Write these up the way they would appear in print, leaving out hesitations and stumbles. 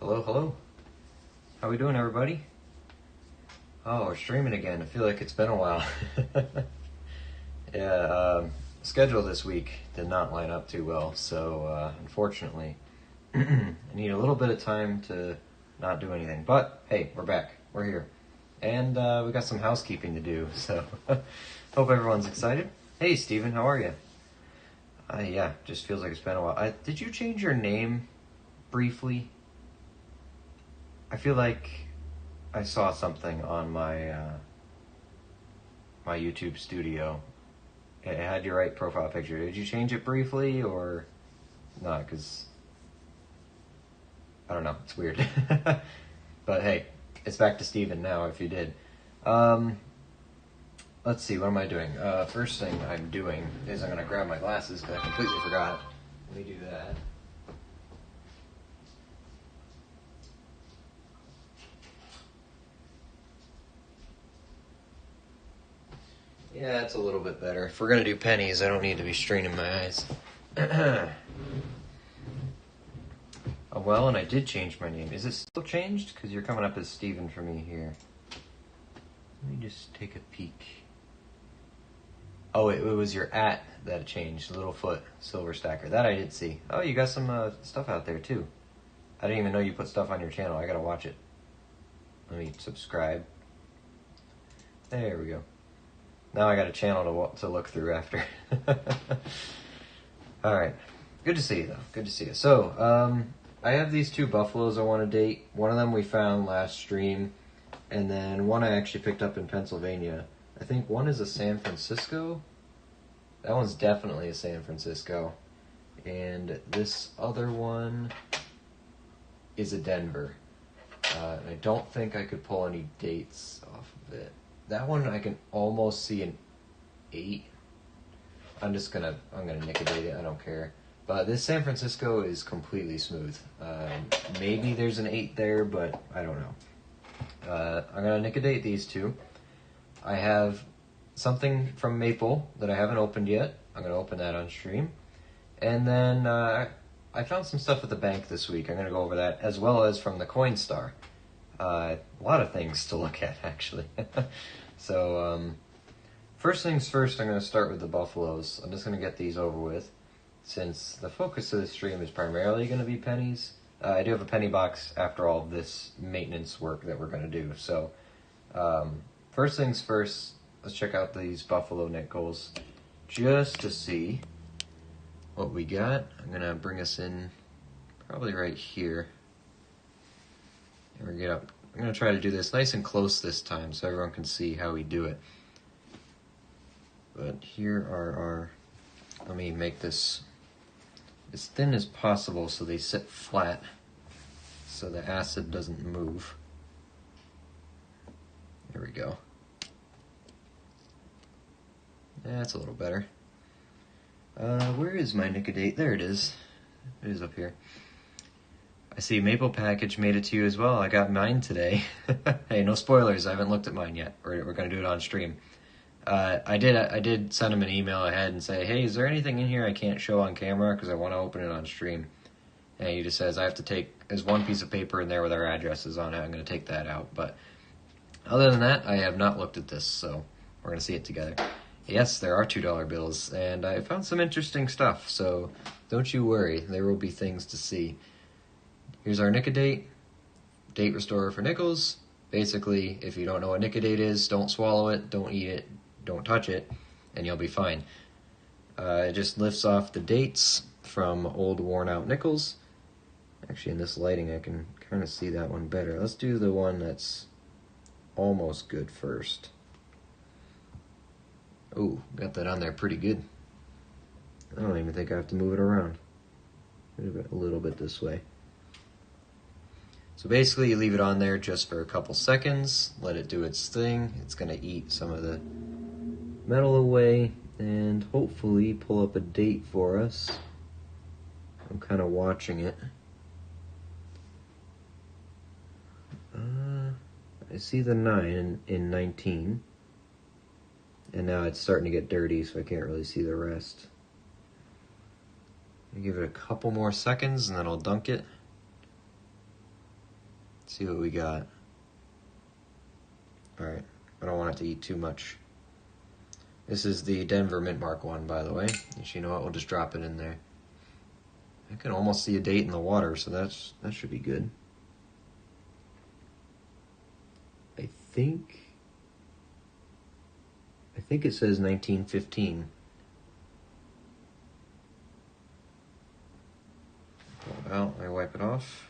Hello, hello. How we doing, everybody? Oh, we're streaming again. I feel like it's been a while. Yeah, schedule this week did not line up too well, so unfortunately, I need a little bit of time to not do anything. But hey, we're back. We're here. And we got some housekeeping to do, so hope everyone's excited. Hey, Steven, how are you? Yeah, just feels like it's been a while. Did you change your name briefly? I feel like I saw something on my my YouTube studio. It had your right profile picture. Did you change it briefly or not? Because I don't know. It's weird. But hey, it's back to Steven now if you did. Let's see, what am I doing? First thing I'm doing is I'm going to grab my glasses because I completely forgot. Let me do that. Yeah, it's a little bit better. If we're going to do pennies, I don't need to be straining my eyes. Oh, well, and I did change my name. Is it still changed? Because you're coming up as Steven for me here. Let me just take a peek. Oh, it was your @ that changed. Littlefoot Silver Stacker. That I did see. Oh, you got some stuff out there, too. I didn't even know you put stuff on your channel. I got to watch it. Let me subscribe. There we go. Now I got a channel to look through after. All right. Good to see you, though. Good to see you. So, I have these two buffaloes I want to date. One of them we found last stream, and then one I actually picked up in Pennsylvania. I think one is a San Francisco. That one's definitely a San Francisco. And this other one is a Denver. And I don't think I could pull any dates off of it. That one I can almost see an 8. I'm gonna nickadate it, I don't care. But this San Francisco is completely smooth. Maybe there's an 8 there, but I don't know. I'm gonna nickadate these two. I have something from Maple that I haven't opened yet. I'm gonna open that on stream. And then I found some stuff at the bank this week. I'm gonna go over that, as well as from the Coinstar. A lot of things to look at, actually. So, first things first, I'm going to start with the Buffaloes. I'm just going to get these over with, since the focus of the stream is primarily going to be pennies. I do have a penny box after all this maintenance work that we're going to do. So, first things first, let's check out these Buffalo nickels, just to see what we got. I'm going to bring us in probably right here. And we're I'm going to try to do this nice and close this time so everyone can see how we do it. But here are let me make this as thin as possible so they sit flat so the acid doesn't move. There we go. That's a little better. Where is my nickadate? There it is. It is up here. I see Maple Package made it to you as well. I got mine today. Hey, no spoilers. I haven't looked at mine yet. We're going to do it on stream. I did send him an email ahead and say, hey, is there anything in here I can't show on camera because I want to open it on stream? And he just says, there's one piece of paper in there with our addresses on it. I'm going to take that out. But other than that, I have not looked at this, so we're going to see it together. Yes, there are $2 bills, and I found some interesting stuff, so don't you worry. There will be things to see. Here's our nickadate, date restorer for nickels. Basically, if you don't know what nickadate is, don't swallow it, don't eat it, don't touch it, and you'll be fine. It just lifts off the dates from old worn out nickels. Actually, in this lighting, I can kind of see that one better. Let's do the one that's almost good first. Ooh, got that on there pretty good. I don't even think I have to move it around. A little bit this way. So basically you leave it on there just for a couple seconds, let it do its thing. It's going to eat some of the metal away and hopefully pull up a date for us. I'm kind of watching it. I see the 9 in 19. And now it's starting to get dirty, so I can't really see the rest. I'll give it a couple more seconds and then I'll dunk it. See what we got. Alright, I don't want it to eat too much. This is the Denver Mint Mark one, by the way. You know what, we'll just drop it in there. I can almost see a date in the water, so that should be good. I think it says 1915. Pull it out, I wipe it off.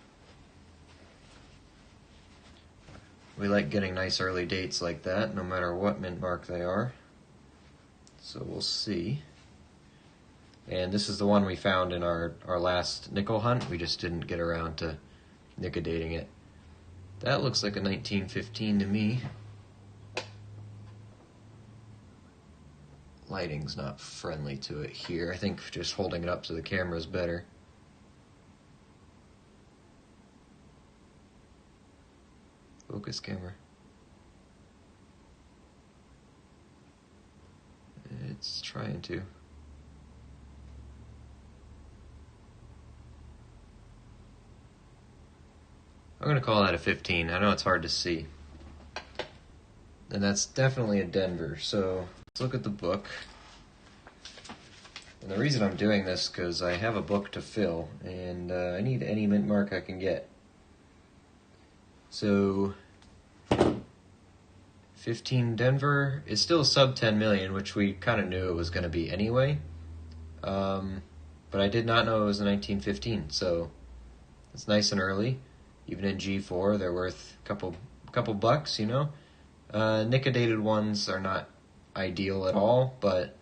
We like getting nice early dates like that, no matter what mint mark they are. So we'll see. And this is the one we found in our last nickel hunt. We just didn't get around to nickel-dating it. That looks like a 1915 to me. Lighting's not friendly to it here. I think just holding it up to the camera is better. Focus camera. It's trying to. I'm going to call that a 15. I know it's hard to see. And that's definitely a Denver. So let's look at the book. And the reason I'm doing this because I have a book to fill, and I need any mint mark I can get. So 15 Denver is still sub 10 million, which we kind of knew it was going to be anyway. But I did not know it was a 1915, so it's nice and early. Even in G4, they're worth a couple bucks, you know. Nickel-dated ones are not ideal at all, but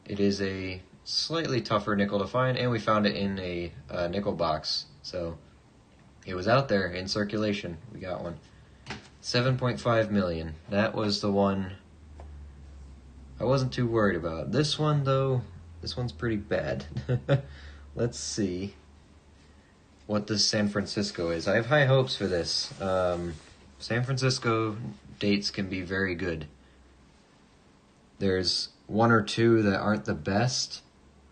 it is a slightly tougher nickel to find, and we found it in a nickel box, so it was out there in circulation. We got one. 7.5 million. That was the one I wasn't too worried about. This one, though, this one's pretty bad. Let's see what this San Francisco is. I have high hopes for this. San Francisco dates can be very good. There's one or two that aren't the best,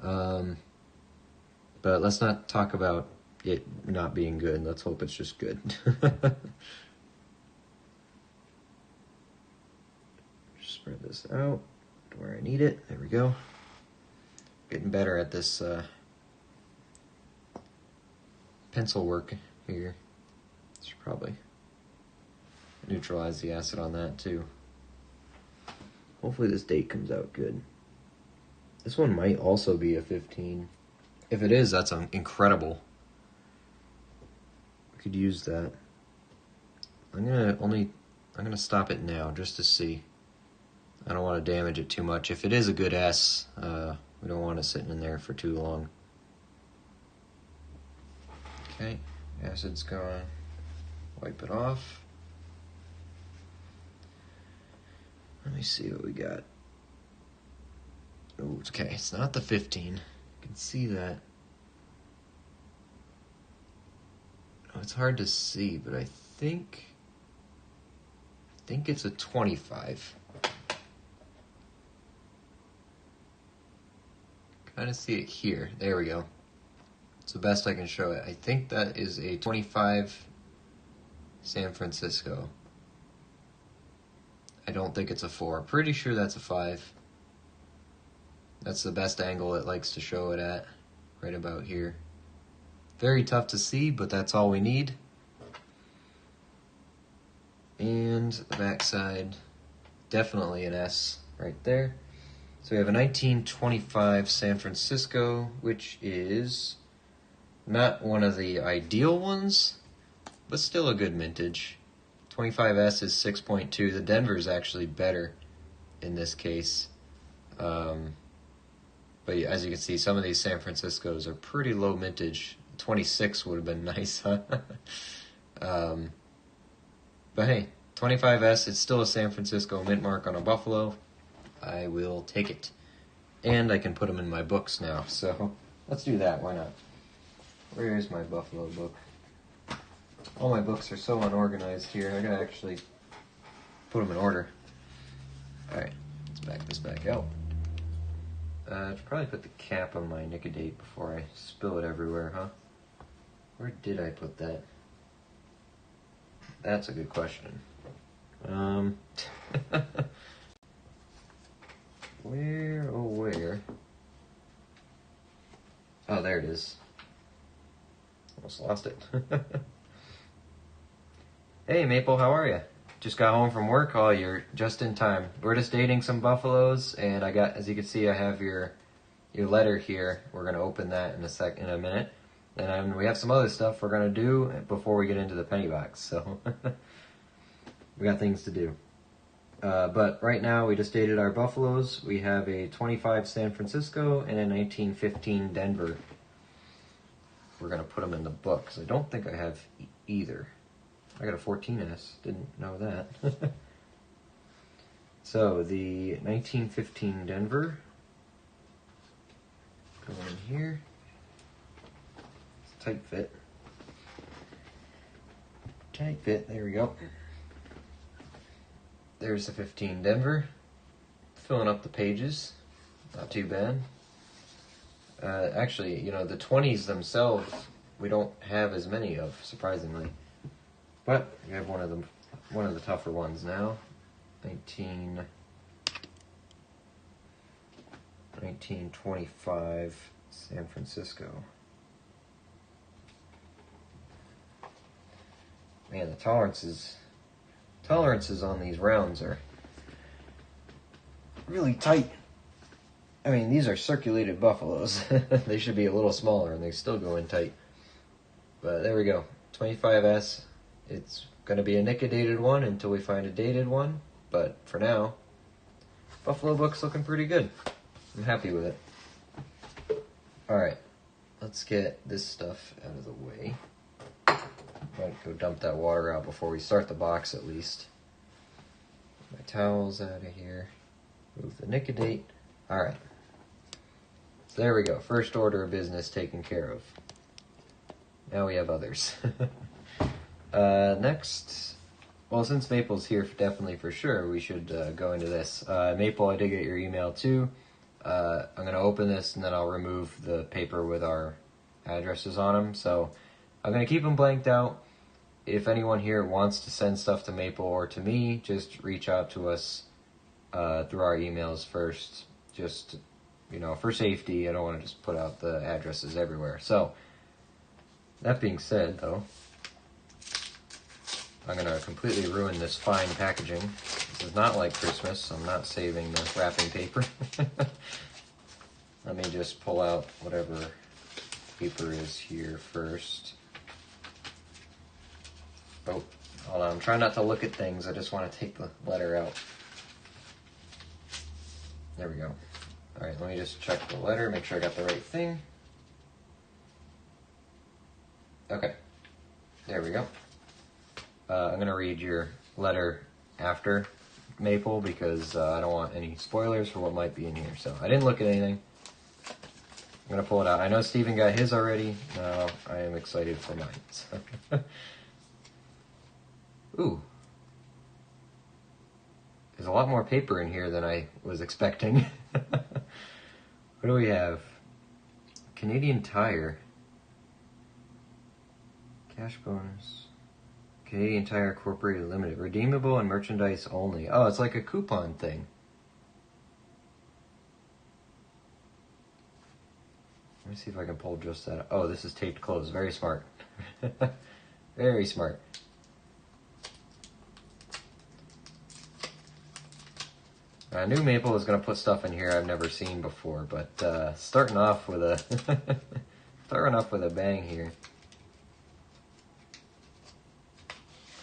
but let's not talk about it not being good. Let's hope it's just good. Just spread this out to where I need it. There we go. Getting better at this pencil work here. Should probably neutralize the acid on that too. Hopefully this date comes out good. This one might also be a 15. If it is, that's incredible. We could use that. I'm gonna stop it now just to see. I don't want to damage it too much. If it is a good S, we don't want it sitting in there for too long. Okay, acid's gone. Wipe it off. Let me see what we got. Oh, okay, it's not the 15. You can see that. Oh, it's hard to see, but I think it's a 25. Kind of see it here. There we go. It's the best I can show it. I think that is a 25 San Francisco. I don't think it's a 4. Pretty sure that's a 5. That's the best angle it likes to show it at, right about here. Very tough to see, but that's all we need. And the backside, definitely an S right there. So we have a 1925 San Francisco, which is not one of the ideal ones, but still a good mintage. 25S is 6.2. The Denver is actually better in this case. But as you can see, some of these San Franciscos are pretty low mintage. 26 would have been nice, huh? But hey, 25S, it's still a San Francisco mint mark on a Buffalo. I will take it. And I can put them in my books now, so let's do that. Why not? Where is my Buffalo book? All my books are so unorganized here. I gotta actually put them in order. Alright, let's back this back out. I should probably put the cap on my Nicodate before I spill it everywhere, huh? Where did I put that? That's a good question. Where, oh where? Oh, there it is. Almost lost it. Hey Maple, how are you? Just got home from work. Oh, you're just in time. We're just dating some buffaloes, and I got, as you can see, I have your letter here. We're gonna open that in a minute, and we have some other stuff we're gonna do before we get into the penny box. So we got things to do. But right now, we just dated our buffaloes. We have a 25 San Francisco and a 1915 Denver. We're gonna put them in the book because I don't think I have either. I got a 14S, didn't know that. So the 1915 Denver, go in here. It's a tight fit. Tight fit, there we go. There's the 15 Denver, filling up the pages, not too bad. Actually, you know, the 20s themselves, we don't have as many of, surprisingly. But we have one of the tougher ones now. 1925 San Francisco. Man, the tolerances on these rounds are really tight. I mean, these are circulated buffaloes. They should be a little smaller, and they still go in tight. But there we go, 25S. It's going to be a nickel-dated one until we find a dated one, but for now, Buffalo book's looking pretty good. I'm happy with it. Alright, let's get this stuff out of the way. Might go dump that water out before we start the box at least. My towels out of here. Move the nickel-date. Alright. So there we go. First order of business taken care of. Now we have others. Next, well, since Maple's here, definitely for sure, we should go into this. Maple, I did get your email too. I'm going to open this and then I'll remove the paper with our addresses on them. So I'm going to keep them blanked out. If anyone here wants to send stuff to Maple or to me, just reach out to us through our emails first. Just, you know, for safety, I don't want to just put out the addresses everywhere. So, that being said, though, I'm going to completely ruin this fine packaging. This is not like Christmas. I'm not saving the wrapping paper. Let me just pull out whatever paper is here first. Oh, hold on. I'm trying not to look at things. I just want to take the letter out. There we go. All right, let me just check the letter, make sure I got the right thing. Okay, there we go. I'm going to read your letter after Maple because I don't want any spoilers for what might be in here. So I didn't look at anything. I'm going to pull it out. I know Steven got his already. Now I am excited for mine. So. Ooh. There's a lot more paper in here than I was expecting. What do we have? Canadian Tire. Cash bonus. Canadian Tire Incorporated Limited. Redeemable and merchandise only. Oh, it's like a coupon thing. Let me see if I can pull just that. Oh, this is taped closed. Very smart. Very smart. I knew Maple was going to put stuff in here I've never seen before, but starting off with a bang here.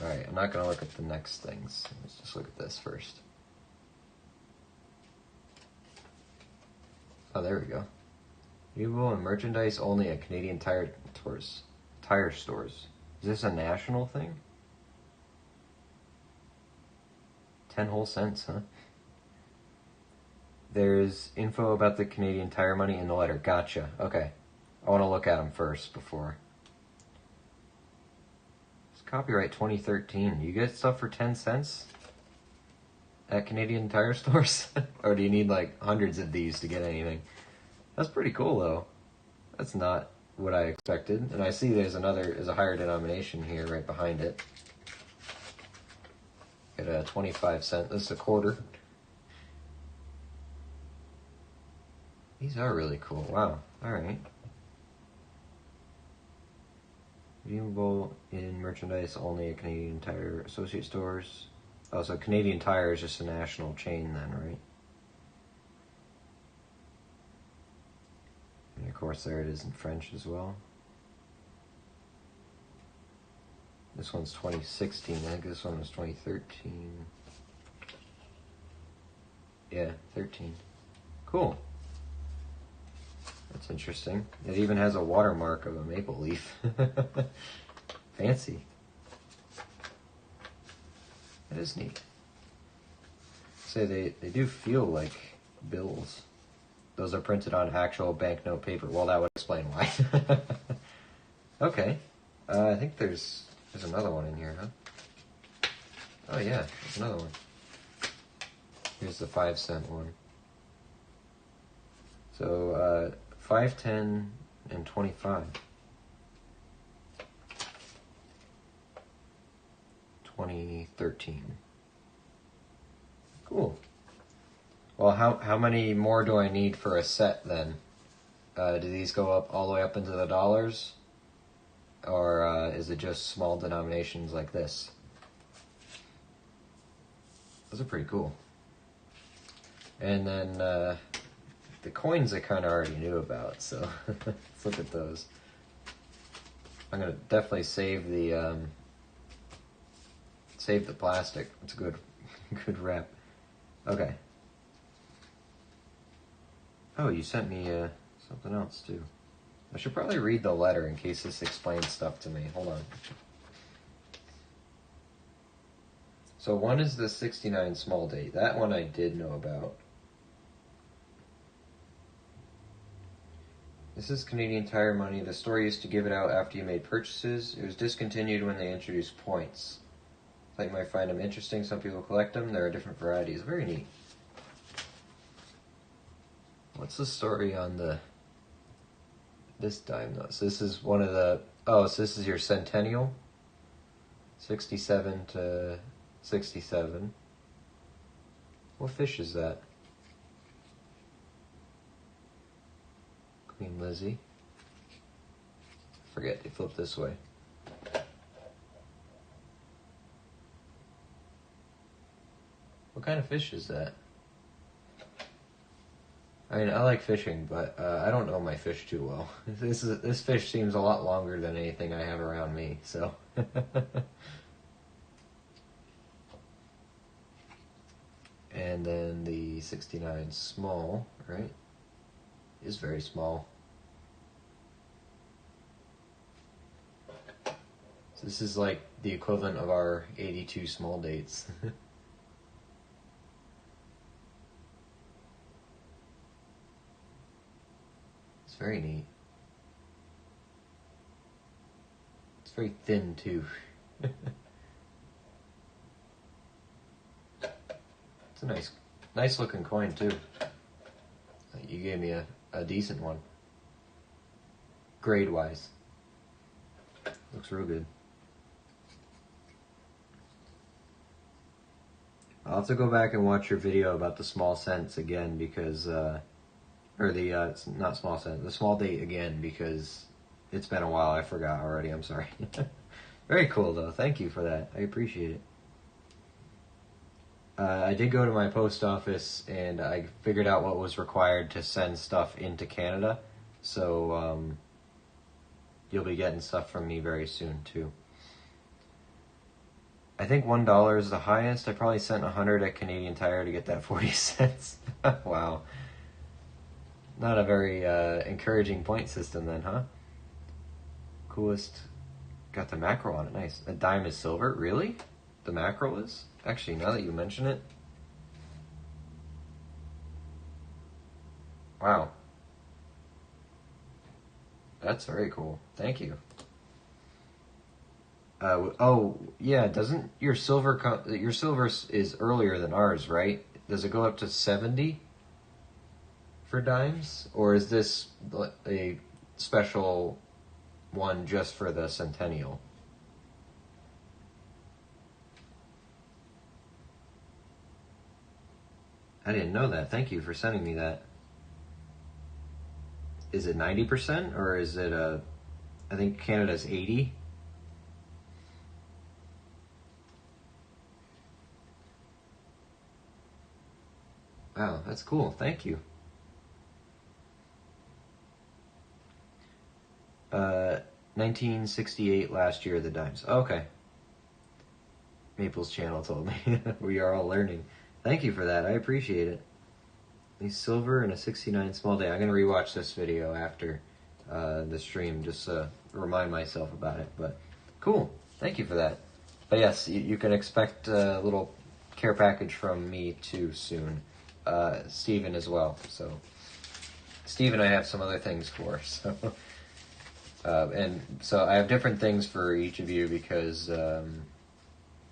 Alright, I'm not going to look at the next things. Let's just look at this first. Oh, there we go. Viewable and merchandise only at Canadian Tire stores. Is this a national thing? 10 whole cents, huh? There's info about the Canadian Tire money in the letter. Gotcha. Okay. I want to look at them first before. It's copyright 2013. You get stuff for 10 cents at Canadian Tire stores? Or do you need like hundreds of these to get anything? That's pretty cool though. That's not what I expected. And I see there's a higher denomination here right behind it. Got a 25 cent. This is a quarter. These are really cool. Wow. All right. Redeemable in merchandise only at Canadian Tire Associate stores. Oh, so Canadian Tire is just a national chain then, right? And of course there it is in French as well. This one's 2016. I think this one was 2013. Yeah, 13. Cool. That's interesting. It even has a watermark of a maple leaf. Fancy. That is neat. Say they do feel like bills. Those are printed on actual banknote paper. Well, that would explain why. Okay. I think there's another one in here, huh? Oh yeah, there's another one. Here's the 5-cent one. So 5, 10, and 25. 2013. Cool. Well, how many more do I need for a set then? Do these go up all the way up into the dollars? Or is it just small denominations like this? Those are pretty cool. And then the coins I kind of already knew about, so let's look at those. I'm gonna definitely save the plastic. It's a good wrap. Okay. Oh, you sent me something else too. I should probably read the letter in case this explains stuff to me. Hold on. So one is the 69 small date. That one I did know about. This is Canadian Tire money. The store used to give it out after you made purchases. It was discontinued when they introduced points. I think you might find them interesting. Some people collect them. There are different varieties. Very neat. What's the story on this dime though? So this is one of the, so this is your centennial. 67 to 67. What fish is that? Queen Lizzie. Forget, they flip this way. What kind of fish is that? I mean, I like fishing, but I don't know my fish too well. This fish seems a lot longer than anything I have around me, so. And then the 69 small, right? Is very small. So this is like the equivalent of our 82 small dates. It's very neat. It's very thin too. It's a nice looking coin too. You gave me a decent one. Grade wise. Looks real good. I'll have to go back and watch your video about the small cents again because, or the, it's not small cent, the small date again because it's been a while. I forgot already. I'm sorry. Very cool though. Thank you for that. I appreciate it. I did go to my post office and I figured out what was required to send stuff into Canada. So you'll be getting stuff from me very soon too. I think $1 is the highest. I probably sent 100 at Canadian Tire to get that 40 cents. Wow. Not a very encouraging point system then, huh? Coolest. Got the mackerel on it. Nice. A dime is silver? Really? The mackerel is? Actually, now that you mention it. Wow. That's very cool. Thank you. Oh, yeah, doesn't your silver is earlier than ours, right? Does it go up to 70 for dimes? Or is this a special one just for the centennial? I didn't know that. Thank you for sending me that. Is it 90% or is it I think Canada's 80? Wow, that's cool. Thank you. 1968 last year, the dimes. Okay. Maple's channel told me. We are all learning. Thank you for that. I appreciate it. A silver and a 69 small day. I'm going to rewatch this video after the stream just to remind myself about it. But cool. Thank you for that. But yes, you can expect a little care package from me too soon. Steven as well. So Steven I have some other things for. So and so I have different things for each of you because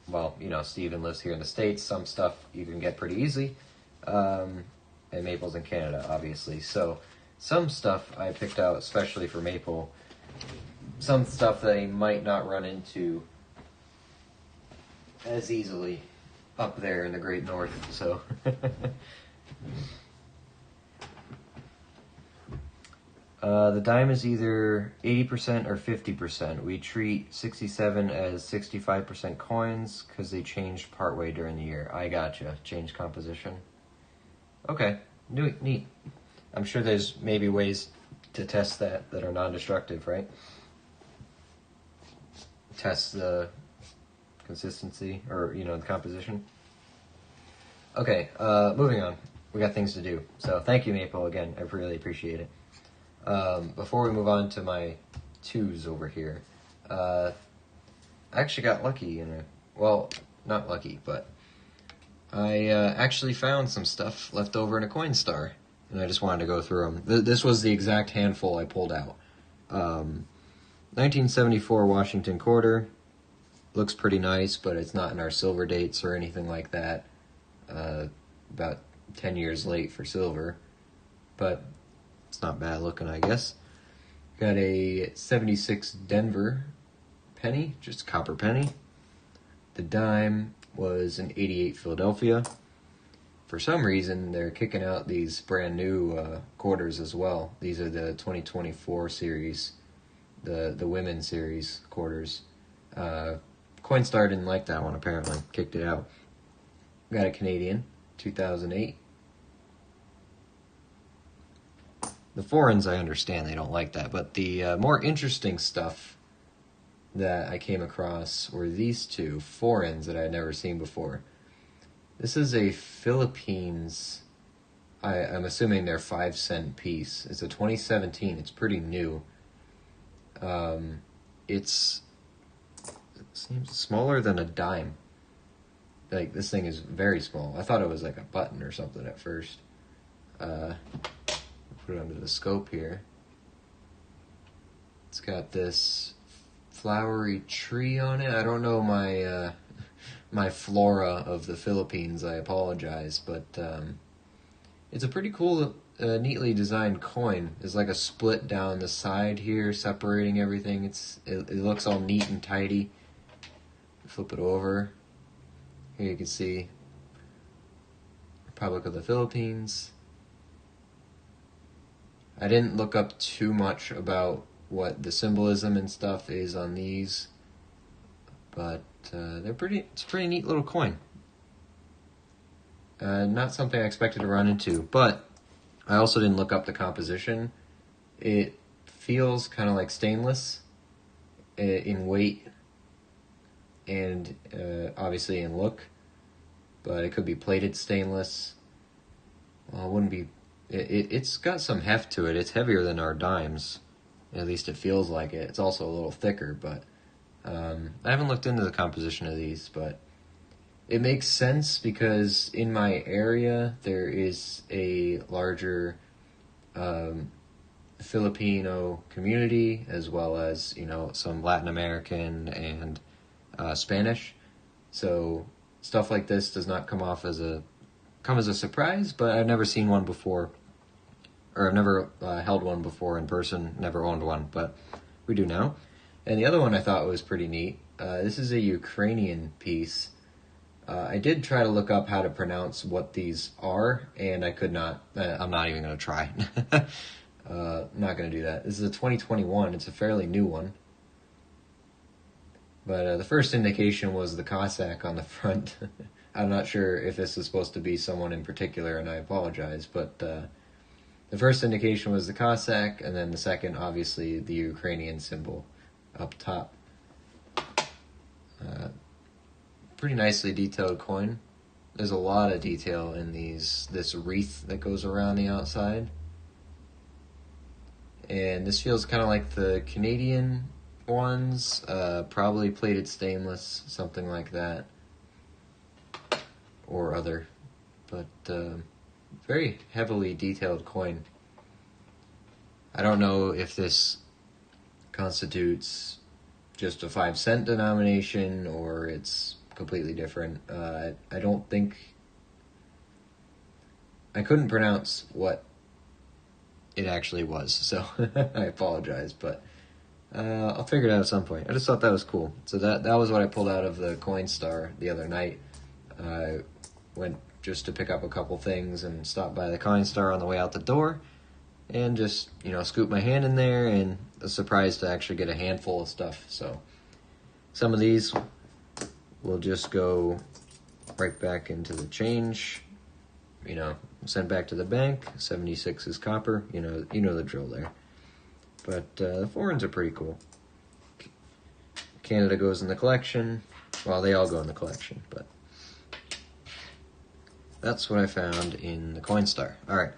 well, you know, Steven lives here in the States. Some stuff you can get pretty easy. And Maple's in Canada, obviously. So some stuff I picked out especially for Maple. Some stuff that he might not run into as easily up there in the Great North. So the dime is either 80% or 50%. We treat 67 as 65% coins because they changed partway during the year. I gotcha. Change composition. Okay. Neat. I'm sure there's maybe ways to test that are non-destructive, right? Test the consistency or, you know, the composition. Okay, moving on. We got things to do. So thank you, Maple, again. I really appreciate it. Before we move on to my twos over here, I actually got lucky well, not lucky, but I actually found some stuff left over in a Coinstar, and I just wanted to go through them. This was the exact handful I pulled out. 1974 Washington quarter. Looks pretty nice, but it's not in our silver dates or anything like that. About 10 years late for silver, but it's not bad looking, I guess. Got a 76 Denver penny, just a copper penny. The dime was an 88 Philadelphia. For some reason, they're kicking out these brand new quarters as well. These are the 2024 series, the women's series quarters. Coinstar didn't like that one, apparently. Kicked it out. Got a Canadian, 2008. The foreigns, I understand they don't like that, but the more interesting stuff that I came across were these two foreigns that I had never seen before. This is a Philippines, I'm assuming they're 5-cent piece. It's a 2017, it's pretty new. It seems smaller than a dime. Like, this thing is very small. I thought it was like a button or something at first. Put it under the scope here. It's got this flowery tree on it. I don't know my my flora of the Philippines. I apologize, but it's a pretty cool, neatly designed coin. There's like a split down the side here, separating everything. It looks all neat and tidy. Flip it over. Here you can see Republic of the Philippines. I didn't look up too much about what the symbolism and stuff is on these, but it's a pretty neat little coin. Not something I expected to run into, but I also didn't look up the composition. It feels kind of like stainless in weight and obviously in look, but it could be plated stainless. Well, it wouldn't be. It's got some heft to it. It's heavier than our dimes. At least it feels like it. It's also a little thicker, but I haven't looked into the composition of these, but it makes sense because in my area there is a larger Filipino community, as well as, you know, some Latin American and Spanish. So stuff like this does not come as a surprise, but I've never seen one before, or I've never held one before in person, never owned one, but we do now. And the other one I thought was pretty neat. This is a Ukrainian piece. I did try to look up how to pronounce what these are, and I could not. I'm not even going to try. Not going to do that. This is a 2021. It's a fairly new one. But the first indication was the Cossack on the front. I'm not sure if this is supposed to be someone in particular, and I apologize, but the first indication was the Cossack, and then the second, obviously, the Ukrainian symbol up top. Pretty nicely detailed coin. There's a lot of detail in this wreath that goes around the outside. And this feels kind of like the Canadian ones, probably plated stainless, something like that, or other. But very heavily detailed coin. I don't know if this constitutes just a 5-cent denomination or it's completely different. I don't think... I couldn't pronounce what it actually was, so I apologize, but I'll figure it out at some point. I just thought that was cool. So that was what I pulled out of the Coinstar the other night. I went just to pick up a couple things and stopped by the Coinstar on the way out the door and just, scoop my hand in there, and was surprised to actually get a handful of stuff. So some of these will just go right back into the change, sent back to the bank. 76 is copper, you know the drill there. But the foreigns are pretty cool. Canada goes in the collection. Well, they all go in the collection, but that's what I found in the Coinstar. All right,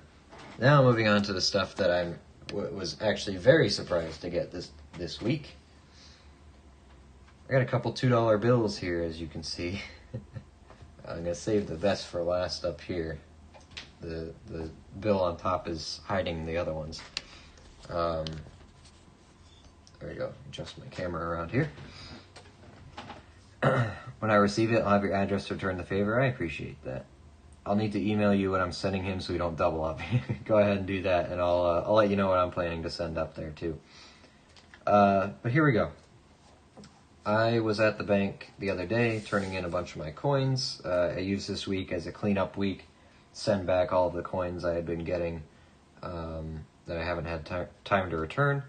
now moving on to the stuff that I was actually very surprised to get this week. I got a couple $2 bills here, as you can see. I'm going to save the best for last up here. The bill on top is hiding the other ones. There we go. Adjust my camera around here. When I receive it, I'll have your address to return the favor. I appreciate that. I'll need to email you what I'm sending him so we don't double up. Go ahead and do that, and I'll let you know what I'm planning to send up there too. But here we go. I was at the bank the other day turning in a bunch of my coins. I used this week as a cleanup week, send back all of the coins I had been getting that I haven't had time to return.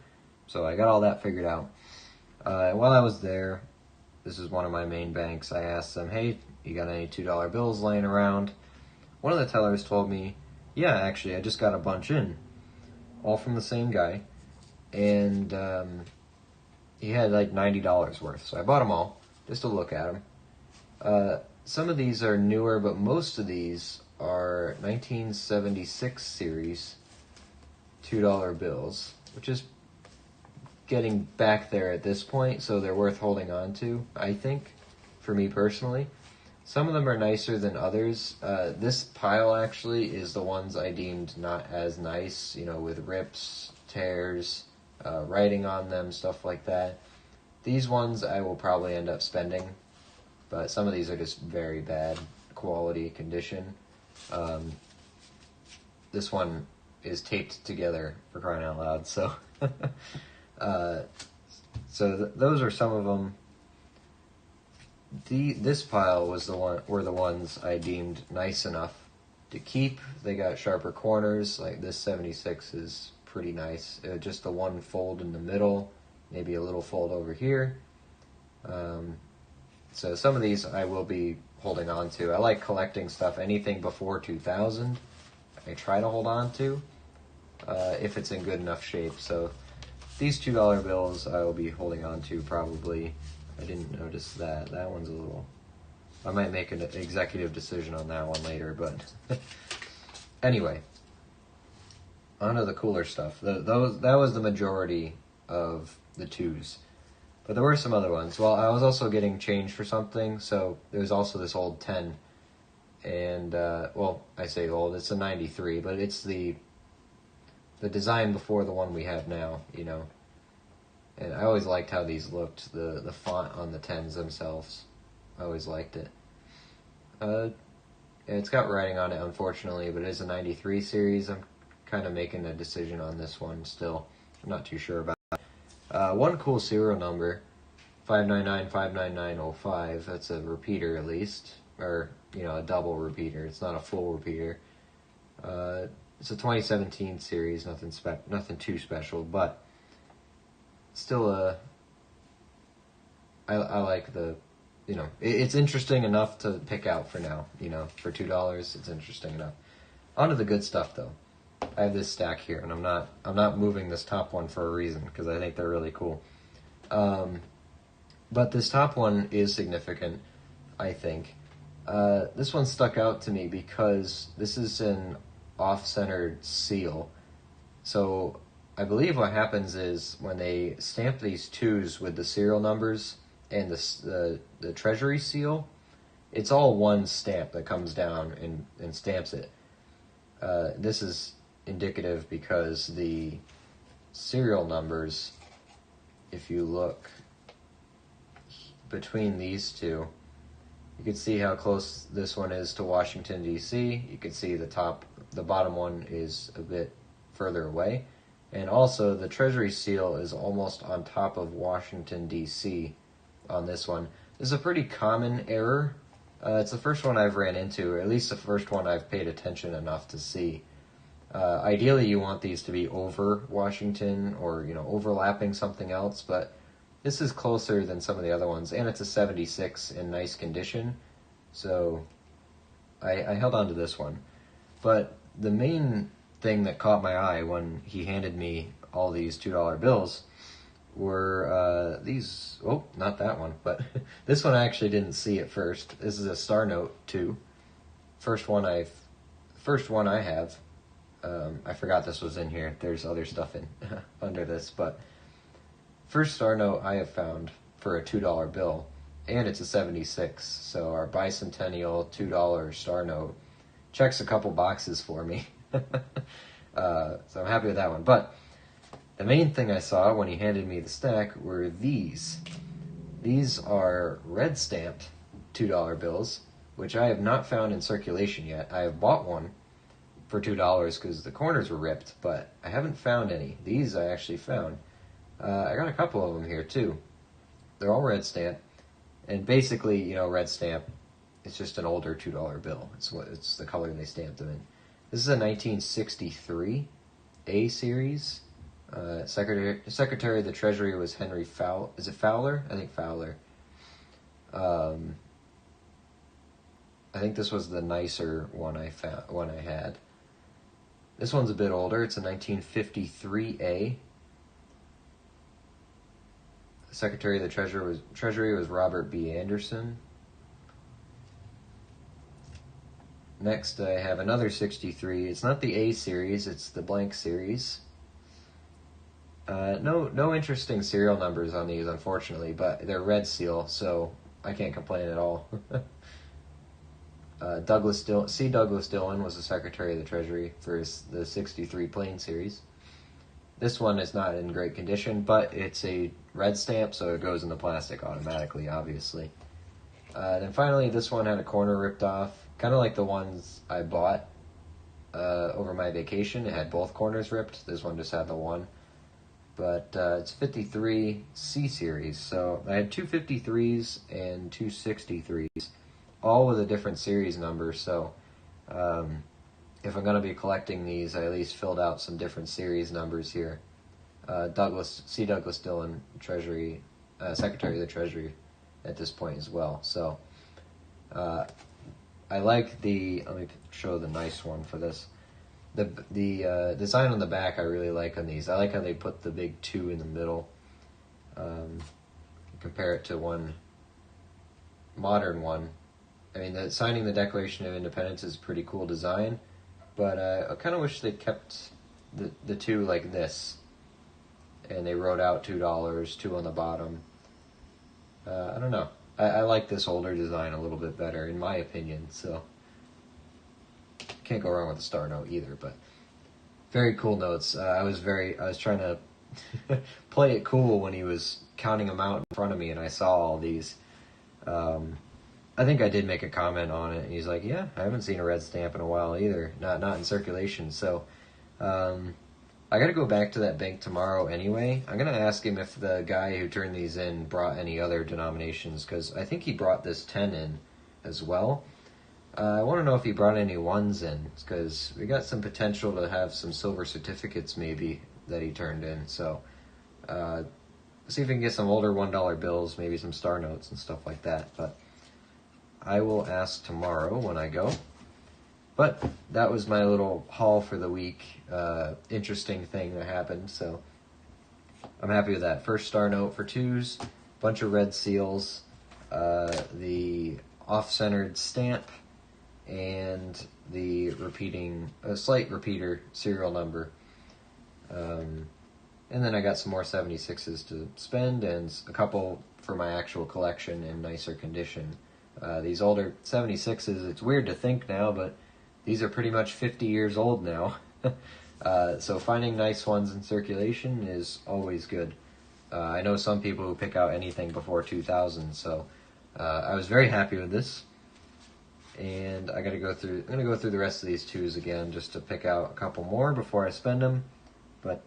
So I got all that figured out. While I was there, this is one of my main banks, I asked them, hey, you got any $2 bills laying around? One of the tellers told me, yeah, actually, I just got a bunch in, all from the same guy. And he had like $90 worth, so I bought them all just to look at them. Some of these are newer, but most of these are 1976 series $2 bills, which is getting back there at this point, so they're worth holding on to, I think, for me personally. Some of them are nicer than others. This pile actually is the ones I deemed not as nice, with rips, tears, writing on them, stuff like that. These ones I will probably end up spending, but some of these are just very bad quality condition. This one is taped together, for crying out loud, so those are some of them. This pile were the ones I deemed nice enough to keep. They got sharper corners, like this 76 is pretty nice. Just the one fold in the middle, maybe a little fold over here. So some of these I will be holding on to. I like collecting stuff, anything before 2000, I try to hold on to, if it's in good enough shape. So these $2 bills I will be holding on to probably. I didn't notice that. That one's a little... I might make an executive decision on that one later, but... Anyway, on to the cooler stuff. That was the majority of the twos. But there were some other ones. Well, I was also getting change for something, so there's also this old 10. And, well, I say old, it's a 93, but it's the design before the one we have now, And I always liked how these looked, the font on the 10s themselves. I always liked it. It's got writing on it, unfortunately, but it is a 93 series. I'm kind of making a decision on this one still. I'm not too sure about it. One cool serial number, 599 59905. That's a repeater at least, or a double repeater. It's not a full repeater. It's a 2017 series, nothing too special, but still I like the, it's interesting enough to pick out for now. For $2, it's interesting enough. On to the good stuff though. I have this stack here, and I'm not moving this top one for a reason, because I think they're really cool. But this top one is significant, I think. This one stuck out to me because this is an off-centered seal. So I believe what happens is when they stamp these twos with the serial numbers and the treasury seal, it's all one stamp that comes down and stamps it. This is indicative because the serial numbers, if you look between these two, you can see how close this one is to Washington, D.C. You can see the bottom one is a bit further away. And also, the Treasury seal is almost on top of Washington, D.C. on this one. This is a pretty common error. It's the first one I've ran into, or at least the first one I've paid attention enough to see. Ideally, you want these to be over Washington or, overlapping something else, but this is closer than some of the other ones, and it's a 76 in nice condition, so I held on to this one. But the main thing that caught my eye when he handed me all these $2 bills were these, not that one, but this one I actually didn't see at first. This is a Star Note 2. First one I have. I forgot this was in here. There's other stuff in under this, but first Star Note I have found for a $2 bill, and it's a 76, so our bicentennial $2 Star Note checks a couple boxes for me. So I'm happy with that one. But the main thing I saw when he handed me the stack were these. These are red stamped $2 bills, which I have not found in circulation yet. I have bought one for $2 because the corners were ripped, but I haven't found any. These I actually found. I got a couple of them here too. They're all red stamp, and basically, red stamp, it's just an older $2 bill. It's the color they stamped them in. This is a 1963 A series. Secretary of the Treasury was Henry Fowler. Is it Fowler? I think Fowler. I think this was the nicer one I had. This one's a bit older. It's a 1953 A. Secretary of the Treasury was Robert B. Anderson. Next, I have another 63. It's not the A series, it's the blank series. No interesting serial numbers on these, unfortunately, but they're red seal, so I can't complain at all. Douglas Dillon was the Secretary of the Treasury for the 63 plain series. This one is not in great condition, but it's a red stamp, so it goes in the plastic automatically, obviously. Then finally, this one had a corner ripped off, kind of like the ones I bought over my vacation. It had both corners ripped. This one just had the one. But it's 53 C series, so I had two 53s and two 63s, all with a different series number, so if I'm going to be collecting these, I at least filled out some different series numbers here. Douglas Dillon, Treasury, Secretary of the Treasury at this point as well. So I like let me show the nice one for this. The design on the back I really like on these. I like how they put the big 2 in the middle. Compare it to one modern one. I mean, signing the Declaration of Independence is a pretty cool design, but I kind of wish they kept the 2 like this, and they wrote out $2, 2 on the bottom. I don't know. I like this older design a little bit better, in my opinion, so can't go wrong with the Star Note either, but very cool notes. I was trying to play it cool when he was counting them out in front of me, and I saw all these. I think I did make a comment on it, and he's like, yeah, I haven't seen a red stamp in a while either, not in circulation, so I I gotta go back to that bank tomorrow anyway. I'm gonna ask him if the guy who turned these in brought any other denominations, because I think he brought this 10 in as well. I want to know if he brought any ones in, because we got some potential to have some silver certificates maybe that he turned in. So see if we can get some older $1 bills, maybe some star notes and stuff like that. But I will ask tomorrow when I go. But that was my little haul for the week. Interesting thing that happened, so I'm happy with that. First star note for 2s, bunch of red seals, the off-centered stamp, and the slight repeater serial number. And then I got some more 76s to spend, and a couple for my actual collection in nicer condition. These older 76s, it's weird to think now, but these are pretty much 50 years old now. So finding nice ones in circulation is always good. I know some people who pick out anything before 2000, so I was very happy with this. And I'm gonna go through the rest of these 2s again just to pick out a couple more before I spend them. But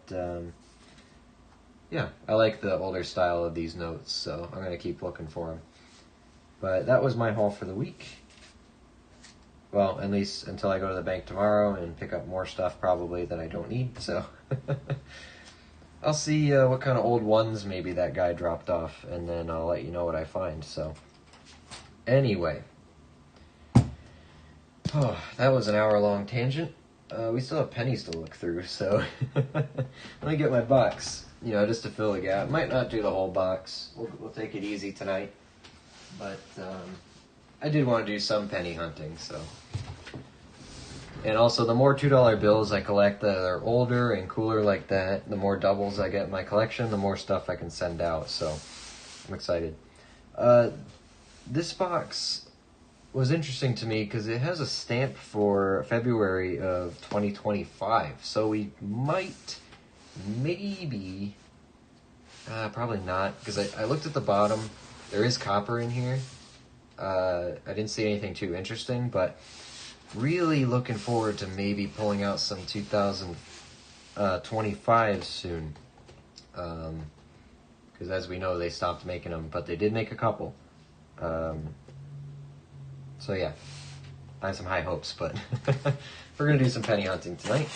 yeah, I like the older style of these notes, so I'm gonna keep looking for them. But that was my haul for the week. Well, at least until I go to the bank tomorrow and pick up more stuff probably that I don't need, so I'll see what kind of old ones maybe that guy dropped off, and then I'll let you know what I find. So anyway, that was an hour-long tangent. We still have pennies to look through, so let me get my box, just to fill the gap. Might not do the whole box. We'll take it easy tonight, but I did want to do some penny hunting, so. And also, the more $2 bills I collect that are older and cooler like that, the more doubles I get in my collection, the more stuff I can send out, so I'm excited. This box was interesting to me because it has a stamp for February of 2025, so we might, maybe, probably not, because I looked at the bottom. There is copper in here. I didn't see anything too interesting, but really looking forward to maybe pulling out some 2025 soon. Because as we know, they stopped making them, but they did make a couple. So yeah, I have some high hopes, but we're going to do some penny hunting tonight.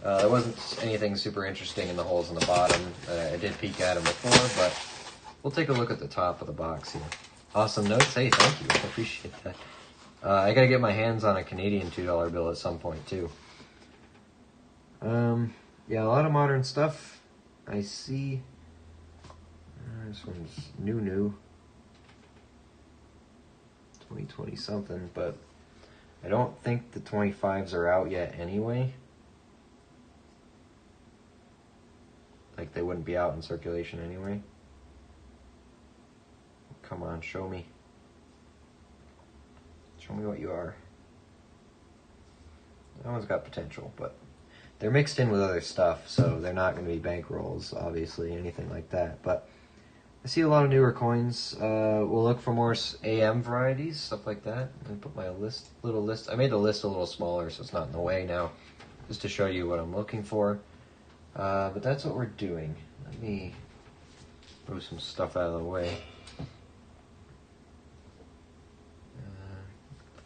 There wasn't anything super interesting in the holes in the bottom. I did peek at them before, but we'll take a look at the top of the box here. Awesome notes. Hey, thank you. I appreciate that. I gotta get my hands on a Canadian $2 bill at some point, too. Yeah, a lot of modern stuff. I see. This one's new. 2020 something, but I don't think the 25s are out yet anyway. Like, they wouldn't be out in circulation anyway. Come on, show me. Show me what you are. That one's got potential, but they're mixed in with other stuff, so they're not going to be bankrolls, obviously, anything like that. But I see a lot of newer coins. We'll look for more AM varieties, stuff like that. I put my little list. I made the list a little smaller, so it's not in the way now, just to show you what I'm looking for. But that's what we're doing. Let me move some stuff out of the way.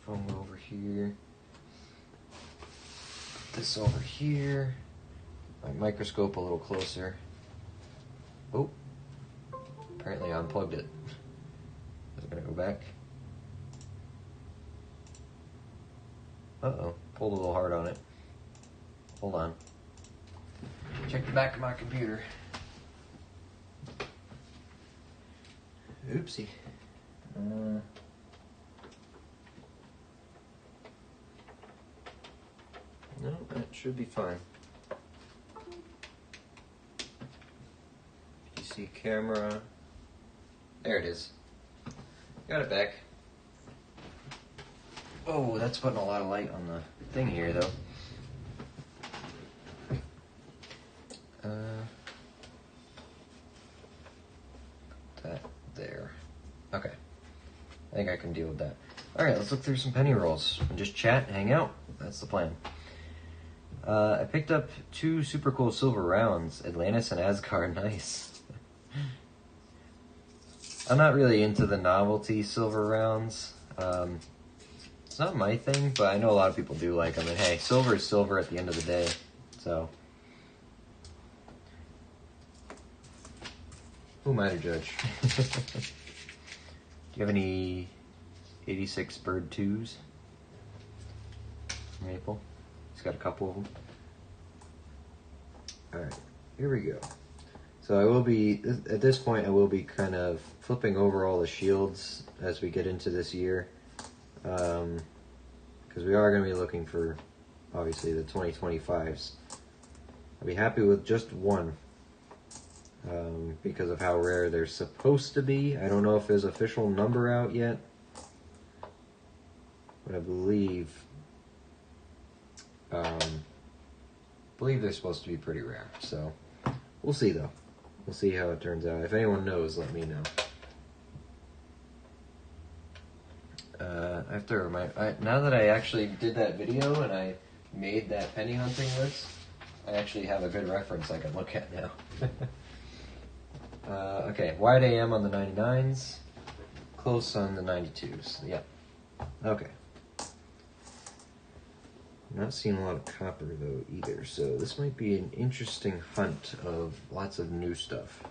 Phone over here. Put this over here. My microscope a little closer. Oh, apparently I unplugged it. Is it gonna go back? Uh-oh, pulled a little hard on it. Hold on. Check the back of my computer. Oopsie. No, that should be fine. PC camera. There it is. Got it back. Oh, that's putting a lot of light on the thing here, though. That there. Okay. I think I can deal with that. Alright, let's look through some penny rolls and just chat and hang out. That's the plan. I picked up two super cool silver rounds, Atlantis and Asgard. Nice. I'm not really into the novelty silver rounds. It's not my thing, but I know a lot of people do like them. And hey, silver is silver at the end of the day. So, who am I to judge? Do you have any 86 bird 2s? Maple? He's got a couple of them. Alright, here we go. So I will be, at this point, I will be kind of flipping over all the shields as we get into this year. Because we are going to be looking for, obviously, the 2025s. I'll be happy with just one. Because of how rare they're supposed to be. I don't know if there's an official number out yet. But I believe they're supposed to be pretty rare. So, we'll see though. We'll see how it turns out. If anyone knows, let me know. I have to remind, now that I actually did that video and I made that penny hunting list, I actually have a good reference I can look at now. Okay, wide AM on the 99s, close on the 92s. Yep. Okay. Not seeing a lot of copper though either, so this might be an interesting hunt of lots of new stuff.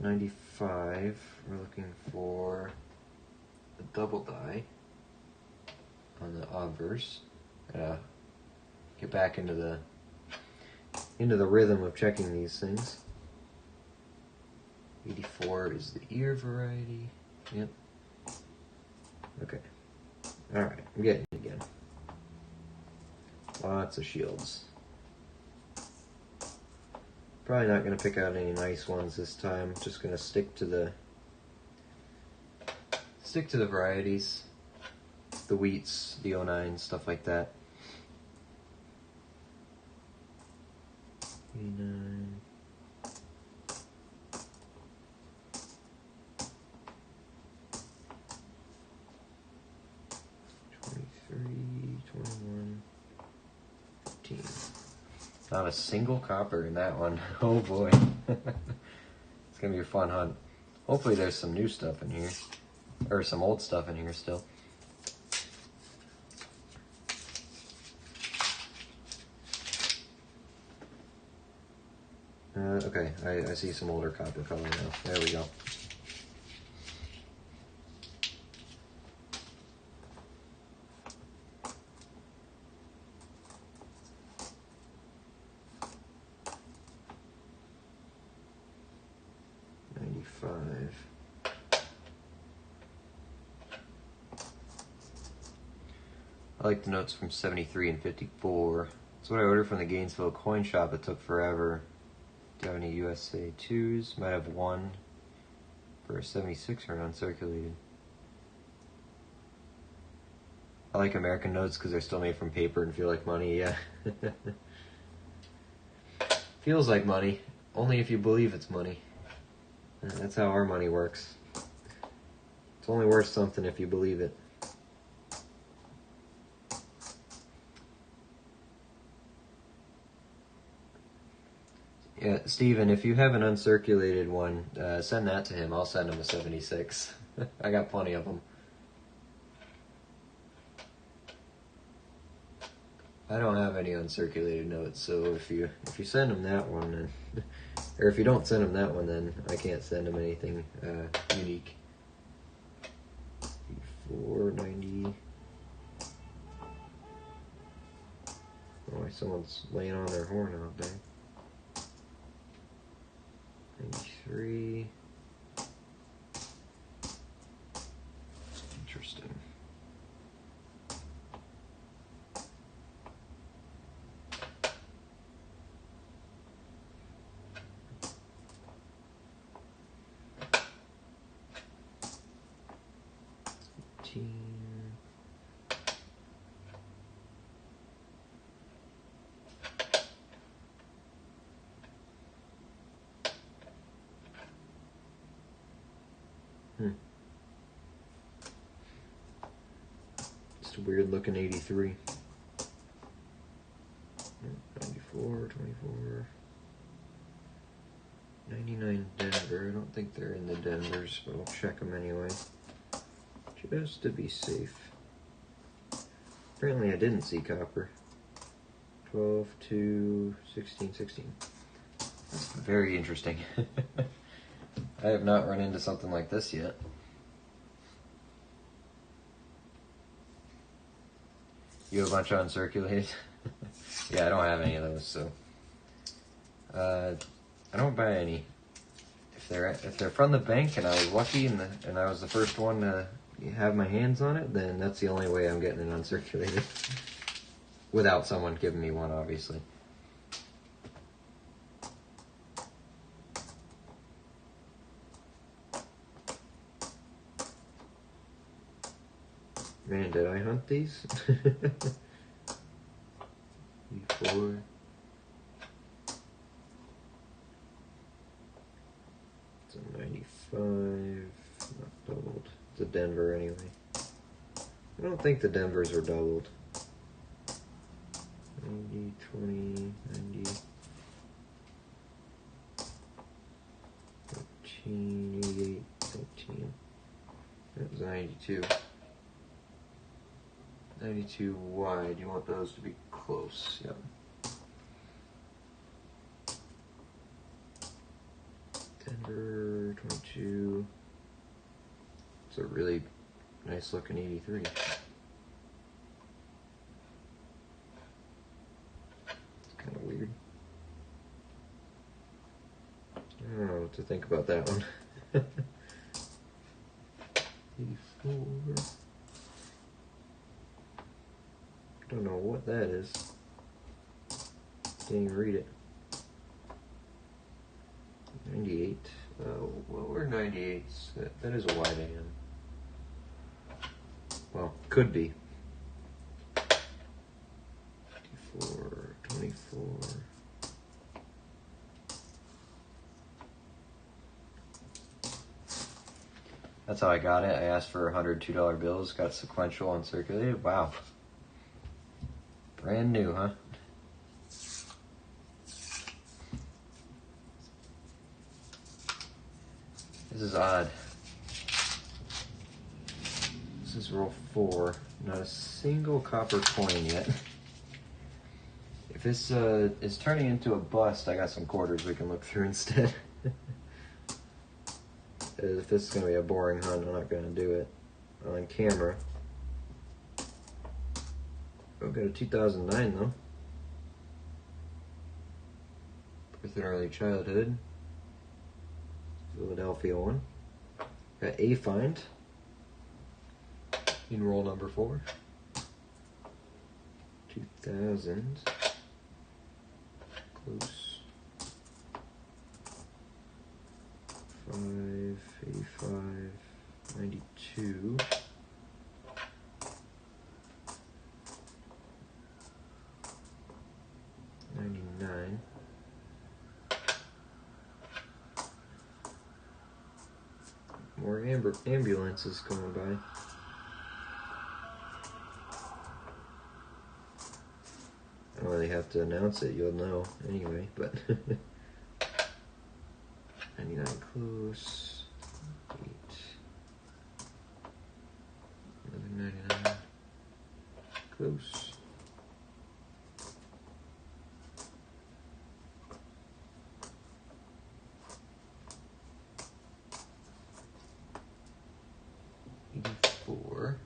95, we're looking for a double die on the obverse. Get back into the rhythm of checking these things. 84 is the ear variety. Yep. Okay. Alright, I'm getting it again. Lots of shields. Probably not going to pick out any nice ones this time. Just going to stick to the varieties. The wheats, the 09s, stuff like that. 89. Not a single copper in that one. Oh boy. It's gonna be a fun hunt. Hopefully there's some new stuff in here. Or some old stuff in here still. Okay, I see some older copper color now. There we go. I like the notes from 73 and 54. That's what I ordered from the Gainesville coin shop. It took forever. Do you have any USA 2s? Might have one for a 76 or uncirculated. I like American notes because they're still made from paper and feel like money, yeah. Feels like money, only if you believe it's money. That's how our money works. It's only worth something if you believe it. Yeah, Steven, if you have an uncirculated one, send that to him. I'll send him a 76. I got plenty of them. I don't have any uncirculated notes, so if you send him that one, then, or if you don't send him that one, then I can't send him anything unique. 490. Oh, someone's laying on their horn out there. 93. Interesting. Just a weird looking 83. 24, 24. 99 Denver. I don't think they're in the Denvers, but we'll check them anyway. Just to be safe. Apparently I didn't see copper. 12, 2, 16, 16. That's very interesting. I have not run into something like this yet. You have a bunch of uncirculated? Yeah, I don't have any of those, so I don't buy any. If they're from the bank and I was lucky and I was the first one to have my hands on it, then that's the only way I'm getting it uncirculated. Without someone giving me one, obviously. Man, did I hunt these? 4. It's a 95, not doubled. It's a Denver anyway. I don't think the Denvers are doubled. 90, 20, 90, 13, 88, 19. That was 92. 92 wide. You want those to be close. Yep. Denver 22. It's a really nice looking 83. It's kind of weird. I don't know what to think about that one. 84. Don't know what that is. Can't even read it. 98. What were 98s? That is a wide AM. Well, could be. 54, 24. That's how I got it. I asked for $102 bills, got sequential uncirculated. Wow. Brand new, huh? This is odd. This is roll 4. Not a single copper coin yet. If this is turning into a bust, I got some quarters we can look through instead. If this is going to be a boring hunt, I'm not going to do it on camera. Oh, got a 2009 though. Birth and Early Childhood. Philadelphia one. Got a find in roll number 4. 2000. Close. 5, 85, 92. 99. More ambulances going by. I don't really have to announce it, you'll know anyway, but 99 close. 8. Another 99 close. 84.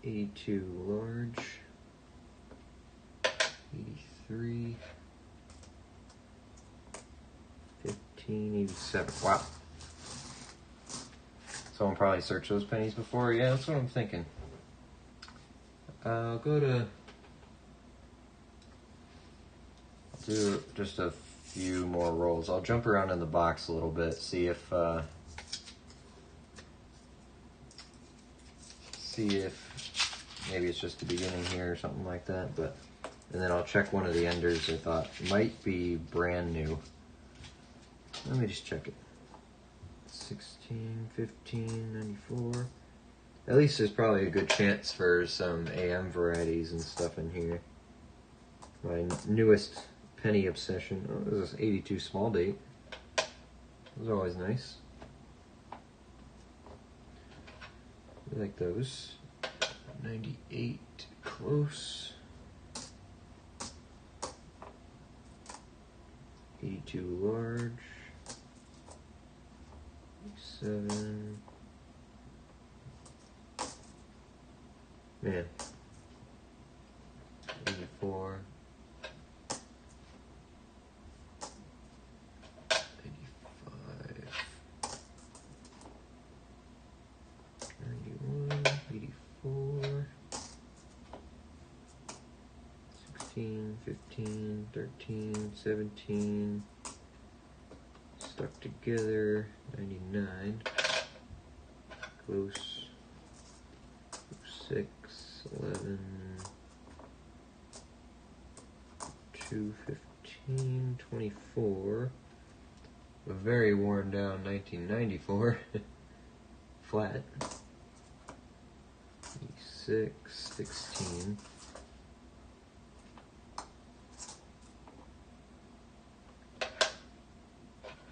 82 large. 83. 15, 87. Wow. Someone probably searched those pennies before. Yeah, that's what I'm thinking. I'll go to do just a few more rolls. I'll jump around in the box a little bit, see if maybe it's just the beginning here or something like that. But and then I'll check one of the enders I thought might be brand new. Let me just check it. 16, 15, 94. At least there's probably a good chance for some AM varieties and stuff in here. My newest penny obsession. Oh, this is 82 small date. Those are always nice. I like those. 98 close. 82 large. 7. Man. 84. 85. 91. 84. 16, 15, 13, 17. Stuck together. 99. Close. 6, 11, 2, 15, 24. A very worn down 1994. Flat. 6, 16.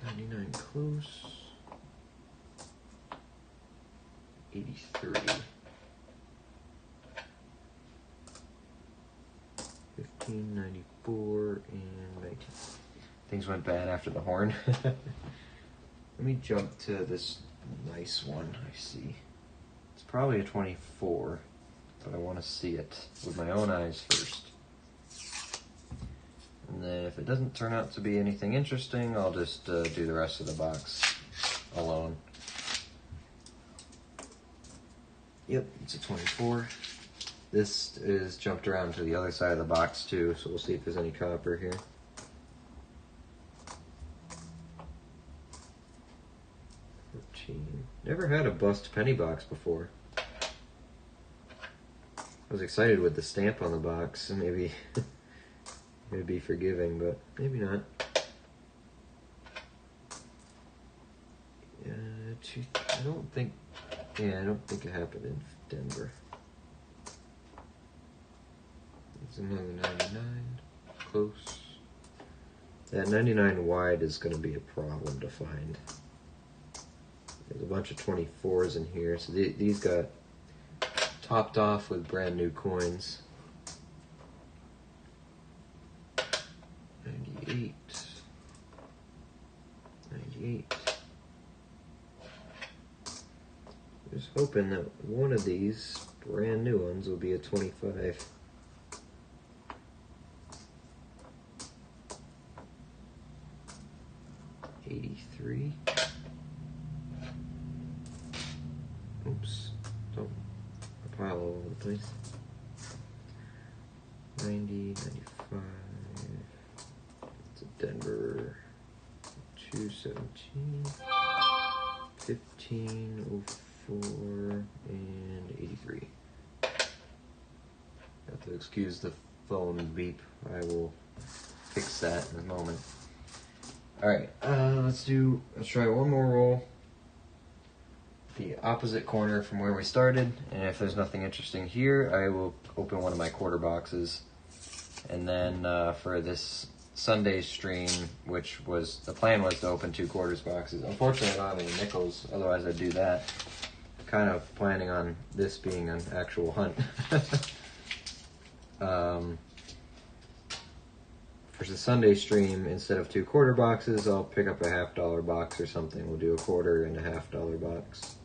99 close. 83. 15, 94, and 19. Things went bad after the horn. Let me jump to this nice one I see. It's probably a 24, but I want to see it with my own eyes first. And then if it doesn't turn out to be anything interesting, I'll just do the rest of the box alone. Yep, it's a 24. This is jumped around to the other side of the box too, so we'll see if there's any copper here. Never had a bust penny box before. I was excited with the stamp on the box, and maybe be forgiving, but maybe not. I don't think it happened in Denver. There's another 99, close. That 99 wide is going to be a problem to find. There's a bunch of 24s in here, so these got topped off with brand new coins. 98. 98. Just hoping that one of these brand new ones will be a 25. Oops, don't pile all over the place. 90, 95. It's a Denver. 217. 15, 04, and 83. Have to excuse the phone beep. I will fix that in a moment. Alright, let's try one more roll. The opposite corner from where we started, and if there's nothing interesting here, I will open one of my quarter boxes. And then for this Sunday stream, which was, the plan was to open 2 quarters boxes. Unfortunately, I don't have any nickels, otherwise I'd do that. Kind of planning on this being an actual hunt. For the Sunday stream, instead of 2 quarter boxes, I'll pick up a $50 box or something. We'll do a quarter and a $50 box.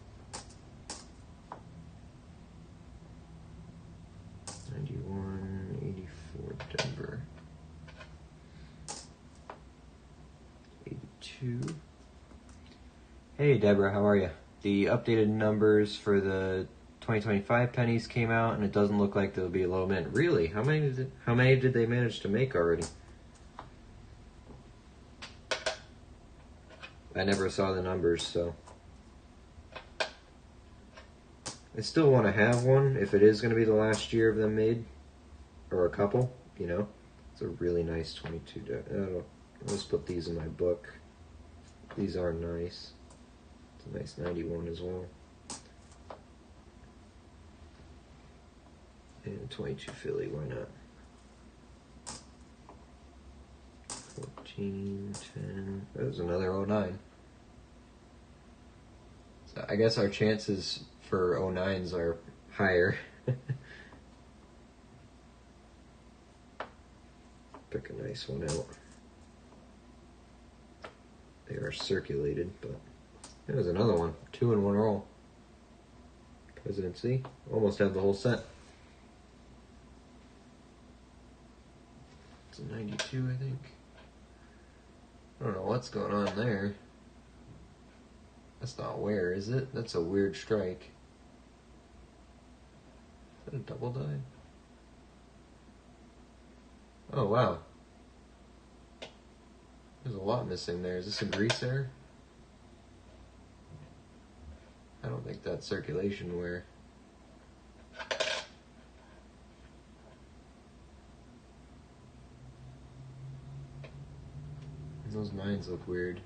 91, 84 Denver. 82. Hey Deborah, how are you? The updated numbers for the 2025 pennies came out, and it doesn't look like there'll be a low mint. Really? How many did they manage to make already? I never saw the numbers, so I still want to have one if it is going to be the last year of them made, or a couple, you know. It's a really nice 22. I'll just put these in my book. These are nice. It's a nice 91 as well. And 22 Philly, why not? 15, 10. There's another 09. So I guess our chances for 09s are higher. Pick a nice one out. They are circulated, but there's another one. 2 in 1 roll. Presidency. Almost have the whole set. It's a 92, I think. I don't know what's going on there. That's not where, is it? That's a weird strike. Is that a double die? Oh, wow. There's a lot missing there. Is this a grease error? I don't think that's circulation wear. Those 9s look weird.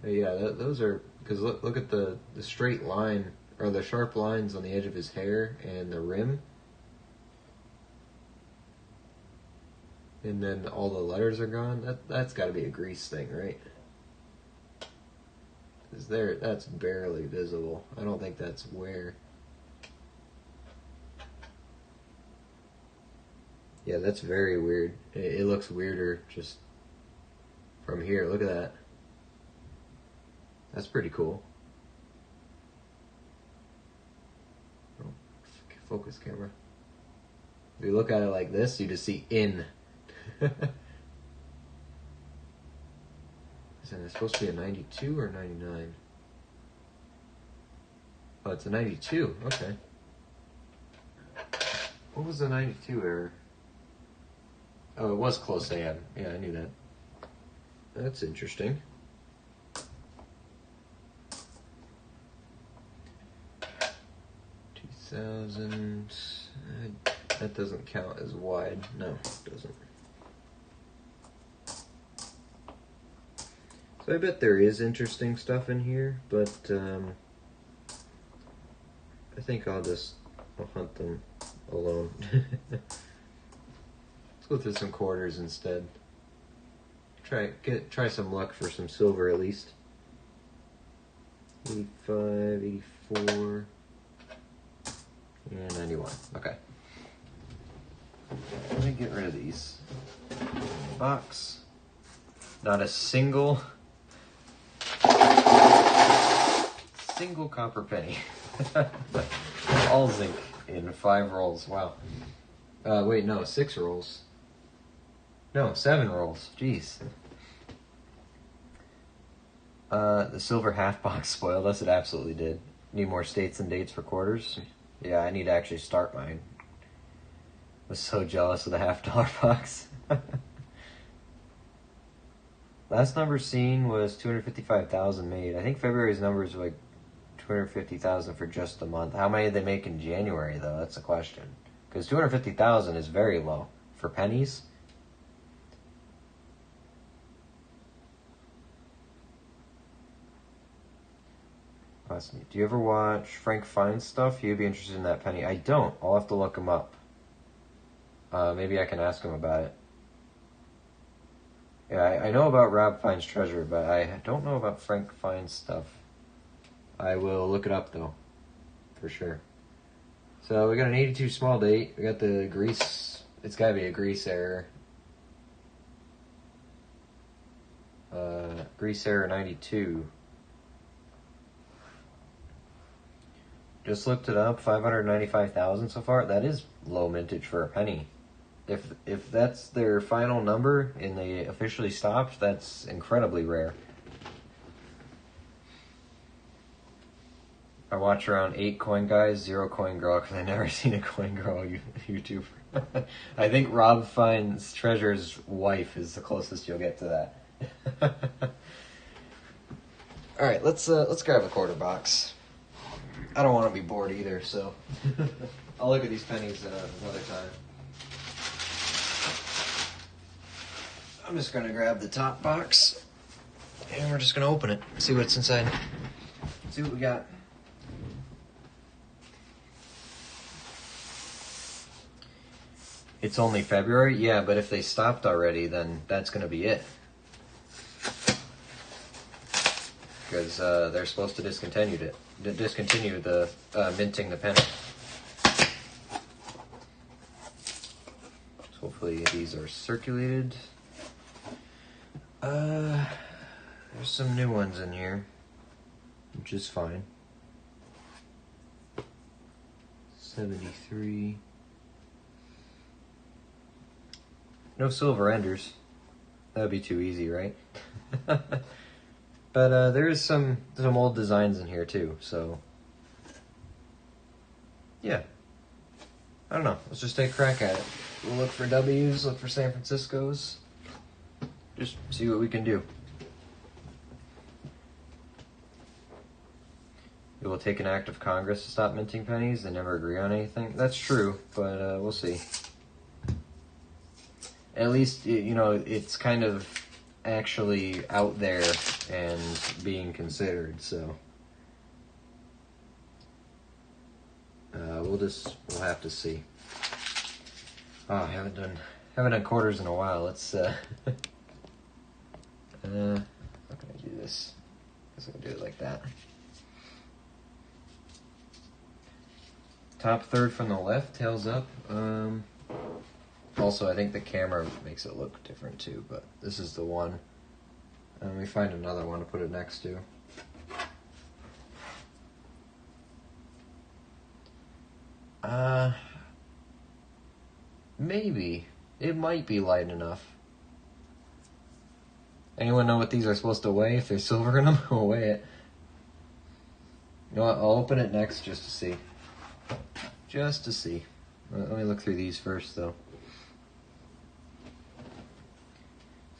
But yeah, those are, because look at the straight line, or the sharp lines on the edge of his hair and the rim. And then all the letters are gone. That's got to be a grease thing, right? Because that's barely visible. I don't think that's wear. Yeah, that's very weird. It looks weirder just from here. Look at that. That's pretty cool. Oh, focus camera. If you look at it like this, you just see in. Is it supposed to be a 92 or 99? Oh, it's a 92. Okay. What was the 92 error? Oh, it was close AM. Yeah, I knew that. That's interesting. 2000. That doesn't count as wide. No, it doesn't. So I bet there is interesting stuff in here, but I think I'll hunt them alone. Let's go through some quarters instead. Try some luck for some silver at least. 85, 84, and 91. Okay. Let me get rid of these. Box. Not a single copper penny. All zinc in 5 rolls. Wow. Wait, no, 6 rolls. No, 7 rolls. Jeez. The silver half box spoiled us. It absolutely did. Need more states and dates for quarters. Yeah, I need to actually start mine. Was so jealous of the $50 box. Last number seen was 255,000 made. I think February's numbers were like 250,000 for just the month. How many did they make in January, though? That's the question. Because 250,000 is very low for pennies. Do you ever watch Frank Fine's stuff? You'd be interested in that penny. I don't. I'll have to look him up. Maybe I can ask him about it. Yeah, I know about Rob Fine's treasure, but I don't know about Frank Fine's stuff. I will look it up, though, for sure. So we got an 82 small date. We got the grease. It's got to be a grease error. Grease error 92. Just looked it up. 595,000 so far. That is low mintage for a penny. If that's their final number and they officially stopped, that's incredibly rare. I watch around 8 coin guys, 0 coin girl, because I never seen a coin girl YouTuber. I think Rob Fine's Treasure's wife is the closest you'll get to that. All right, let's grab a quarter box. I don't want to be bored either, so I'll look at these pennies another time. I'm just gonna grab the top box, and we're just gonna open it, see what's inside, see what we got. It's only February? Yeah, but if they stopped already, then that's going to be it. because they're supposed to discontinue the minting the penny. So hopefully these are circulated. There's some new ones in here, which is fine. 73. No silver enders. That'd be too easy, right? But there is some old designs in here too, so yeah. I don't know. Let's just take a crack at it. We'll look for W's, look for San Francisco's. Just see what we can do. It will take an act of Congress to stop minting pennies. They never agree on anything. That's true, but we'll see. At least, you know, it's kind of actually out there and being considered, so we'll have to see. Oh, I haven't done quarters in a while. Let's how can I do this? I guess I can do it like that. Top third from the left, tails up. Also, I think the camera makes it look different too, but this is the one. Let me find another one to put it next to. Maybe. It might be light enough. Anyone know what these are supposed to weigh? If there's silver in them, we'll weigh it. You know what? I'll open it next just to see. Just to see. Let me look through these first, though.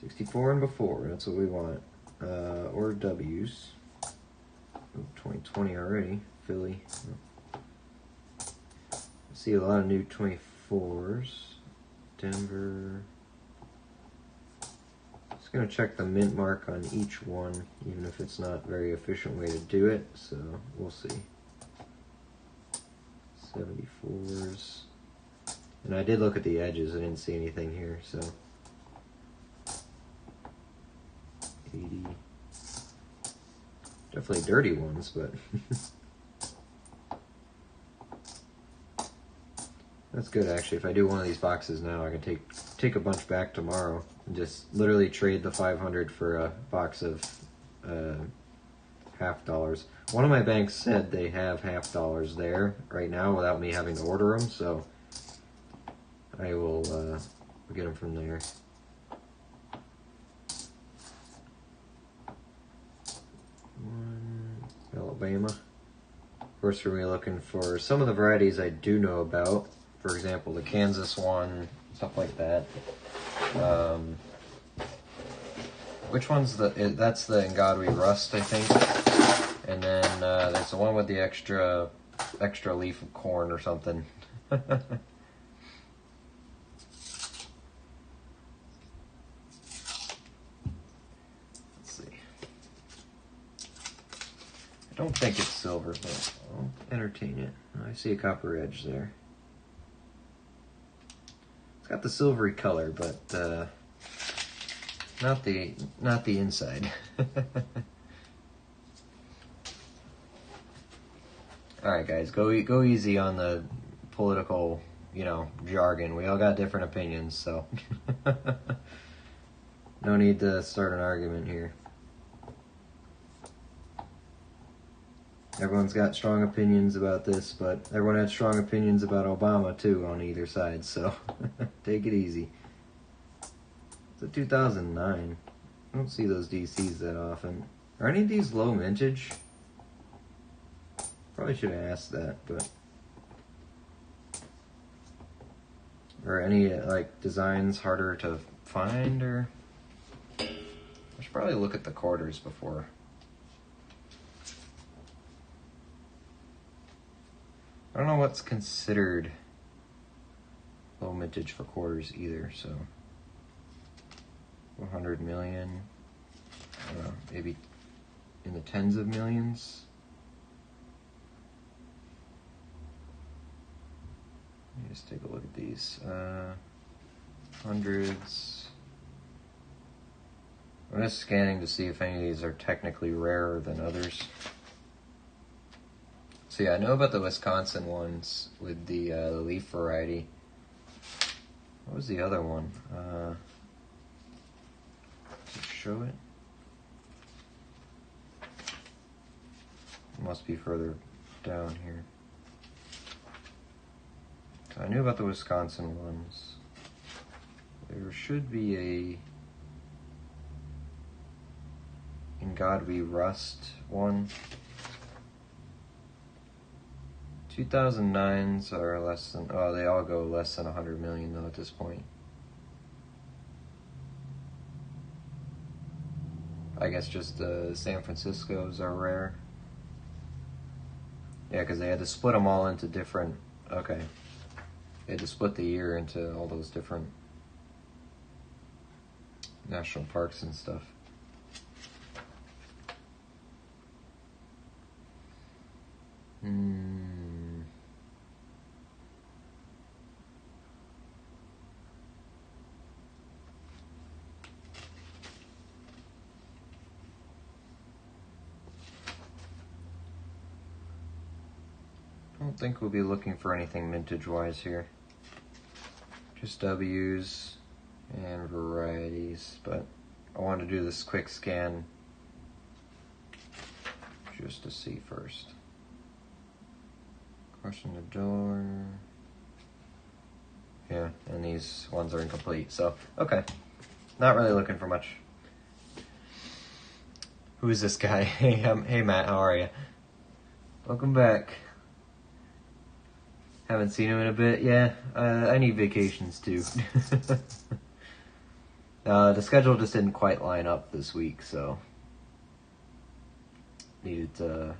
64 and before, that's what we want. Or W's. Oh, 2020 already. Philly. I see a lot of new 24s. Denver. Just gonna check the mint mark on each one, even if it's not a very efficient way to do it, so we'll see. 74s. And I did look at the edges, I didn't see anything here, so 80. Definitely dirty ones, but that's good actually. If I do one of these boxes now, I can take a bunch back tomorrow and just literally trade the 500 for a box of $half. One of my banks said they have $half there right now without me having to order them, so I will get them from there. Alabama. Of course, we're looking for some of the varieties I do know about. For example, the Kansas one, stuff like that. Which one's that's the Ngadwe Rust, I think. And then there's the one with the extra leaf of corn or something. Let's see. I don't think it's silver, but I'll entertain it. I see a copper edge there. It's got the silvery color, but not the inside. All right, guys, go easy on the political, jargon. We all got different opinions, so no need to start an argument here. Everyone's got strong opinions about this, but everyone had strong opinions about Obama too on either side, so take it easy. It's a 2009. I don't see those DCs that often. Are any of these low mintage? Probably should have asked that, but... Or any, designs harder to find, or... I should probably look at the quarters before. I don't know what's considered low mintage for quarters either, so... 100 million, I don't know, maybe in the tens of millions. Let me just take a look at these. Hundreds. I'm just scanning to see if any of these are technically rarer than others. So yeah, I know about the Wisconsin ones with the leaf variety. What was the other one? Does it show it? It must be further down here. So I knew about the Wisconsin ones. There should be a In God We Rust one. 2009s are less than, oh, they all go less than 100 million though at this point. I guess just the San Franciscos are rare. Yeah, because they had to split them all into different, okay. They had to split the year into all those different national parks and stuff. I don't think we'll be looking for anything vintage-wise here. Just W's and varieties, but I want to do this quick scan just to see first. Crushing the door. Yeah, and these ones are incomplete, so okay. Not really looking for much. Who is this guy? Hey Matt, how are you? Welcome back. Haven't seen him in a bit. Yeah, I need vacations too. The schedule just didn't quite line up this week, so couldn't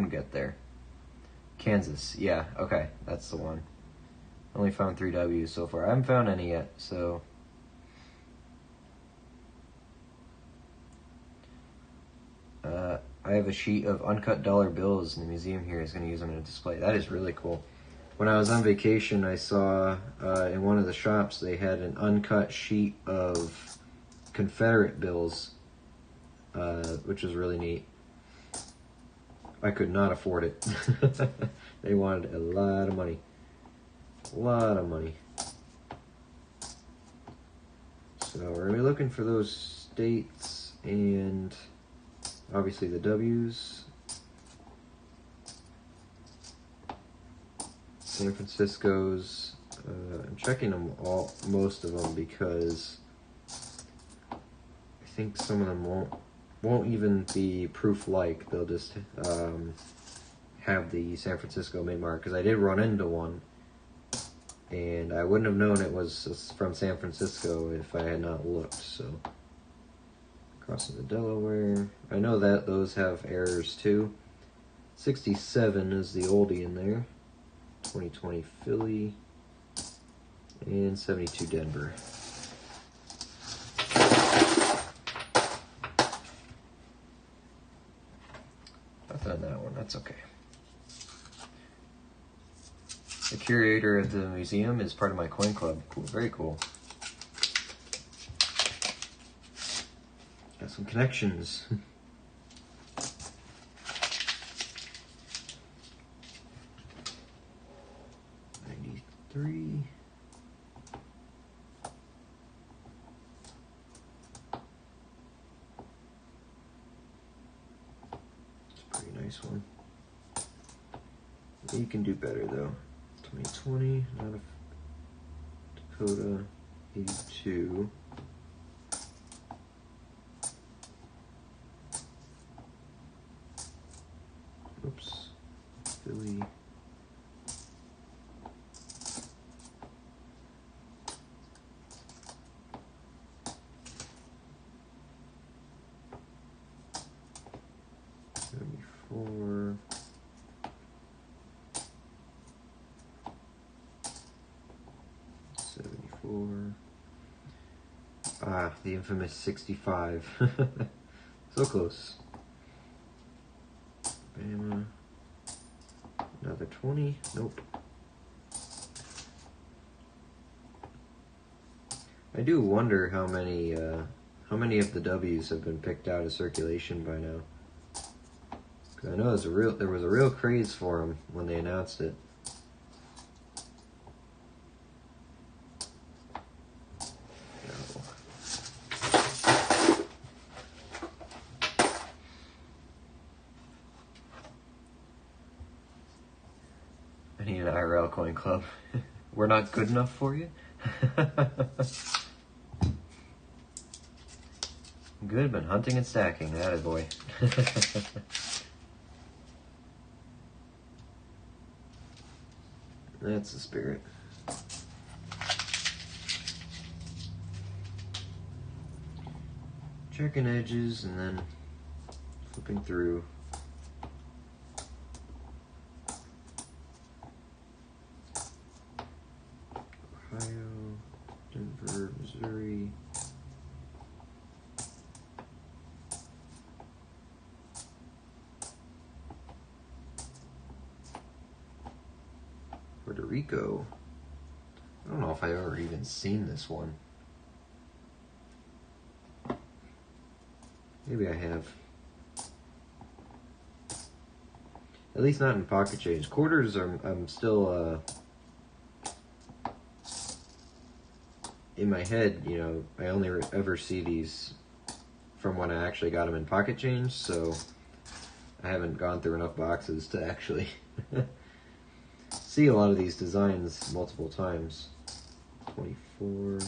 get there. Kansas, yeah, okay, that's the one. Only found 3 W's so far. I haven't found any yet, so I have a sheet of uncut dollar bills in the museum here. Is going to use them in a display. That is really cool. When I was on vacation, I saw in one of the shops they had an uncut sheet of Confederate bills, which was really neat. I could not afford it. They wanted a lot of money. A lot of money. So we're going to be looking for those states and obviously the W's. San Francisco's. I'm checking them all, most of them, because I think some of them won't even be proof like. They'll just have the San Francisco mint mark, because I did run into one and I wouldn't have known it was from San Francisco if I had not looked. So crossing the Delaware, I know that those have errors too. 67 is the oldie in there. 2020 Philly and 72 Denver. Nothing on that one, that's okay. The curator of the museum is part of my coin club. Cool, very cool. Got some connections. 93. It's a pretty nice one. You can do better though. 2020, not a Dakota 82. Oops. Philly. '74. Ah, the infamous 65. So close. Bama. Another 20. Nope. I do wonder how how many of the W's have been picked out of circulation by now? Because I know there was a real craze for them when they announced it. I need an IRL coin club. We're not good enough for you? Good, but hunting and stacking, attaboy. That's the spirit. Checking edges and then flipping through. Ohio, Denver, Missouri. Puerto Rico. I don't know if I've ever even seen this one. Maybe I have. At least not in pocket change. Quarters are, I'm still, in my head, you know, I only ever see these from when I actually got them in pocket change, so I haven't gone through enough boxes to actually see a lot of these designs multiple times. 24.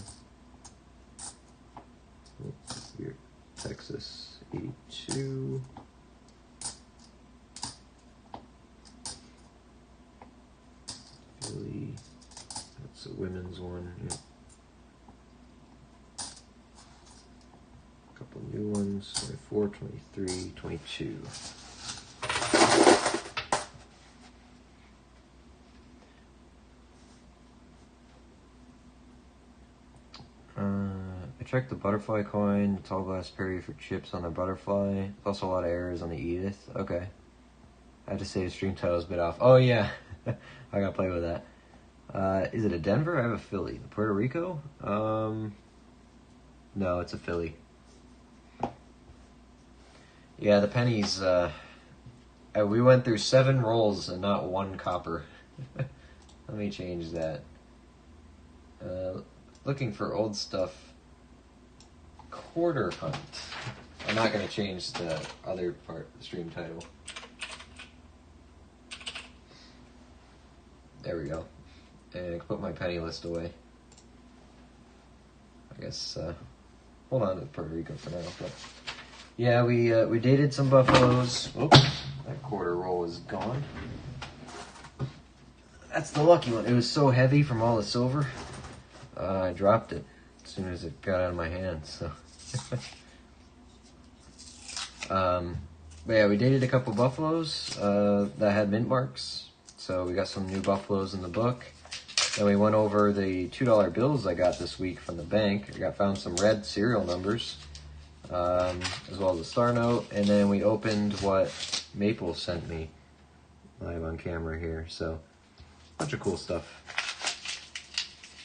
Oops, here, Texas, 82. Philly, that's a women's one. Yeah. Couple new ones, 24, 23, 22. I checked the butterfly coin, the tall glass Perry for chips on the butterfly. Also a lot of errors on the Edith. Okay. I had to say the stream title's a bit off. Oh yeah, I gotta play with that. Is it a Denver? I have a Philly. Puerto Rico? No, it's a Philly. Yeah, the pennies, we went through 7 rolls and not 1 copper. Let me change that. Looking for old stuff. Quarter hunt. I'm not going to change the other part, the stream title. There we go. And I can put my penny list away. I guess, hold on to Puerto Rico for now. But yeah, we dated some buffaloes. Oops, that quarter roll is gone. That's the lucky one. It was so heavy from all the silver. I dropped it as soon as it got out of my hands. So, but yeah, we dated a couple buffaloes that had mint marks. So we got some new buffaloes in the book. Then we went over the $2 bills I got this week from the bank. I found some red serial numbers, as well as a star note. And then we opened what Maple sent me live on camera here. So, a bunch of cool stuff.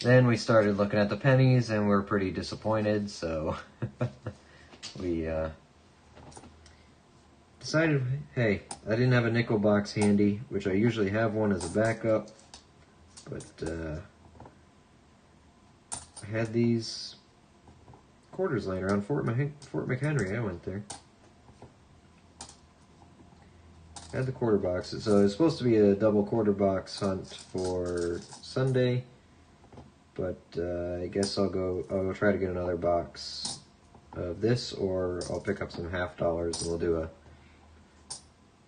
Then we started looking at the pennies and we're pretty disappointed, so we decided, hey, I didn't have a nickel box handy, which I usually have one as a backup, but I had these quarters laying around Fort McHenry. I went there. Had the quarter boxes, so it's supposed to be a double quarter box hunt for Sunday. But I guess I'll go try to get another box of this, or I'll pick up some $50 and we'll do a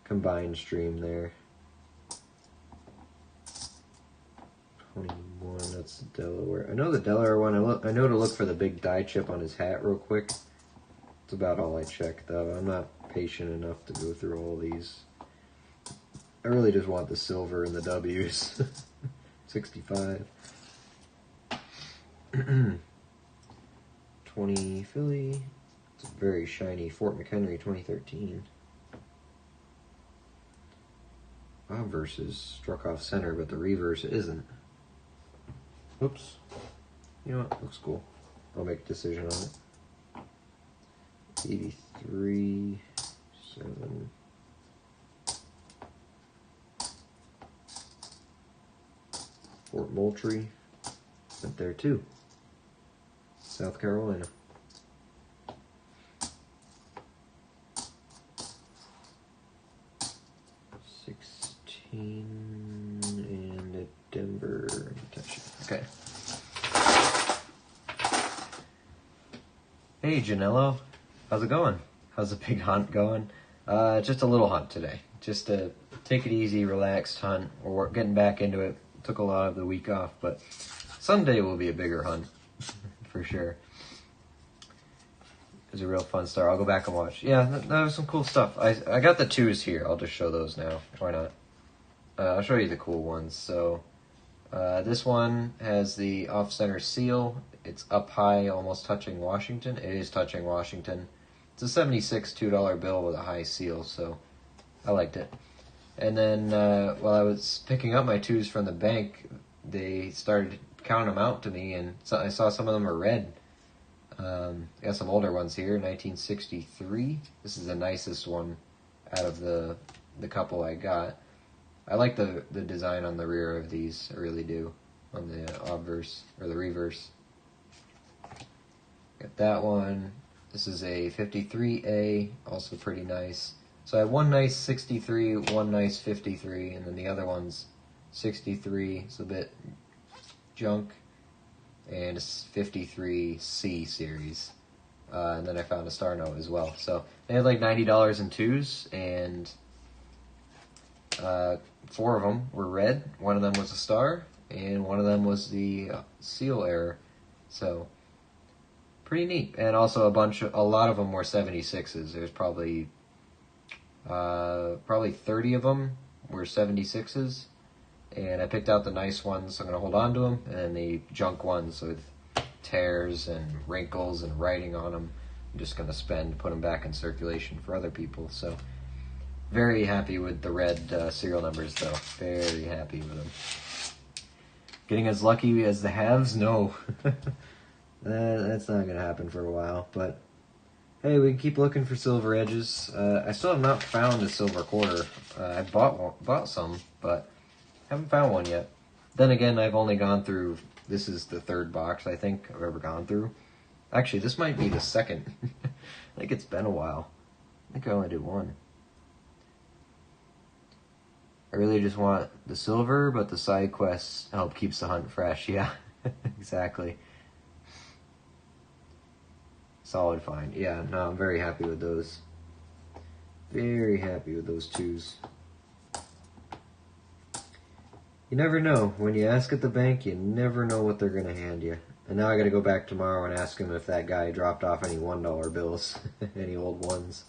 combined stream there. 21, that's the Delaware. I know the Delaware one. I know to look for the big die chip on his hat real quick. That's about all I check though. I'm not patient enough to go through all these. I really just want the silver and the W's. 65. 20 Philly. It's a very shiny Fort McHenry 2013. Obverse is struck off center, but the reverse isn't. Oops. You know what? Looks cool. I'll make a decision on it. 83, 7. Fort Moultrie, went there too. South Carolina. And at Denver. Okay. Hey Janello, how's it going? How's the big hunt going? Just a little hunt today. Just to take it easy, relaxed hunt. We're getting back into it. Took a lot of the week off, but Sunday will be a bigger hunt for sure. It was a real fun start. I'll go back and watch. Yeah, that was some cool stuff. I got the 2s here. I'll just show those now. Why not? I'll show you the cool ones. So this one has the off-center seal. It's up high, almost touching Washington. It is touching Washington. It's a 76 $2 bill with a high seal, so I liked it. And then while I was picking up my 2s from the bank, they started counting them out to me, and so I saw some of them are red. I got some older ones here, 1963. This is the nicest one out of the couple I got. I like the design on the rear of these, I really do, on the obverse, or the reverse. Got that one. This is a 53A, also pretty nice. So I have one nice 63, one nice 53, and then the other one's 63, it's a bit junk, and it's 53C series. And then I found a Star Note as well. So they had like $90 in 2s, and 4 of them were red. One of them was a star, and one of them was the seal error. So pretty neat. And also a lot of them were 76s. There's probably 30 of them were 76s, and I picked out the nice ones, so I'm going to hold on to them, and then the junk ones with tears and wrinkles and writing on them, I'm just going to put them back in circulation for other people. So very happy with the red serial numbers, though. Very happy with them. Getting as lucky as the halves? No. That's not going to happen for a while, but hey, we can keep looking for silver edges. I still have not found a silver quarter. I bought some, but haven't found one yet. Then again, I've only gone through, this is the 3rd box I think I've ever gone through. Actually, this might be the 2nd. I think it's been a while. I think I only did 1. I really just want the silver, but the side quests help keeps the hunt fresh. Yeah, exactly. Solid find. Yeah, no, I'm very happy with those. Very happy with those 2s. You never know. When you ask at the bank, you never know what they're going to hand you. And now I got to go back tomorrow and ask him if that guy dropped off any $1 bills. Any old ones.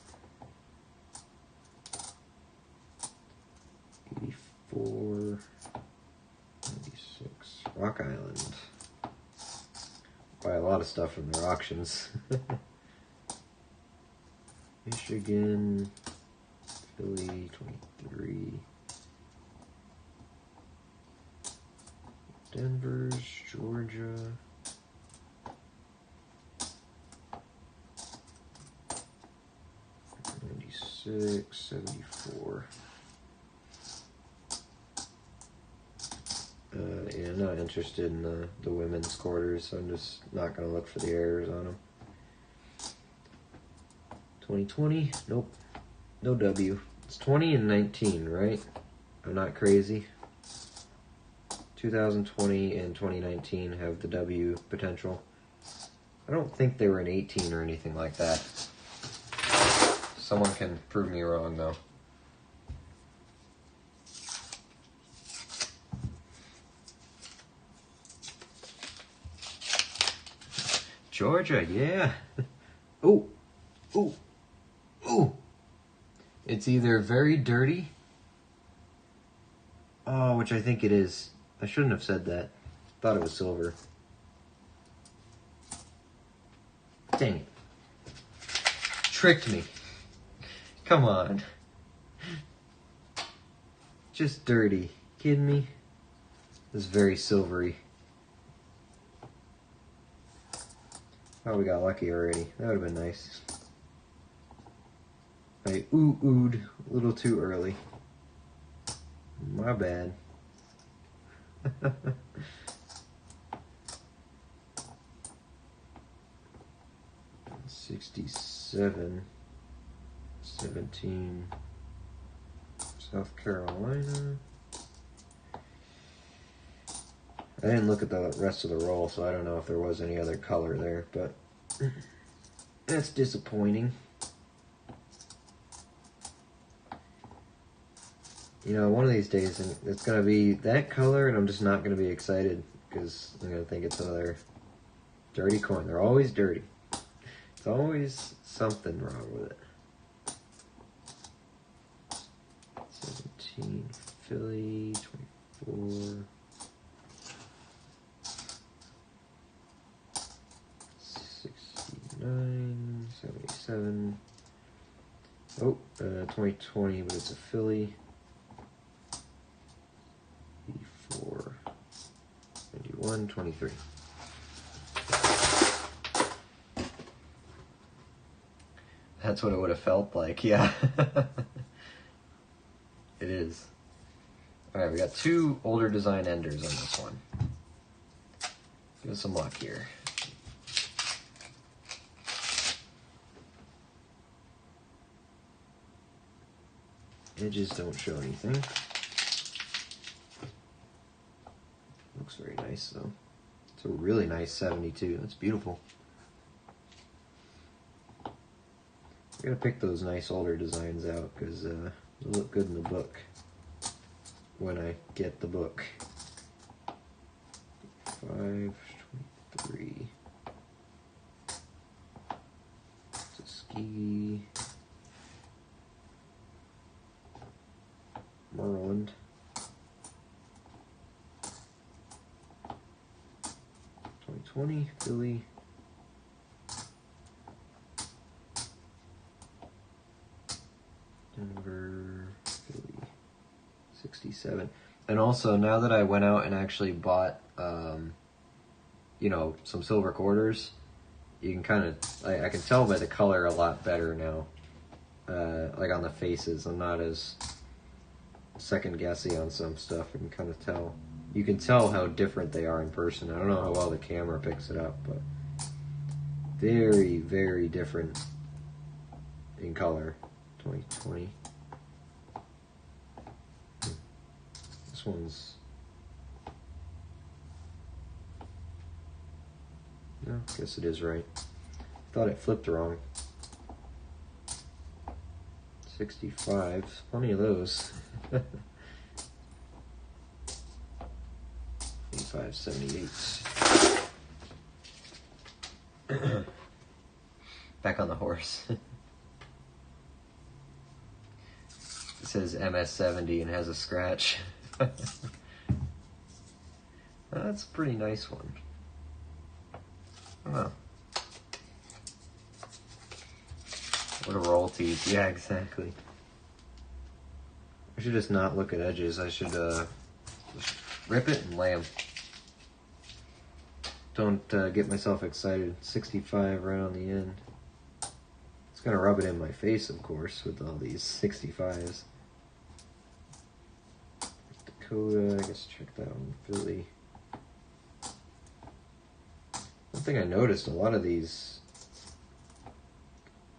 84, 96, Rock Island. Buy a lot of stuff from their auctions. Michigan, Philly, 23. Denver's, Georgia. 96, 74. Yeah, I'm not interested in the women's quarters, so I'm just not going to look for the errors on them. 2020, nope, no W. It's 20 and 19, right? I'm not crazy. 2020 and 2019 have the W potential. I don't think they were an 18 or anything like that. Someone can prove me wrong, though. Georgia, yeah. Ooh, ooh, ooh. It's either very dirty. Oh, which I think it is. I shouldn't have said that. Thought it was silver. Dang it. Tricked me. Come on. Just dirty. Kidding me? This is very silvery. Oh, we got lucky already. That would have been nice. I oohed a little too early. My bad. 67, 17, South Carolina. I didn't look at the rest of the roll, so I don't know if there was any other color there, but that's disappointing. You know, one of these days it's going to be that color, and I'm just not going to be excited because I'm going to think it's another dirty coin. They're always dirty. It's always something wrong with it. 17, Philly, 24, 69, 77. Oh, 2020, but it's a Philly. 84, 91, 23. That's what it would have felt like, yeah. It is. Alright, we got two older design enders on this one. Give us some luck here. Edges don't show anything. Looks very nice though. It's a really nice 72. That's beautiful. I gotta pick those nice older designs out because they'll look good in the book when I get the book. 5, 23. Tuskegee. Maryland. 2020, Philly. Denver, Philly, 67. And also, now that I went out and actually bought, you know, some silver quarters, you can kind of, I can tell by the color a lot better now. Like on the faces, I'm not as second guessing on some stuff. I can kind of tell. You can tell how different they are in person. I don't know how well the camera picks it up, but very, very different in color. 2020. This one's... No, I guess it is right. Thought it flipped wrong. 65. Plenty of those. 85, 78. Back on the horse. It says MS-70 and has a scratch. That's a pretty nice one. Oh. What a roll teeth. Yeah, exactly. I should just not look at edges. I should just rip it and lay them. Don't get myself excited. 65 right on the end. It's gonna rub it in my face, of course, with all these 65s. Dakota, I guess check that one. Philly. One thing I noticed, a lot of these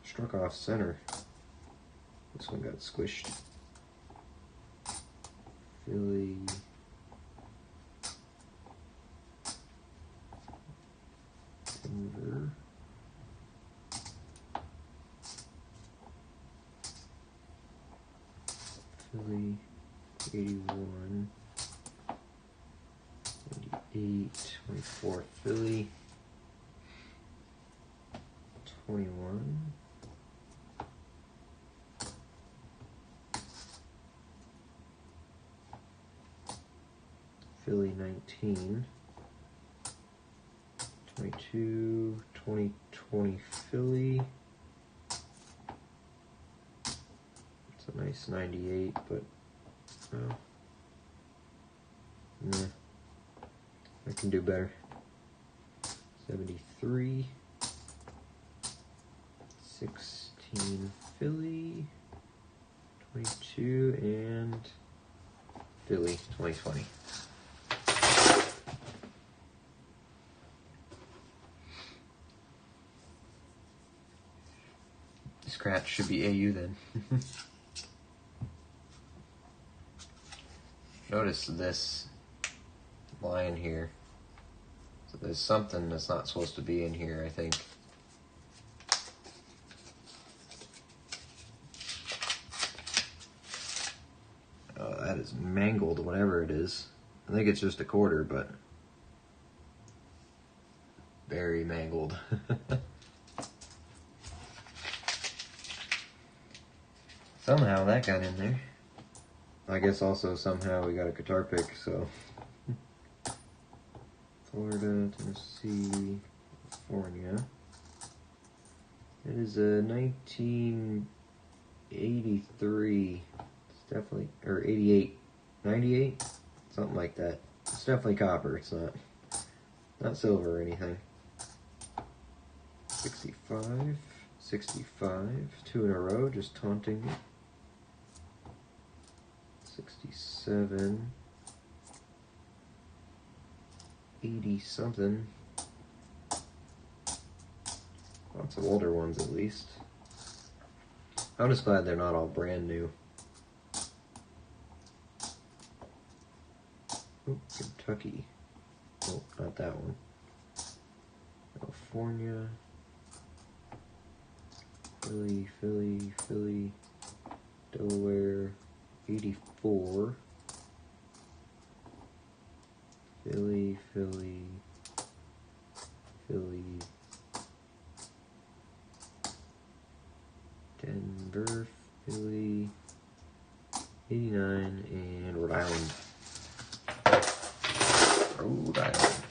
struck off center. This one got squished. Philly. Denver. Philly. 81. 88. 24. Philly. 21. Philly 19. 22. 2020 Philly. It's a nice 98, but well, nah, I can do better. 73. 16. 19 Philly, 22, and Philly 2020. Scratch should be AU then. Notice this line here. So there's something that's not supposed to be in here, I think. Oh, that is mangled, whatever it is. I think it's just a quarter, but very mangled. Somehow that got in there. I guess also somehow we got a guitar pick, so. Florida, Tennessee, California. It is a 1983. It's definitely, or 88, 98, something like that. It's definitely copper. It's not silver or anything. 65, 65, 2 in a row, just taunting me. 67. 80 something. Lots of older ones at least. I'm just glad they're not all brand new. Oh, Kentucky. Oh, not that one. California. Philly, Philly, Philly. Delaware. 84. Philly, Philly, Philly, Denver, Philly, 89, and Rhode Island. Rhode Island.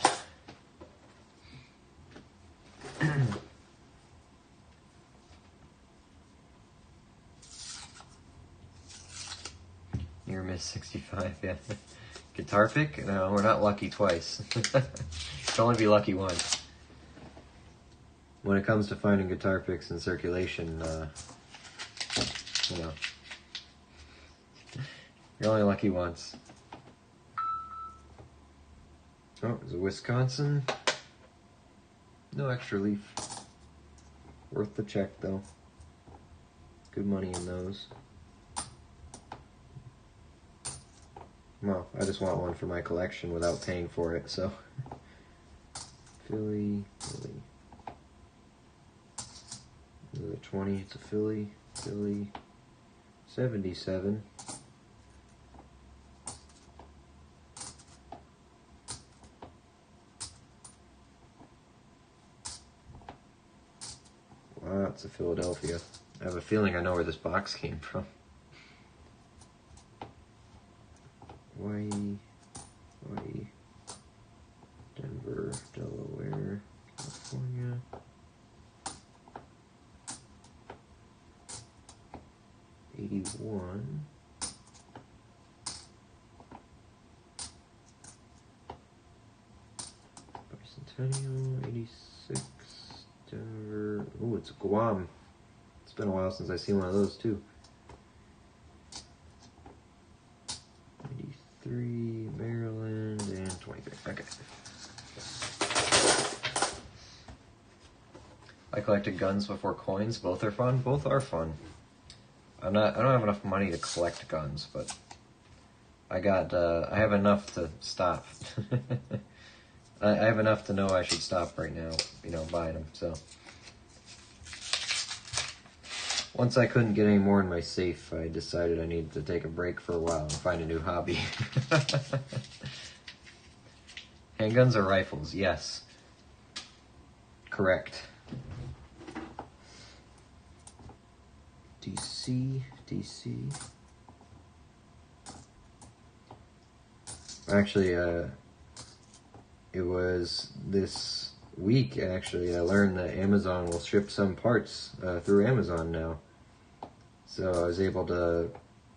Near miss 65, yeah. Guitar pick? No, we're not lucky twice. Can only be lucky once. When it comes to finding guitar picks in circulation, you know, you're only lucky once. Oh, it's a Wisconsin. No extra leaf. Worth the check, though. Good money in those. Well, I just want one for my collection without paying for it, so. Philly, Philly. This is a 20, it's a Philly, Philly. 77. Wow, it's a Philadelphia. I have a feeling I know where this box came from. Hawaii, Denver, Delaware, California. '81. Bicentennial, 86. Denver. Oh, it's Guam. It's been a while since I've seen one of those too. 83, Maryland, and 23. Okay. I collected guns before coins. Both are fun. Both are fun. I don't have enough money to collect guns, but I have enough to stop. I have enough to know I should stop right now, buying them, so. Once I couldn't get any more in my safe, I decided I needed to take a break for a while and find a new hobby. Handguns or rifles? Yes. Correct. DC. Actually, it was this week, actually, I learned that Amazon will ship some parts through Amazon now. So I was able to,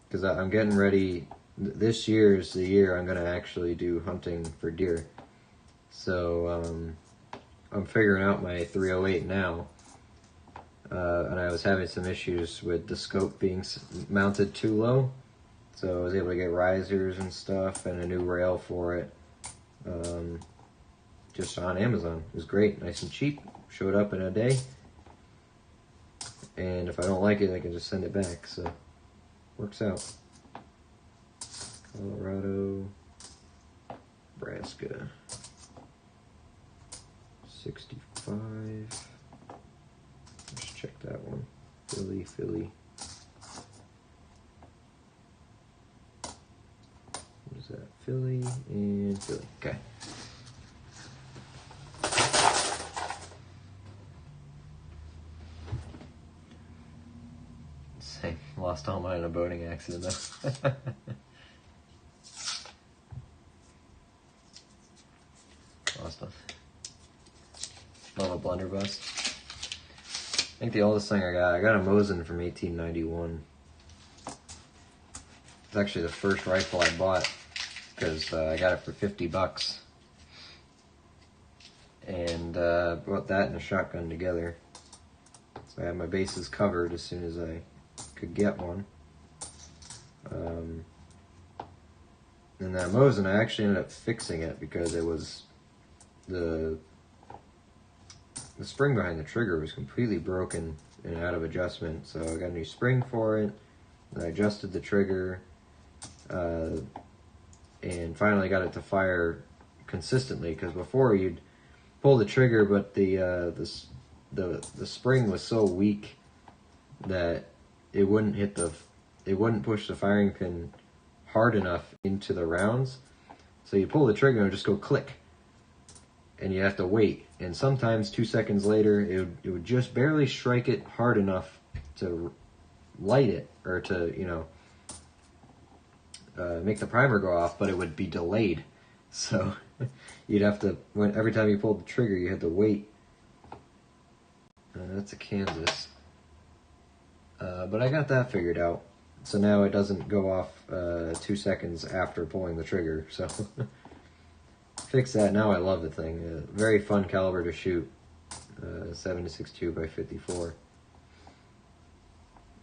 because I'm getting ready, this year is the year I'm going to actually do hunting for deer. So I'm figuring out my 308 now. and I was having some issues with the scope being mounted too low. So I was able to get risers and stuff and a new rail for it, just on Amazon. It was great, nice and cheap. Showed up in a day. And if I don't like it, I can just send it back. So, works out. Colorado, Nebraska, 65. Let's check that one. Philly, Philly. What is that? Philly and Philly. Okay. Same. Lost all mine in a boating accident though. Lost them. Love a blunderbuss. I think the oldest thing I got a Mosin from 1891. It's actually the first rifle I bought because I got it for $50. And bought that and a shotgun together. So I had my bases covered as soon as I could get one. And that Mosin, I actually ended up fixing it because it was the spring behind the trigger was completely broken and out of adjustment. So I got a new spring for it. And I adjusted the trigger, and finally got it to fire consistently. Because before you'd pull the trigger, but the spring was so weak that it wouldn't push the firing pin hard enough into the rounds. So you pull the trigger and it would just go click, and you have to wait. And sometimes 2 seconds later, it would just barely strike it hard enough to light it, or to make the primer go off, but it would be delayed. So you'd have to, every time you pulled the trigger, you had to wait. That's a Kansas. But I got that figured out. So now it doesn't go off 2 seconds after pulling the trigger. So fix that. Now I love the thing. Very fun caliber to shoot. 7.62 by 54.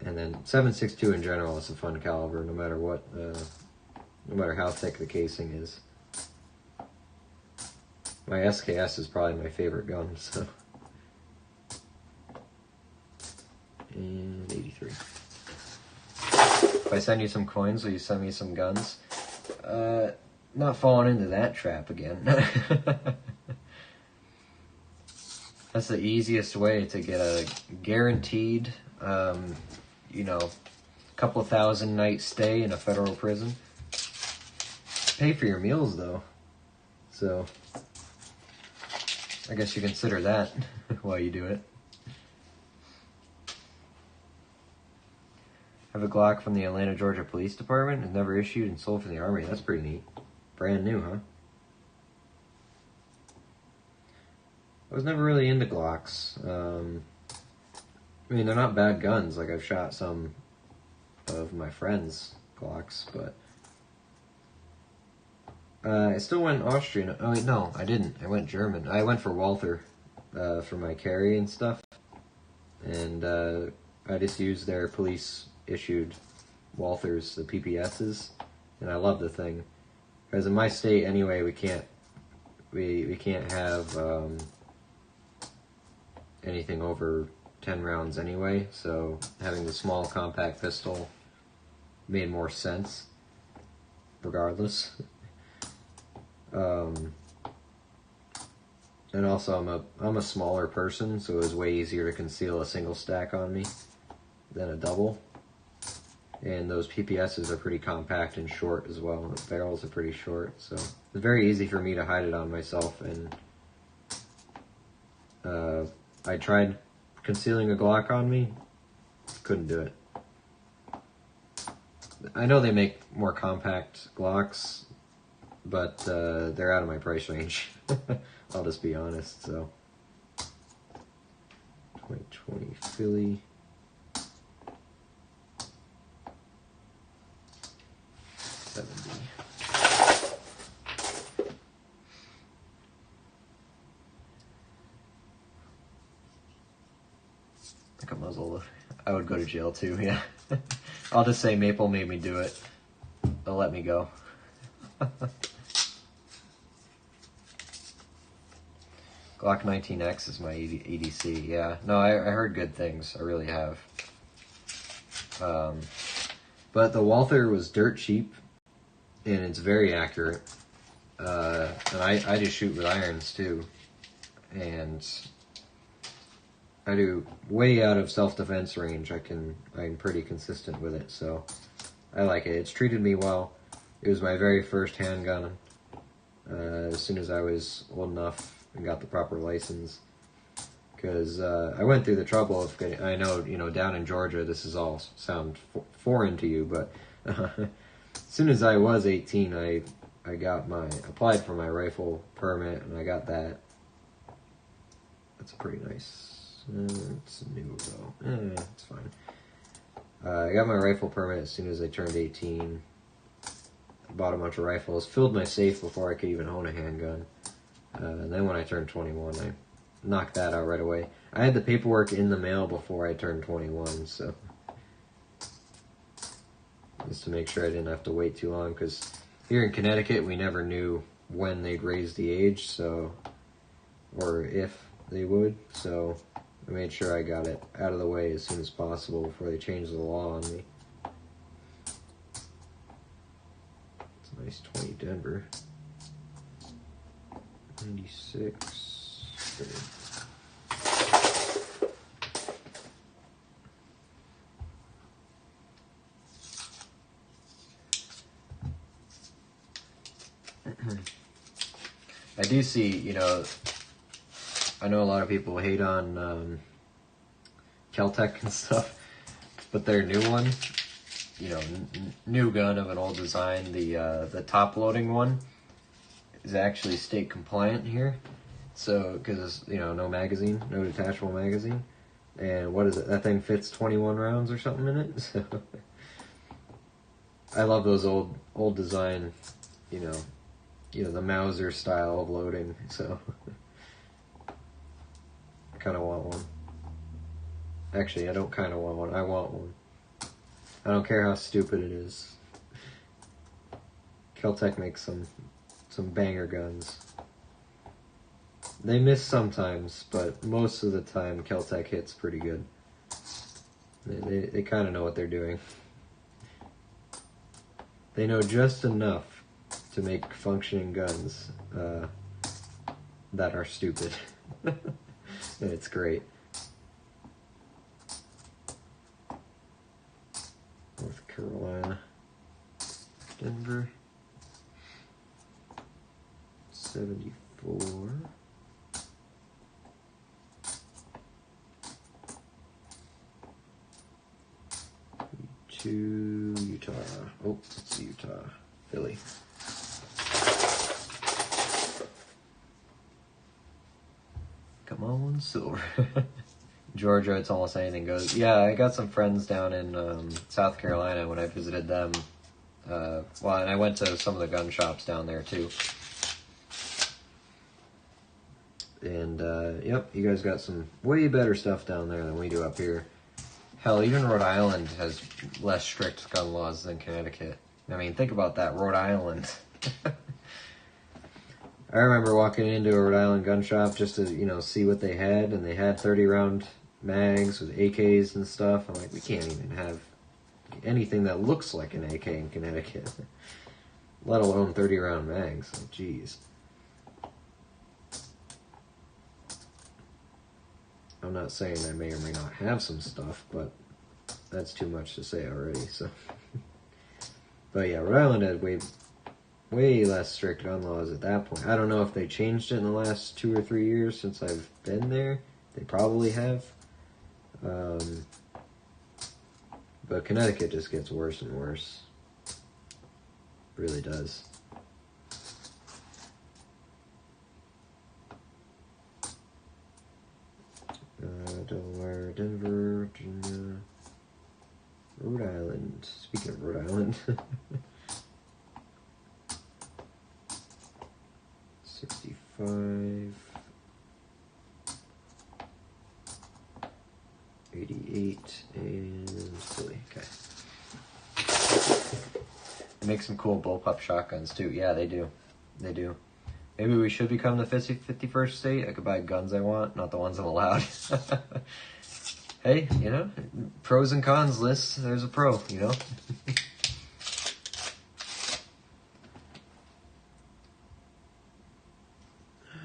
And then 7.62 in general is a fun caliber, no matter what, no matter how thick the casing is. My SKS is probably my favorite gun. So. And 83. If I send you some coins, will you send me some guns? Not falling into that trap again. That's the easiest way to get a guaranteed, couple thousand night stay in a federal prison. Pay for your meals though. So, I guess you consider that while you do it. I have a Glock from the Atlanta, Georgia Police Department. It's never issued and sold from the Army. That's pretty neat. Brand new, huh? I was never really into Glocks. I mean, they're not bad guns. Like, I've shot some of my friends' Glocks, but I still went Austrian. Oh, wait, no, I didn't. I went German. I went for Walther for my carry and stuff. And I just used their police-issued Walthers, the PPSs, and I love the thing. Because in my state, anyway, we can't have anything over 10 rounds anyway, so having the small compact pistol made more sense regardless. And also I'm a smaller person, so it was way easier to conceal a single stack on me than a double. And those PPSs are pretty compact and short as well. The barrels are pretty short, so it's very easy for me to hide it on myself. And I tried concealing a Glock on me, couldn't do it. I know they make more compact Glocks, but they're out of my price range. I'll just be honest. So 2020 Philly. Pick them was old, I would go to jail too, yeah. I'll just say Maple made me do it. They'll let me go. Glock 19X is my EDC, yeah. No, I heard good things, I really have. But the Walther was dirt cheap, and it's very accurate. And I just shoot with irons too, and I do way out of self-defense range. I'm pretty consistent with it, so I like it. It's treated me well. It was my very first handgun. As soon as I was old enough and got the proper license, because I went through the trouble of getting. I know, down in Georgia, this is all sound foreign to you, but as soon as I was 18, I applied for my rifle permit, and I got that. That's pretty nice. It's new though. It's fine. I got my rifle permit as soon as I turned 18. Bought a bunch of rifles, filled my safe before I could even own a handgun. And then when I turned 21, I knocked that out right away. I had the paperwork in the mail before I turned 21, so just to make sure I didn't have to wait too long, because here in Connecticut, we never knew when they'd raise the age, so, or if they would, so I made sure I got it out of the way as soon as possible before they changed the law on me. It's a nice 20 Denver. 96. I do see, I know a lot of people hate on Kel-Tec and stuff, but their new one, new gun of an old design, the top loading one, is actually state compliant here. So, because, no magazine, no detachable magazine. And what is it? That thing fits 21 rounds or something in it. So, I love those old design, the Mauser style of loading. So, I kind of want one. Actually, I don't kind of want one. I want one. I don't care how stupid it is. Kel-Tec makes some banger guns. They miss sometimes, but most of the time Kel-Tec hits pretty good. They kind of know what they're doing. They know just enough to make functioning guns that are stupid. And it's great. North Carolina, Denver, 74. To Utah. Oh, it's Utah. Philly. Come on, silver. Georgia, it's almost anything goes. Yeah, I got some friends down in South Carolina when I visited them. And I went to some of the gun shops down there too. And, yep, you guys got some way better stuff down there than we do up here. Hell, even Rhode Island has less strict gun laws than Connecticut. I mean, think about that, Rhode Island. I remember walking into a Rhode Island gun shop just to, see what they had, and they had 30-round mags with AKs and stuff. I'm like, we can't even have anything that looks like an AK in Connecticut, let alone 30-round mags. Like, jeez. I'm not saying I may or may not have some stuff, but that's too much to say already, so. But yeah, Rhode Island had way less strict gun laws at that point. I don't know if they changed it in the last 2 or 3 years since I've been there. They probably have. But Connecticut just gets worse and worse. It really does. Delaware, Denver, Virginia, Rhode Island. Speaking of Rhode Island. 65, 88, make some cool bullpup shotguns too. Yeah, they do. They do. Maybe we should become the 51st state. I could buy guns I want, not the ones I'm allowed. Hey, you know, pros and cons list. There's a pro, you know. I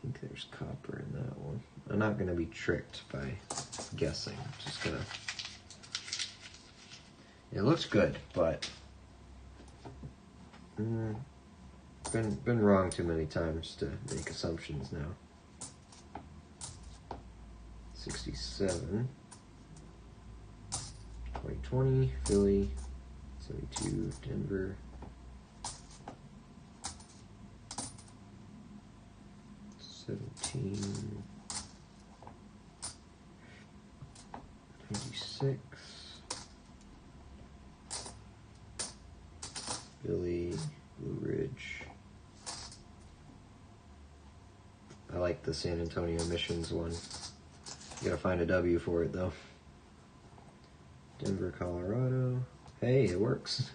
think there's copper in that one. I'm not going to be tricked by guessing. I'm just going to... It looks good, but... Been wrong too many times to make assumptions now. 67, 2020, Philly, 72, Denver, 17, 96, Philly, Blue Ridge. I like the San Antonio Missions one. You gotta find a W for it though. Denver, Colorado. Hey, it works.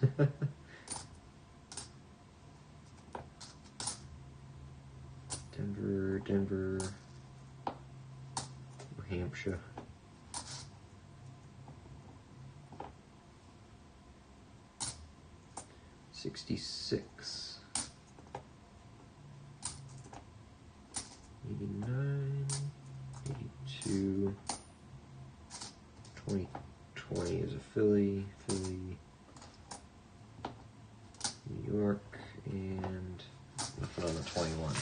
Denver, New Hampshire. $66. 89, 82, 2020 is a Philly, New York, and nothing on the 21.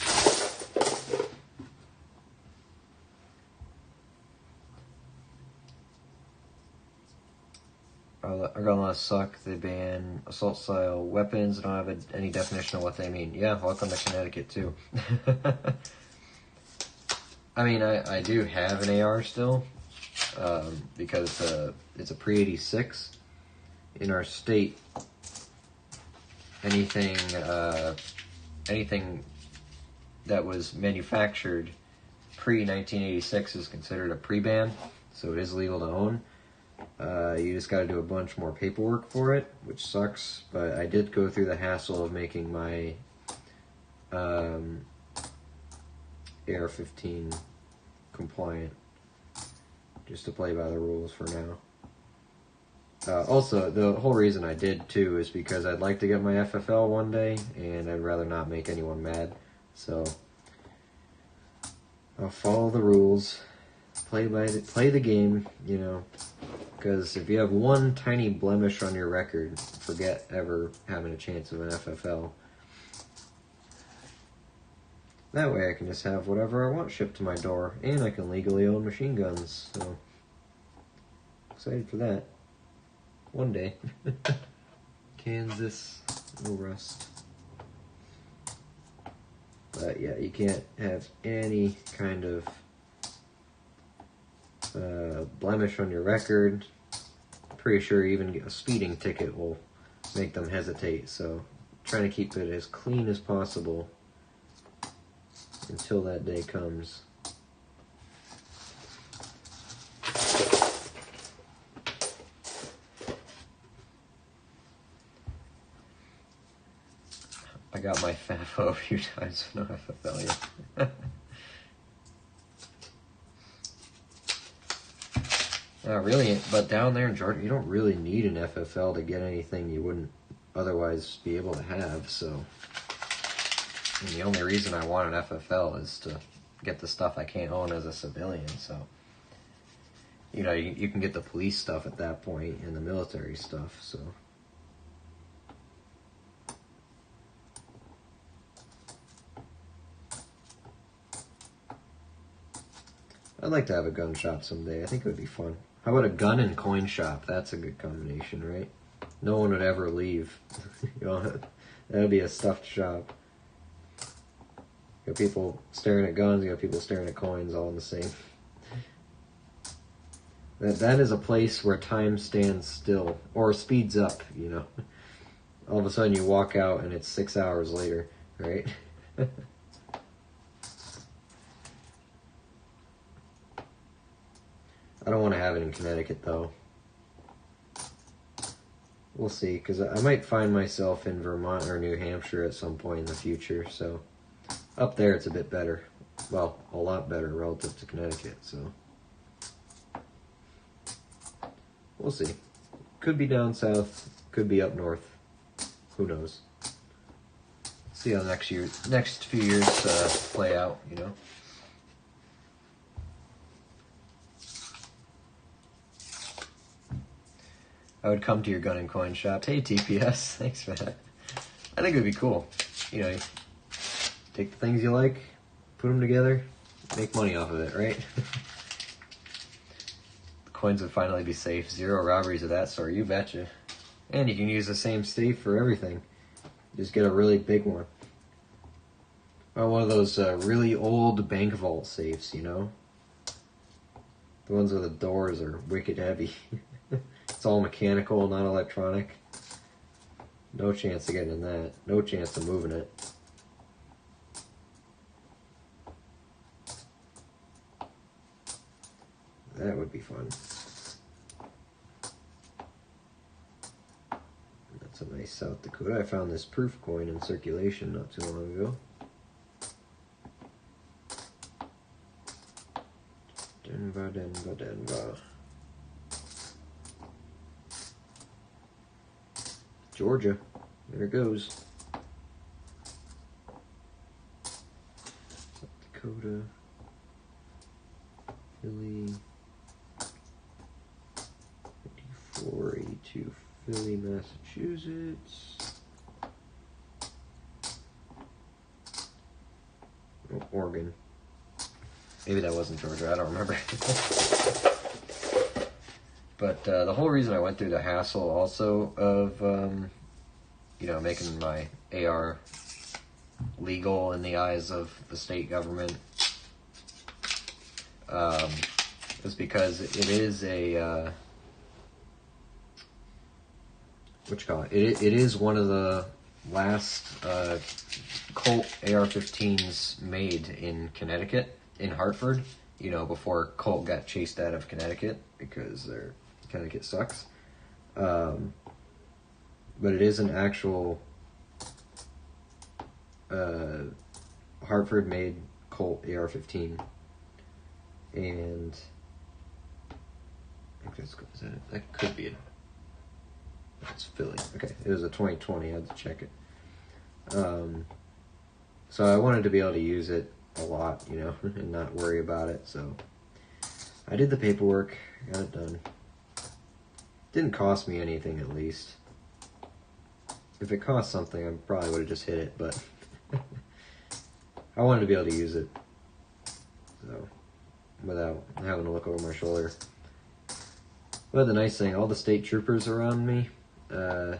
Our gun laws suck. They ban assault style weapons. I don't have any definition of what they mean. Yeah, welcome to Connecticut too. I mean, I do have an AR still, because it's a pre-86. In our state, anything that was manufactured pre-1986 is considered a pre-ban, so it is legal to own. You just got to do a bunch more paperwork for it, which sucks, but I did go through the hassle of making my AR-15 compliant, just to play by the rules for now. Also, the whole reason I did too is because I'd like to get my FFL one day, and I'd rather not make anyone mad, so I'll follow the rules, play the game, you know, because if you have one tiny blemish on your record, forget ever having a chance of an FFL. That way I can just have whatever I want shipped to my door, and I can legally own machine guns, so excited for that. One day. Kansas, no rust. But yeah, you can't have any kind of blemish on your record. Pretty sure even a speeding ticket will make them hesitate, so trying to keep it as clean as possible until that day comes. I got my FAFO a few times, no FFL yet. Not really, but down there in Georgia, you don't really need an FFL to get anything you wouldn't otherwise be able to have, so. And the only reason I want an FFL is to get the stuff I can't own as a civilian, so. You know, you can get the police stuff at that point and the military stuff, so. I'd like to have a gun shop someday. I think it would be fun. How about a gun and coin shop? That's a good combination, right? No one would ever leave. You know, that would be a stuffed shop. You got people staring at guns, you got people staring at coins, all in the same. That is a place where time stands still, or speeds up, you know. All of a sudden you walk out and it's 6 hours later, right? I don't want to have it in Connecticut, though. we'll see, because I might find myself in Vermont or New Hampshire at some point in the future, so up there it's a bit better. Well, a lot better relative to Connecticut, so we'll see. Could be down south, could be up north. Who knows? See how next few years play out, you know. I would come to your gun and coin shop. Hey TPS, thanks for that. I think it would be cool. You know, take the things you like, put them together, make money off of it, right? The coins would finally be safe. 0 robberies of that sort, you betcha. And you can use the same safe for everything. Just get a really big one. Or one of those really old bank vault safes, you know? The ones where the doors are wicked heavy. It's all mechanical, not electronic. No chance of getting in that. No chance of moving it. That would be fun. That's a nice South Dakota. I found this proof coin in circulation not too long ago. Denver, Denver, Denver. Georgia. There it goes. South Dakota. Philly. 8482 Philly, Massachusetts. Oh, Oregon. Maybe that wasn't Georgia, I don't remember. But the whole reason I went through the hassle also of, you know, making my AR legal in the eyes of the state government is because it is a, what you call it? It is one of the last Colt AR-15s made in Connecticut, in Hartford, you know, before Colt got chased out of Connecticut because Connecticut sucks. But it is an actual Hartford-made Colt AR-15, and I think that could be it. That's Philly. Okay, it was a 2020. I had to check it. So I wanted to be able to use it a lot, you know, and not worry about it. So I did the paperwork, got it done. Didn't cost me anything, at least. If it cost something, I probably would have just hit it, but I wanted to be able to use it, so without having to look over my shoulder. But the nice thing, all the state troopers around me, I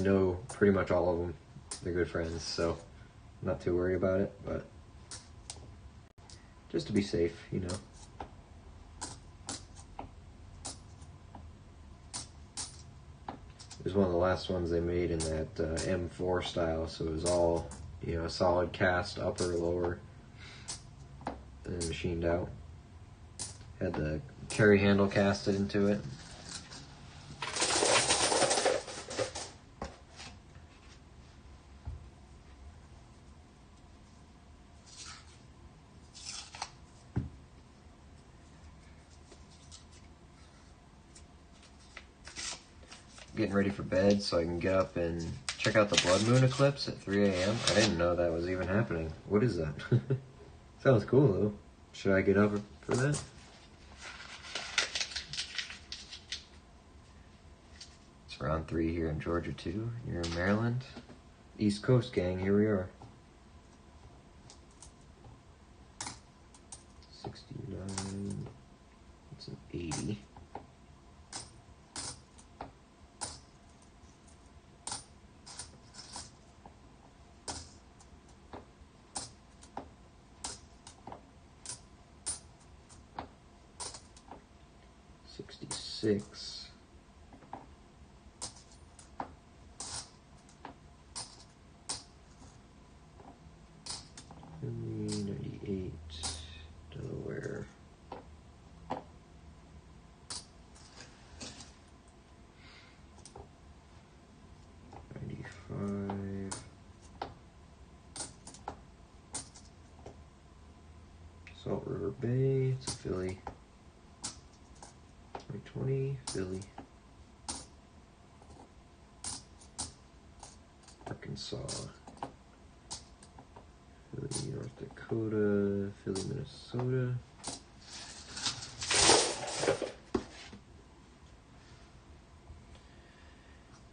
know pretty much all of them. They're good friends, so I'm not too worried about it, but just to be safe, you know. It was one of the last ones they made in that M4 style, so it was all, you know, solid cast, upper, lower, and then machined out. Had the carry handle casted into it. Getting ready for bed so I can get up and check out the blood moon eclipse at 3 a.m. I didn't know that was even happening. What is that? Sounds cool though. Should I get up for that? It's round 3 here in Georgia too. You're in Maryland. East Coast gang, here we are. 69. It's an 80. Six. Philly, 98, Delaware. Salt River Bay, it's a Philly. 2020, Philly. Arkansas. Philly, North Dakota, Philly, Minnesota.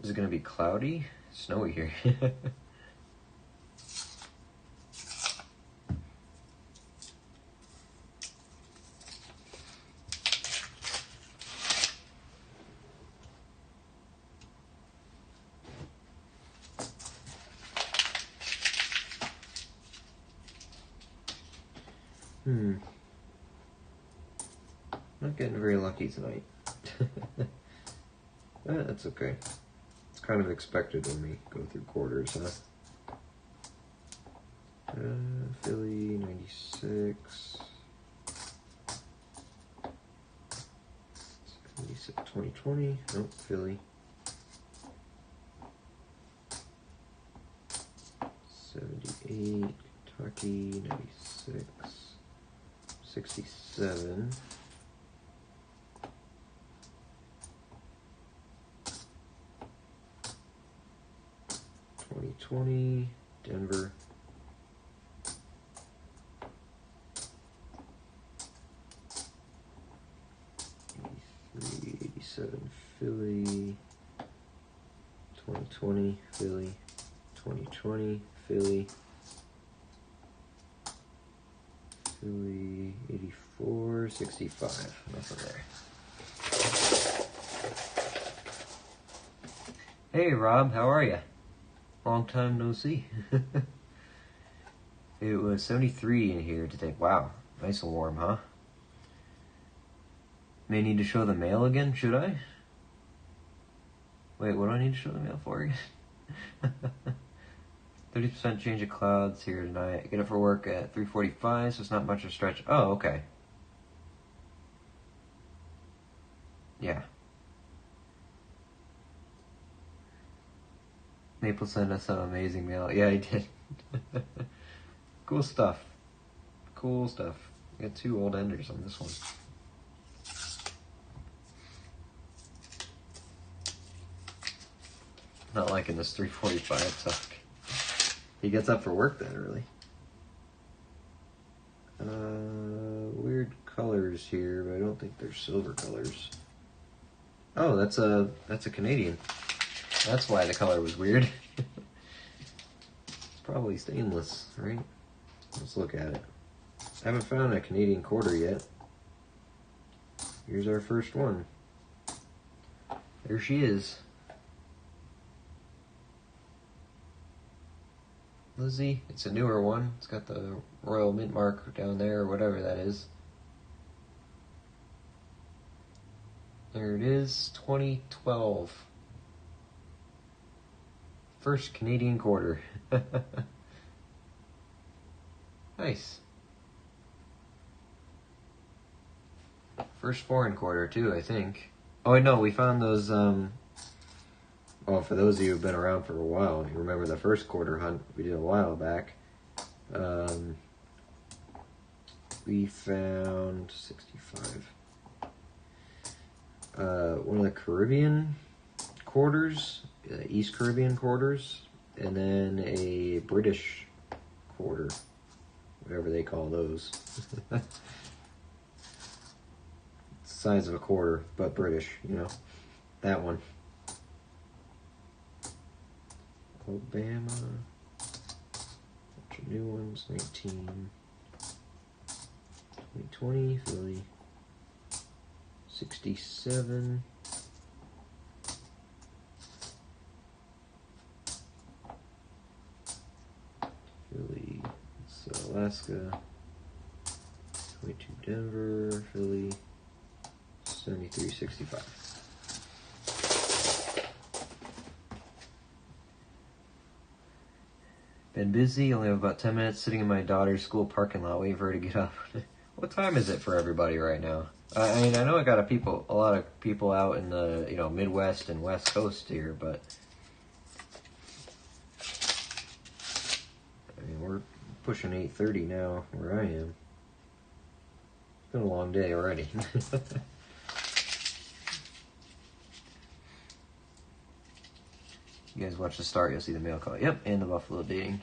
Is it going to be cloudy? Snowy here. Not getting very lucky tonight. That's okay. It's kind of expected when we go through quarters, huh? Philly, 96. 2020. Nope, Philly. 78. Kentucky, 96. 67. Denver. 83, 87, Philly. 2020, Philly. 2020, Philly. Philly, 84, 65. Nothing there. Hey Rob, how are you? Long time no see. It was 73 in here today. Wow, nice and warm, huh? May need to show the mail again, should I? Wait, what do I need to show the mail for again? 30% change of clouds here tonight. Get up for work at 3:45, so it's not much of a stretch. Oh, okay. Yeah. Maple sent us some amazing mail. Yeah, he did. Cool stuff. Cool stuff. Got 2 old enders on this one. Not liking this 3:45 talk. He gets up for work that early. Weird colors here, but I don't think they're silver colors. Oh, that's a Canadian. That's why the color was weird. It's probably stainless, right? Let's look at it. I haven't found a Canadian quarter yet. Here's our first one. There she is. Lizzie, it's a newer one. It's got the Royal Mint mark down there, or whatever that is. There it is, 2012. First Canadian quarter. Nice. First foreign quarter too, I think. Oh, I know, we found those, well, for those of you who've been around for a while, you remember the first quarter hunt we did a while back. We found 65. One of the Caribbean quarters, East Caribbean quarters, and then a British quarter, whatever they call those. Size of a quarter, but British, you know, that one. Alabama, bunch of new ones, 2020, Philly, 67, Philly, it's Alaska, 22 Denver, Philly, 7365. Been busy, only have about 10 minutes sitting in my daughter's school parking lot waiting for her to get up. What time is it for everybody right now? I mean, I know I got a lot of people out in the, you know, Midwest and West Coast here, but I mean, we're pushing 8:30 now where I am. been a long day already. You guys watch the start, you'll see the mail call. Yep, and the Buffalo dating.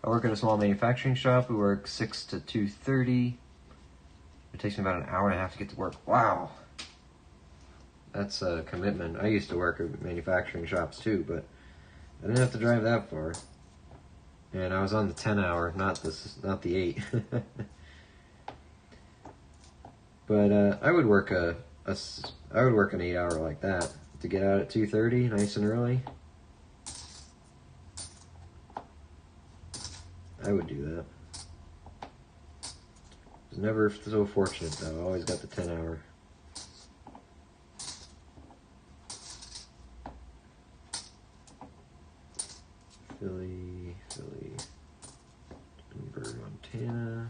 I work at a small manufacturing shop. We work 6 to 2:30. It takes me about an hour and a half to get to work. Wow. That's a commitment. I used to work at manufacturing shops too, but I didn't have to drive that far. And I was on the 10-hour, not the 8. But I would work an 8-hour like that to get out at 2:30, nice and early. I would do that. Was never so fortunate though. I always got the 10-hour. Philly, Denver, Montana,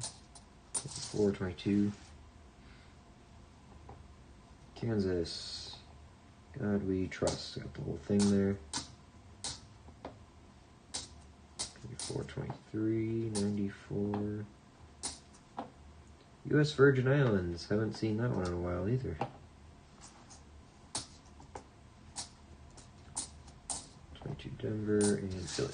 422. Kansas, God we trust. Got the whole thing there. 423, 94. U.S. Virgin Islands. Haven't seen that one in a while either. 22 Denver and Philly.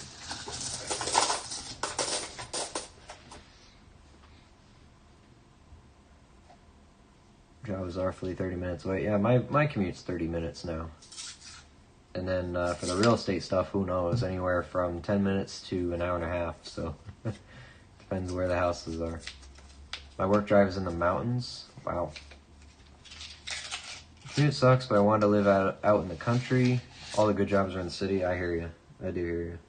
Job is roughly 30 minutes away. Yeah, my commute's 30 minutes now. And then for the real estate stuff, who knows? Anywhere from 10 minutes to an hour and a half. So depends where the houses are. My work drive is in the mountains. Wow. Commute sucks, but I wanted to live out in the country. All the good jobs are in the city. I hear you. I do hear you.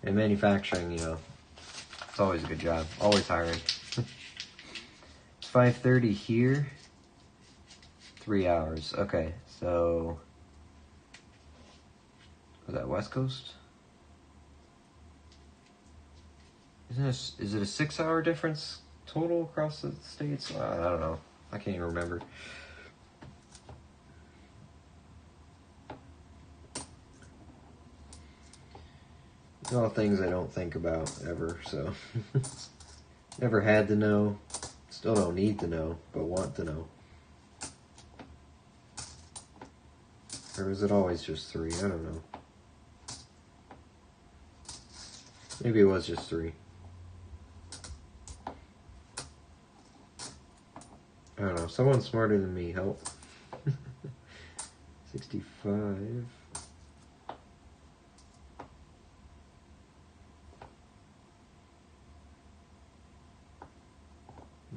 And manufacturing, you know, it's always a good job. Always hiring. It's 5:30 here. 3 hours. Okay, so was that West Coast? Is it a 6-hour difference total across the states? I don't know. I can't even remember. These are all things I don't think about ever, so never had to know. Still don't need to know, but want to know. Or is it always just 3? I don't know. Maybe it was just 3. I don't know. Someone smarter than me, help. 65.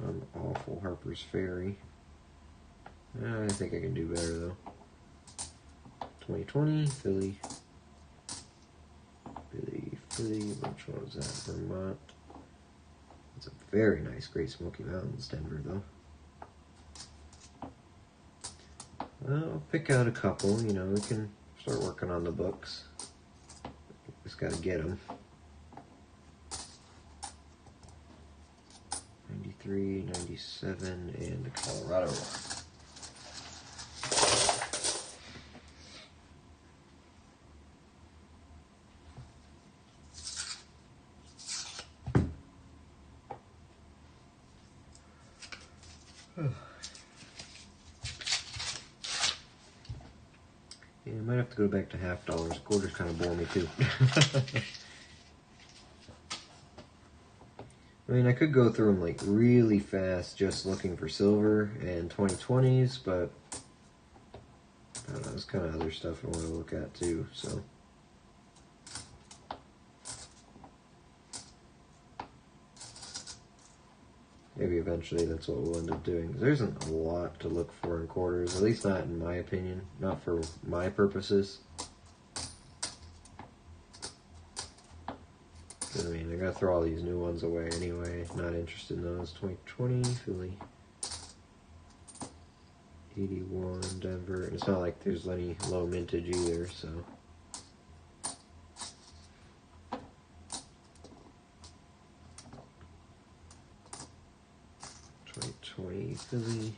I'm awful. Harper's Ferry. I think I can do better though. 2020, Philly. Which one was that? Vermont. It's a very nice Great Smoky Mountains, Denver though. I'll pick out a couple, you know, we can start working on the books. Just gotta get them. 93, 97, and Colorado. Yeah, I might have to go back to half dollars. Quarters kind of bore me too. I mean, I could go through them like really fast just looking for silver and 2020s, but I don't know, there's kind of other stuff I want to look at too, so. Maybe eventually that's what we'll end up doing. There isn't a lot to look for in quarters, at least not in my opinion, not for my purposes. I mean, I gotta throw all these new ones away anyway. Not interested in those. 2020, Philly. 81, Denver. It's not like there's any low mintage either, so. 2020, Philly.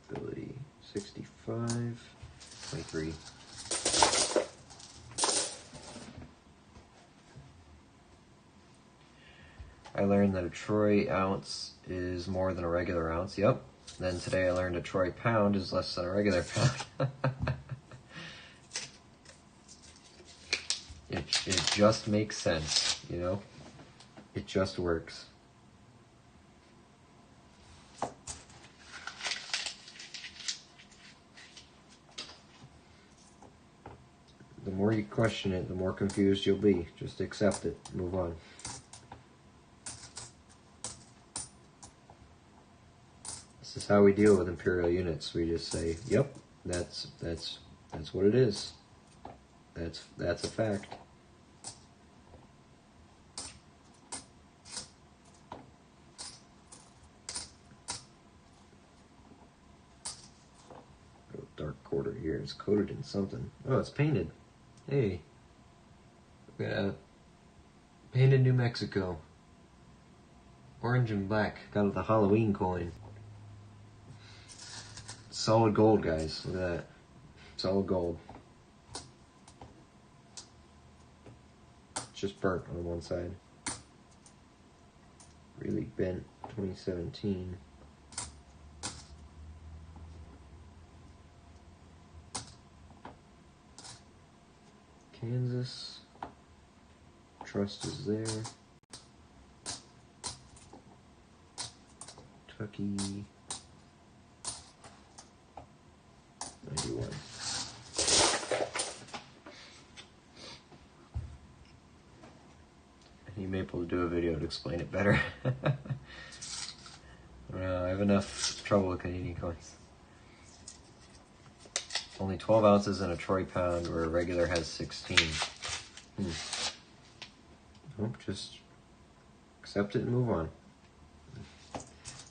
Philly. 65. 23. I learned that a troy ounce is more than a regular ounce. Yep. Then today I learned a troy pound is less than a regular pound. It just makes sense, you know? It just works. The more you question it, the more confused you'll be. Just accept it. Move on. This is how we deal with imperial units. We just say, "Yep, that's what it is. That's a fact." Oh, dark quarter here. It's coated in something. Oh, it's painted. Hey, we got painted New Mexico. Orange and black. Got the Halloween coin. Solid gold, guys. Look at that. Solid gold. It's just burnt on one side. Really bent. 2017. Kansas. Trust is there. Kentucky. 91. I need Maple to do a video to explain it better. I have enough trouble with Canadian coins. Only 12 ounces in a troy pound, where a regular has 16. Nope, just accept it and move on.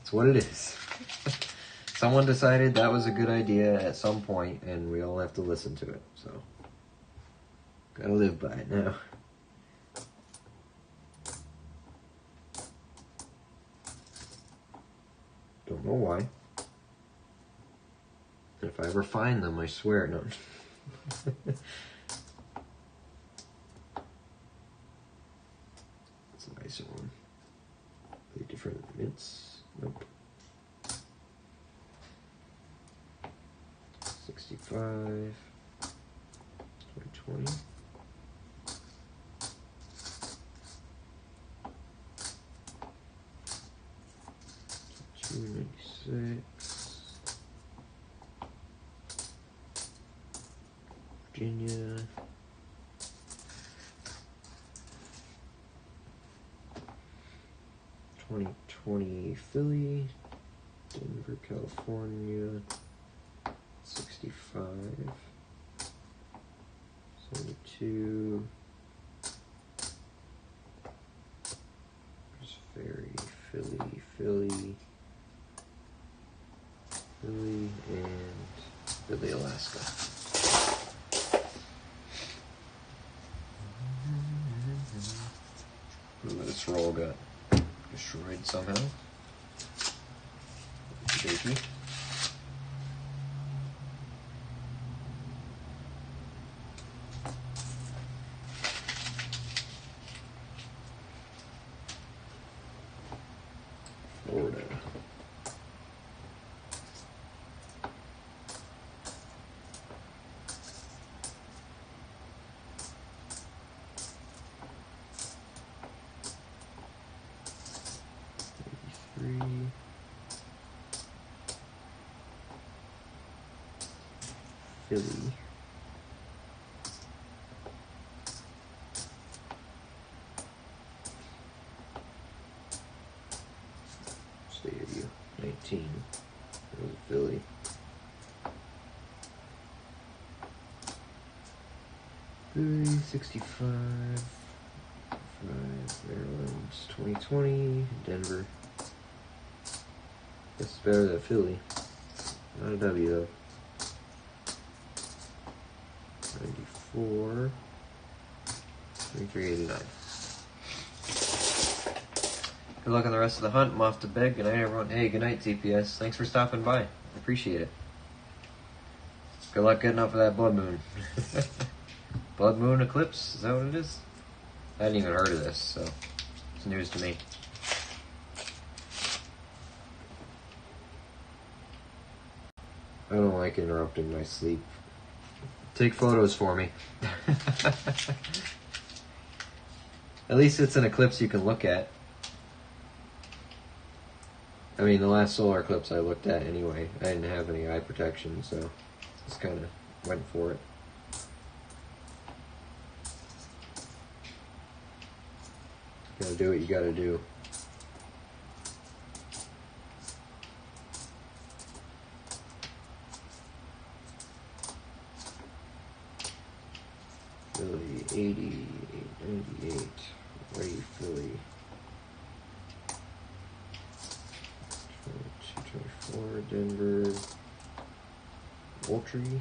It's what it is. Someone decided that was a good idea at some point, and we all have to listen to it. So, gotta live by it now. Don't know why. And if I ever find them, I swear, no. It's a nicer one. Are they different mints? Nope. 65. 2020. 296. Virginia. '20 Philly. Denver, California. 65. 72. There's Ferry, Philly, and Philly, Alaska. Ooh, this roll got destroyed somehow. Okey-dokey. Florida. Philly. State of you. 19. That was Philly. Philly, 65. 5, Maryland, 2020. Denver. That's better than Philly. Not a W though. 94. 2389. Good luck on the rest of the hunt. I'm off to bed. Good night, everyone. Hey, good night, TPS. Thanks for stopping by. I appreciate it. Good luck getting up for that blood moon. Blood moon eclipse? Is that what it is? I hadn't even heard of this, so it's news to me. I don't like interrupting my sleep. Take photos for me. At least it's an eclipse you can look at. I mean, the last solar eclipse I looked at anyway. I didn't have any eye protection, so just kind of went for it. You gotta do what you gotta do. Philly, 80, 98, Ray Philly. 224, Denver, Moultrie.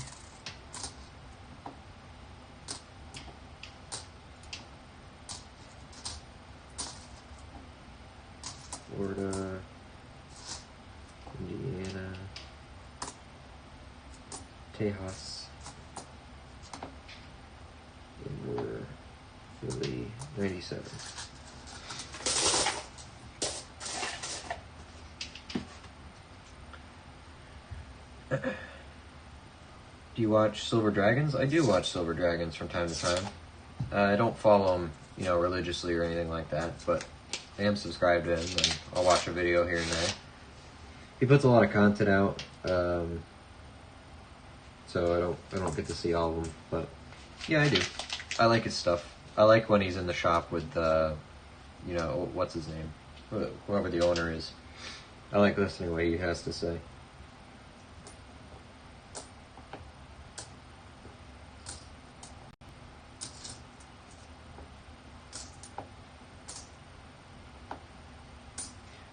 Florida, Indiana, Tejas, Denver, Philly, 97. Do you watch Silver Dragons? I do watch Silver Dragons from time to time. I don't follow him, religiously or anything like that, but I am subscribed to him, and I'll watch a video here and there. He puts a lot of content out, so I don't get to see all of them, but yeah, I do. I like his stuff. I like when he's in the shop with what's his name, whoever the owner is. I like listening to what he has to say.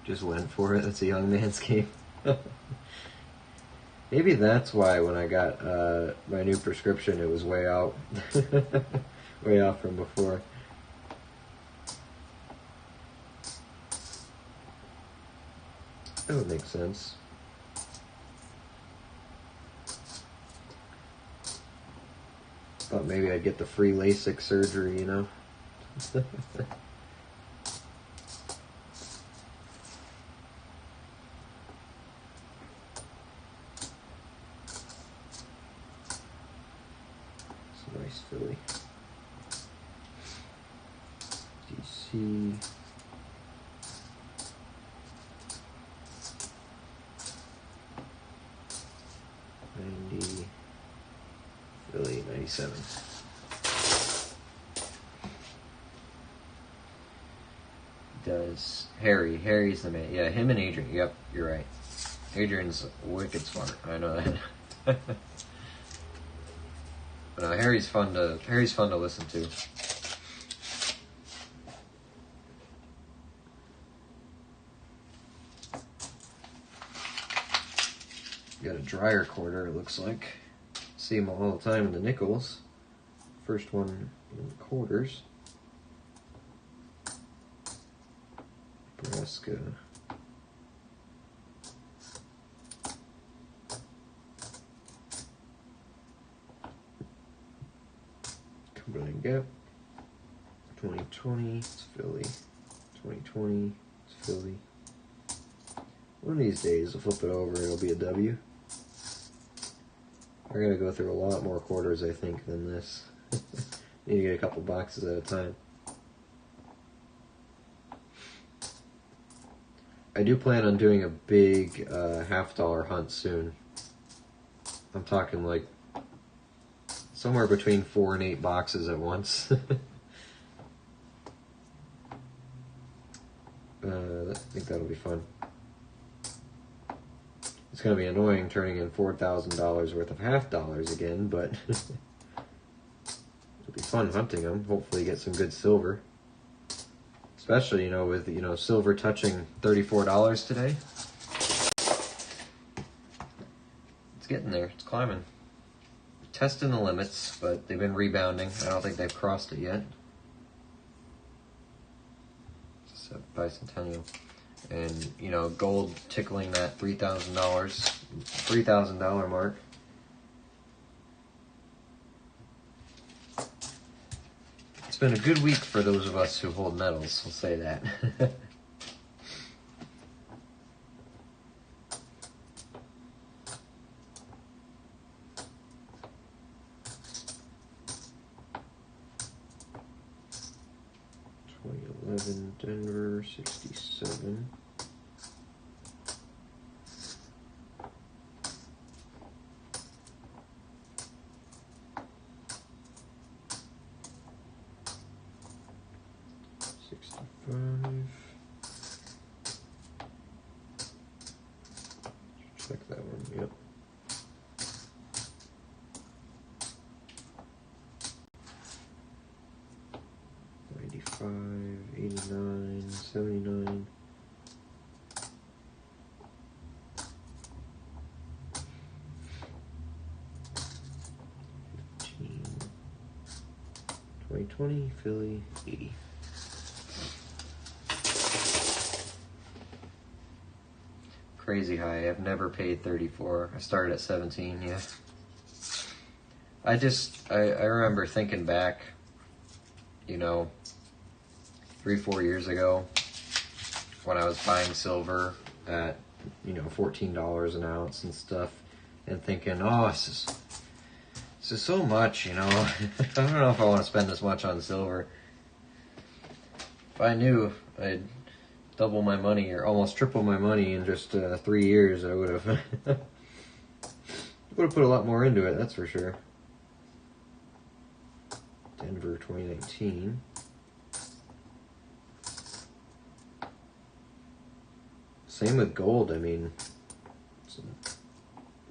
Just went for it. It's a young man's game. Maybe that's why when I got my new prescription, it was way out, way out from before. That would make sense. Thought maybe I'd get the free LASIK surgery, Nice Philly. DC. Philly, 97. Does Harry's the man. Yeah, him and Adrian. Yep, you're right. Adrian's wicked smart. I know that. But no, Harry's fun to listen to. Got a dryer quarter, it looks like. See them all the time in the nickels. First one in the quarters. Nebraska. Cumberland Gap. 2020, it's Philly. 2020, it's Philly. One of these days, I'll flip it over, it'll be a W. I gotta go through a lot more quarters, I think, than this. Need to get a couple boxes at a time. I do plan on doing a big $50 hunt soon. I'm talking like somewhere between 4 and 8 boxes at once. I think that'll be fun. It's going to be annoying turning in $4,000 worth of $50 again, but it'll be fun hunting them. Hopefully get some good silver. Especially, with, silver touching $34 today. It's getting there. It's climbing. Testing the limits, but they've been rebounding. I don't think they've crossed it yet. It's a bicentennial. And, gold tickling that $3,000 mark. It's been a good week for those of us who hold metals, we'll say that. 67, Denver, 67. Check that one, yep. 95, 89, 79. 15, 2020, Philly, 80. Crazy high. I've never paid 34. I started at 17, yeah. I remember thinking back, you know, 3-4 years ago when I was buying silver at, you know, $14 an ounce and stuff, and thinking, oh, this is so much, you know. I don't know if I want to spend this much on silver. If I knew I'd double my money or almost triple my money in just 3 years, I would have put a lot more into it, that's for sure. Denver 2019. Same with gold. I mean, it's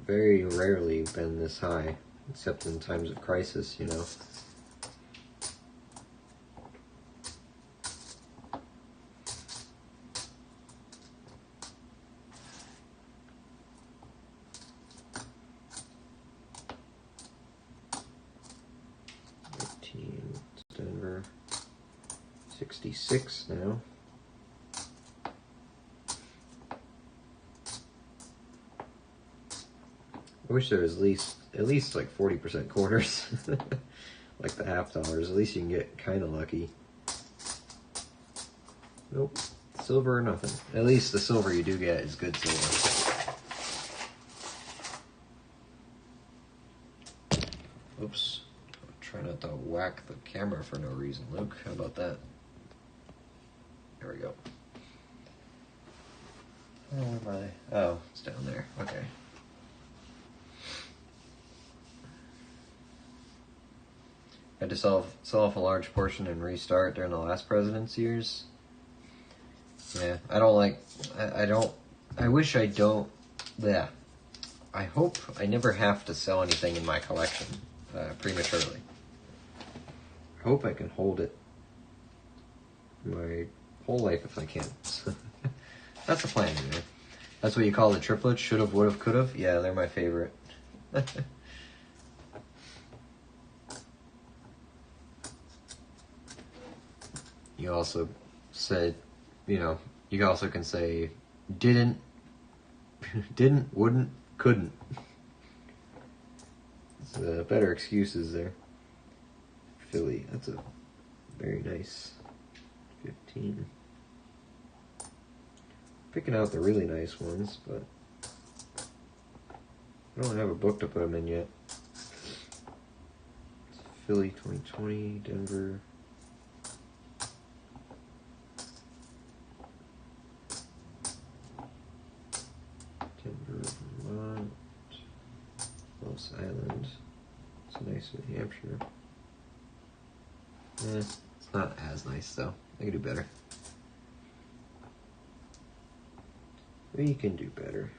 very rarely been this high, except in times of crisis, you know. Denver, 66 now. I wish there was at least like 40% quarters, like the half dollars. At least you can get kind of lucky. Nope, silver or nothing. At least the silver you do get is good silver. Oops. Try not to whack the camera for no reason, Luke. How about that? There we go. Oh, where am I? Oh, it's down there. Okay. I had to sell off a large portion and restart during the last president's years. Yeah, I don't like... I wish I don't... Yeah. I hope I never have to sell anything in my collection prematurely. I hope I can hold it my whole life if I can. That's the plan, man. That's what you call the triplets? Should've, would've, could've? Yeah, they're my favorite. You also said, you know, you also can say didn't, wouldn't, couldn't. It's better excuses there. Philly, that's a very nice 15. Picking out the really nice ones, but I don't have a book to put them in yet. It's Philly 2020, Denver. Denver, Vermont. Los Island. It's nice New Hampshire. It's not as nice though. I can do better. We can do better.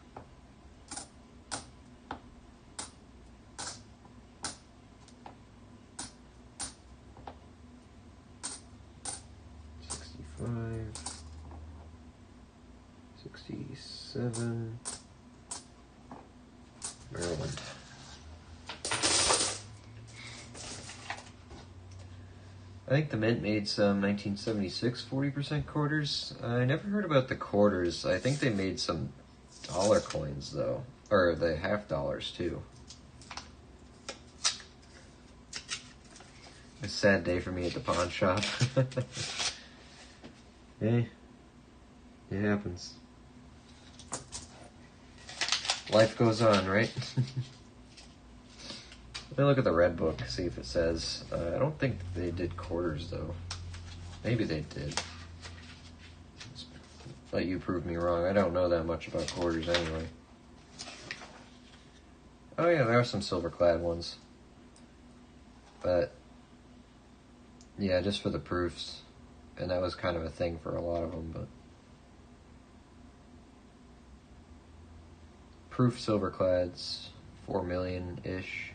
$65, $67, Maryland. I think the Mint made some 1976 40% quarters. I never heard about the quarters. I think they made some dollar coins, though. Or the half dollars, too. A sad day for me at the pawn shop. Hey, it happens. Life goes on, right? Let me look at the red book, see if it says. I don't think they did quarters, though. Maybe they did. let you prove me wrong. I don't know that much about quarters anyway. Oh yeah, there are some silver-clad ones. But, yeah, just for the proofs. And that was kind of a thing for a lot of them, but... Proof silver-clads, 4 million-ish.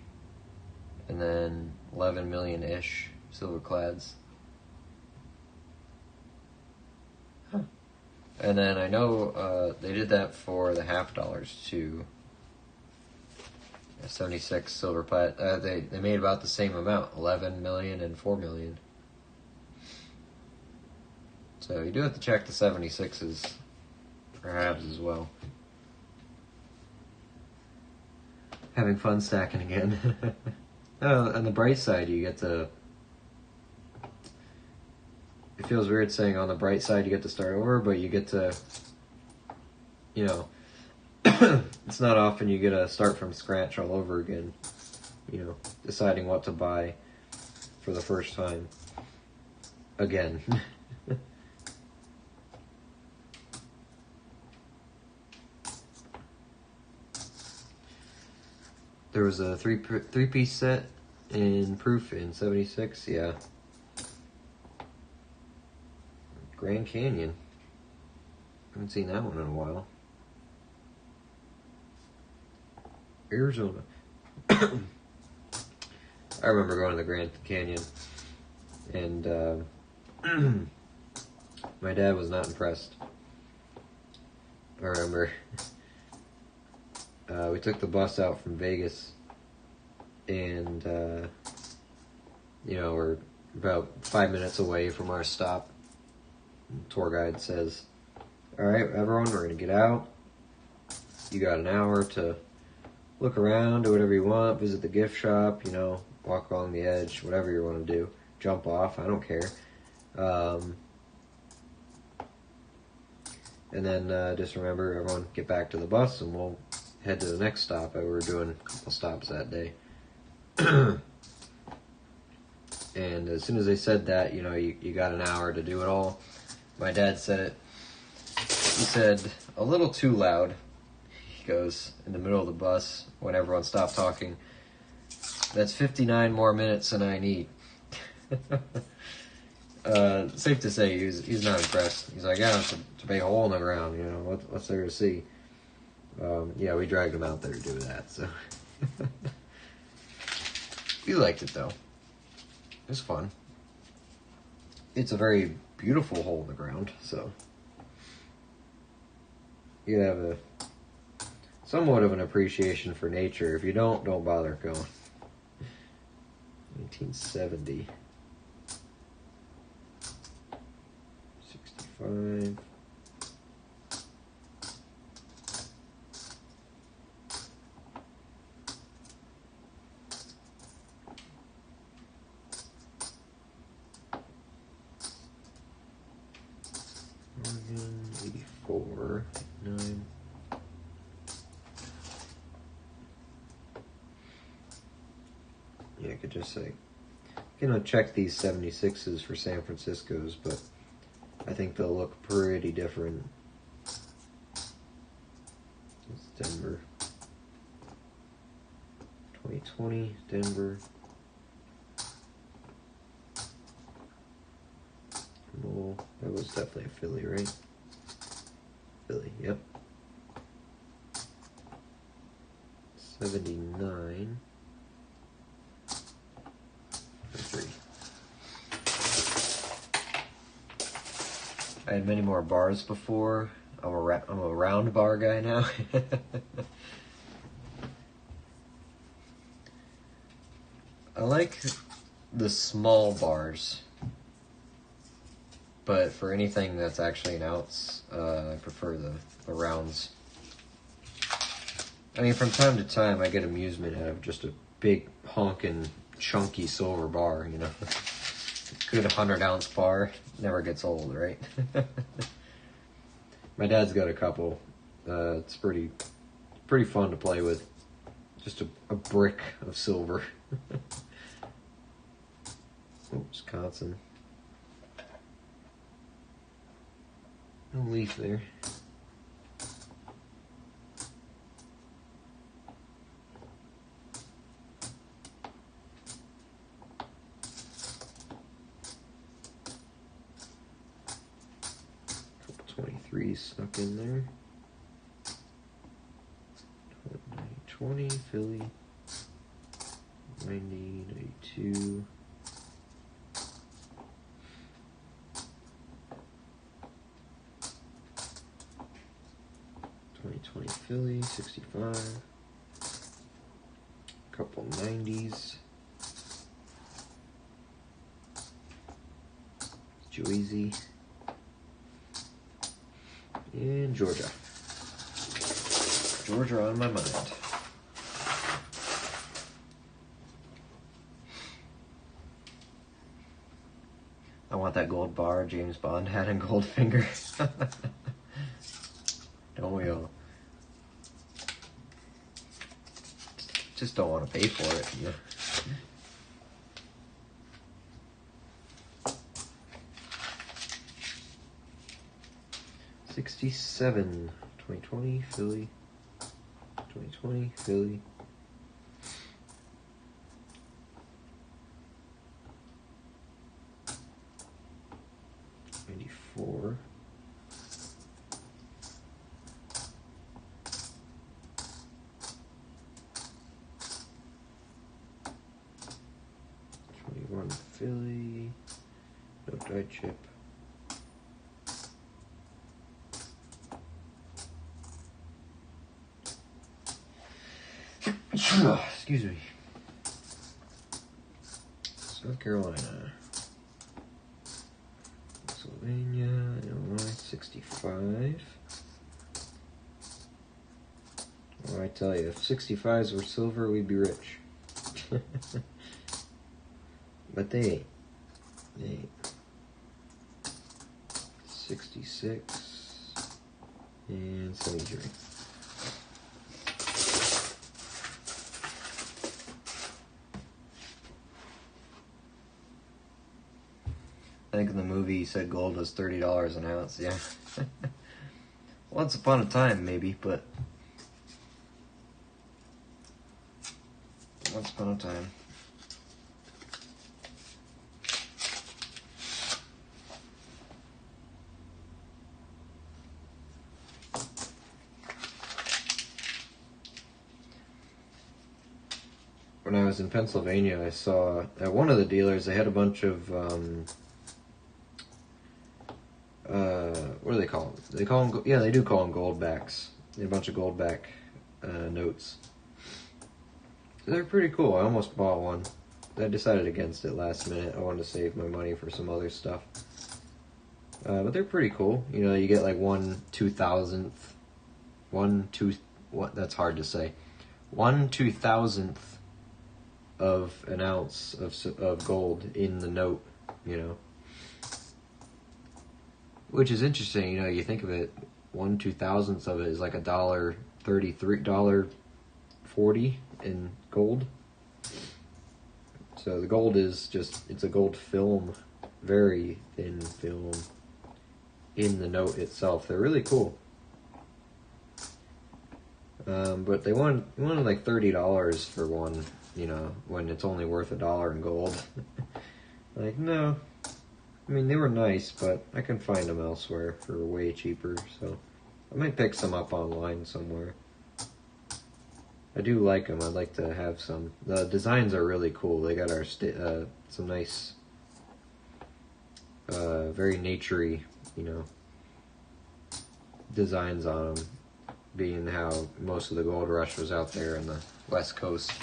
And then 11 million-ish silver-clads. Huh. And then I know they did that for the half dollars too. 76 silver plat. They made about the same amount, 11 million and 4 million. So you do have to check the 76s perhaps as well. Having fun stacking again. On the bright side, you get to... It feels weird saying on the bright side you get to start over, but you get to, you know, it's not often you get to start from scratch all over again, you know, deciding what to buy for the first time again. There was a three-piece set in proof in 76, yeah. Grand Canyon. Haven't seen that one in a while. Arizona. I remember going to the Grand Canyon, and my dad was not impressed. I remember we took the bus out from Vegas, and you know, we're about 5 minutes away from our stop. The tour guide says, "All right, everyone, we're gonna get out. You got an hour to look around, do whatever you want, visit the gift shop, you know, walk along the edge, whatever you want to do. Jump off, I don't care. And then just remember, everyone get back to the bus and we'll head to the next stop." We were doing a couple stops that day. And as soon as they said that, you know, you got an hour to do it all. My dad said it. He said, a little too loud. He goes, in the middle of the bus, when everyone stopped talking, "That's 59 more minutes than I need." Safe to say, he's not impressed. He's like, "Yeah, it's a big hole in the ground, you know, what's there to see?" Yeah, we dragged him out there to do that, so. We liked it, though. It was fun. It's a very beautiful hole in the ground, so. You have a somewhat of an appreciation for nature. If you don't bother going. 1970. 65. Morgan, 84, 9. Yeah, I could just say, you know, check these 76s for San Francisco's, but I think they'll look pretty different. It's Denver. 2020, Denver. Well, that was definitely a Philly, right? Philly, yep. 79. 3. I had many more bars before. I'm a round bar guy now. I like the small bars, but for anything that's actually an ounce, I prefer the rounds. I mean, from time to time, I get amusement out of just a big honkin' chunky silver bar, you know. Good 100-ounce bar never gets old, right? My dad's got a couple. It's pretty fun to play with. Just a brick of silver. Oh, Wisconsin. No leaf there. Couple 23s snuck in there. 20, Philly. 90, 92. Philly, 65. Couple 90s. Joyzy. And Georgia. Georgia on my mind. I want that gold bar James Bond had in Goldfinger. Don't we all? Just don't want to pay for it. You know? 67, 2020, Philly. 2020, Philly. '94. Philly, no die chip. Excuse me. South Carolina, Pennsylvania, Illinois, 65. Well, I tell you, if 65s were silver, we'd be rich. But they ain't. They ain't. 66 and 73. I think in the movie he said gold was $30 an ounce, yeah. Once upon a time, maybe, but once upon a time. When I was in Pennsylvania, I saw at one of the dealers, they had a bunch of, what do they call them? They call them, yeah, they do call them goldbacks. They had a bunch of goldback notes. They're pretty cool. I almost bought one. I decided against it last minute. I wanted to save my money for some other stuff. But they're pretty cool. You know, you get like 1/2000th, that's hard to say. 1/2000th of an ounce of gold in the note, you know. Which is interesting, you know, you think of it, 1/2000th of it is like $1.40 in gold. So the gold is just, it's a gold film, very thin film in the note itself. They're really cool. But they wanted like $30 for one, you know, when it's only worth $1 in gold. Like, no. I mean, they were nice, but I can find them elsewhere for way cheaper, so I might pick some up online somewhere. I do like them. I'd like to have some. The designs are really cool. They got our some nice, very naturey, you know, designs on them, being how most of the gold rush was out there in the West Coast.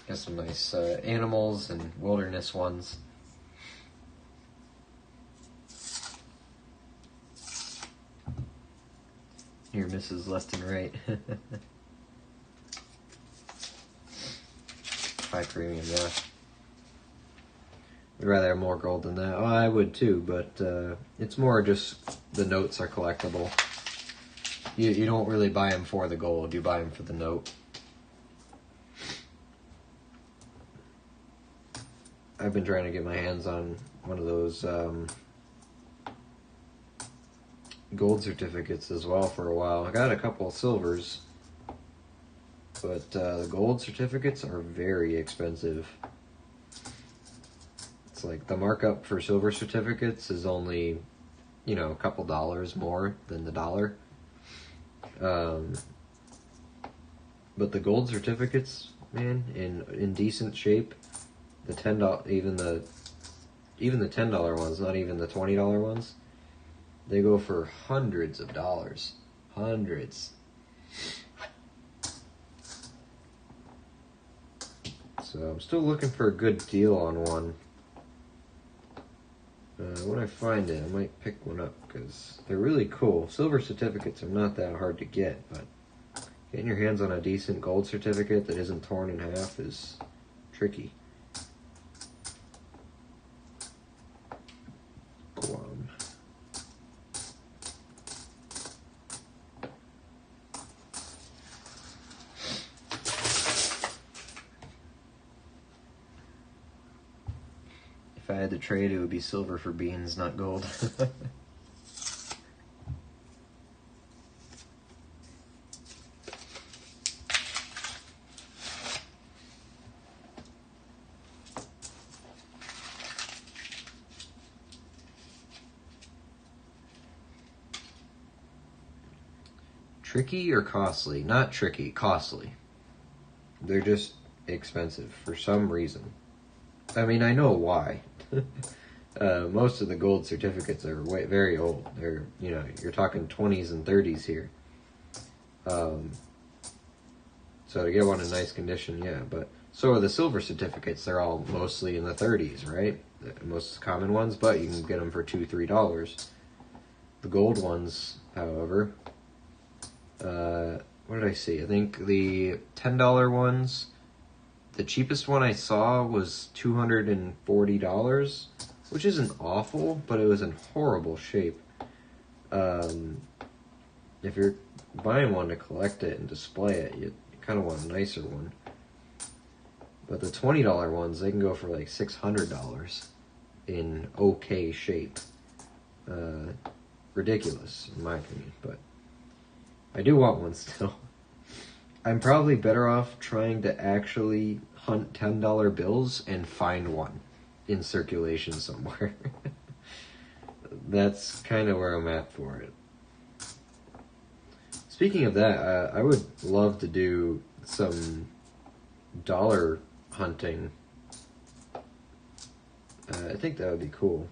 Got some nice animals and wilderness ones. Here, Mrs. Left and Right. High premium, yeah. I'd rather have more gold than that. Oh, I would too, but it's more just the notes are collectible. You don't really buy them for the gold, you buy them for the note. I've been trying to get my hands on one of those gold certificates as well for a while. I got a couple of silvers, but the gold certificates are very expensive. It's like the markup for silver certificates is only, a couple dollars more than the dollar. But the gold certificates, man, in decent shape, the $10, even the $10 ones, not even the $20 ones, they go for hundreds of dollars. Hundreds. So I'm still looking for a good deal on one. When I find it, I might pick one up because they're really cool. Silver certificates are not that hard to get, but getting your hands on a decent gold certificate that isn't torn in half is tricky. Guam. If I had to trade, it would be silver for beans, not gold. Tricky or costly? Not tricky, costly. They're just expensive for some reason. I mean, I know why. Most of the gold certificates are very old. They're, you're talking 20s and 30s here. So to get one in nice condition, yeah. But so are the silver certificates. They're all mostly in the 30s, right? The most common ones, but you can get them for $2, $3. The gold ones, however, what did I see? I think the $10 ones, the cheapest one I saw was $240, which isn't awful, but it was in horrible shape. If you're buying one to collect it and display it, you kind of want a nicer one. But the $20 ones, they can go for like $600 in okay shape. Ridiculous, in my opinion, but I do want one still. I'm probably better off trying to actually hunt $10 bills and find one in circulation somewhere. That's kind of where I'm at for it. Speaking of that, I would love to do some dollar hunting. I think that would be cool.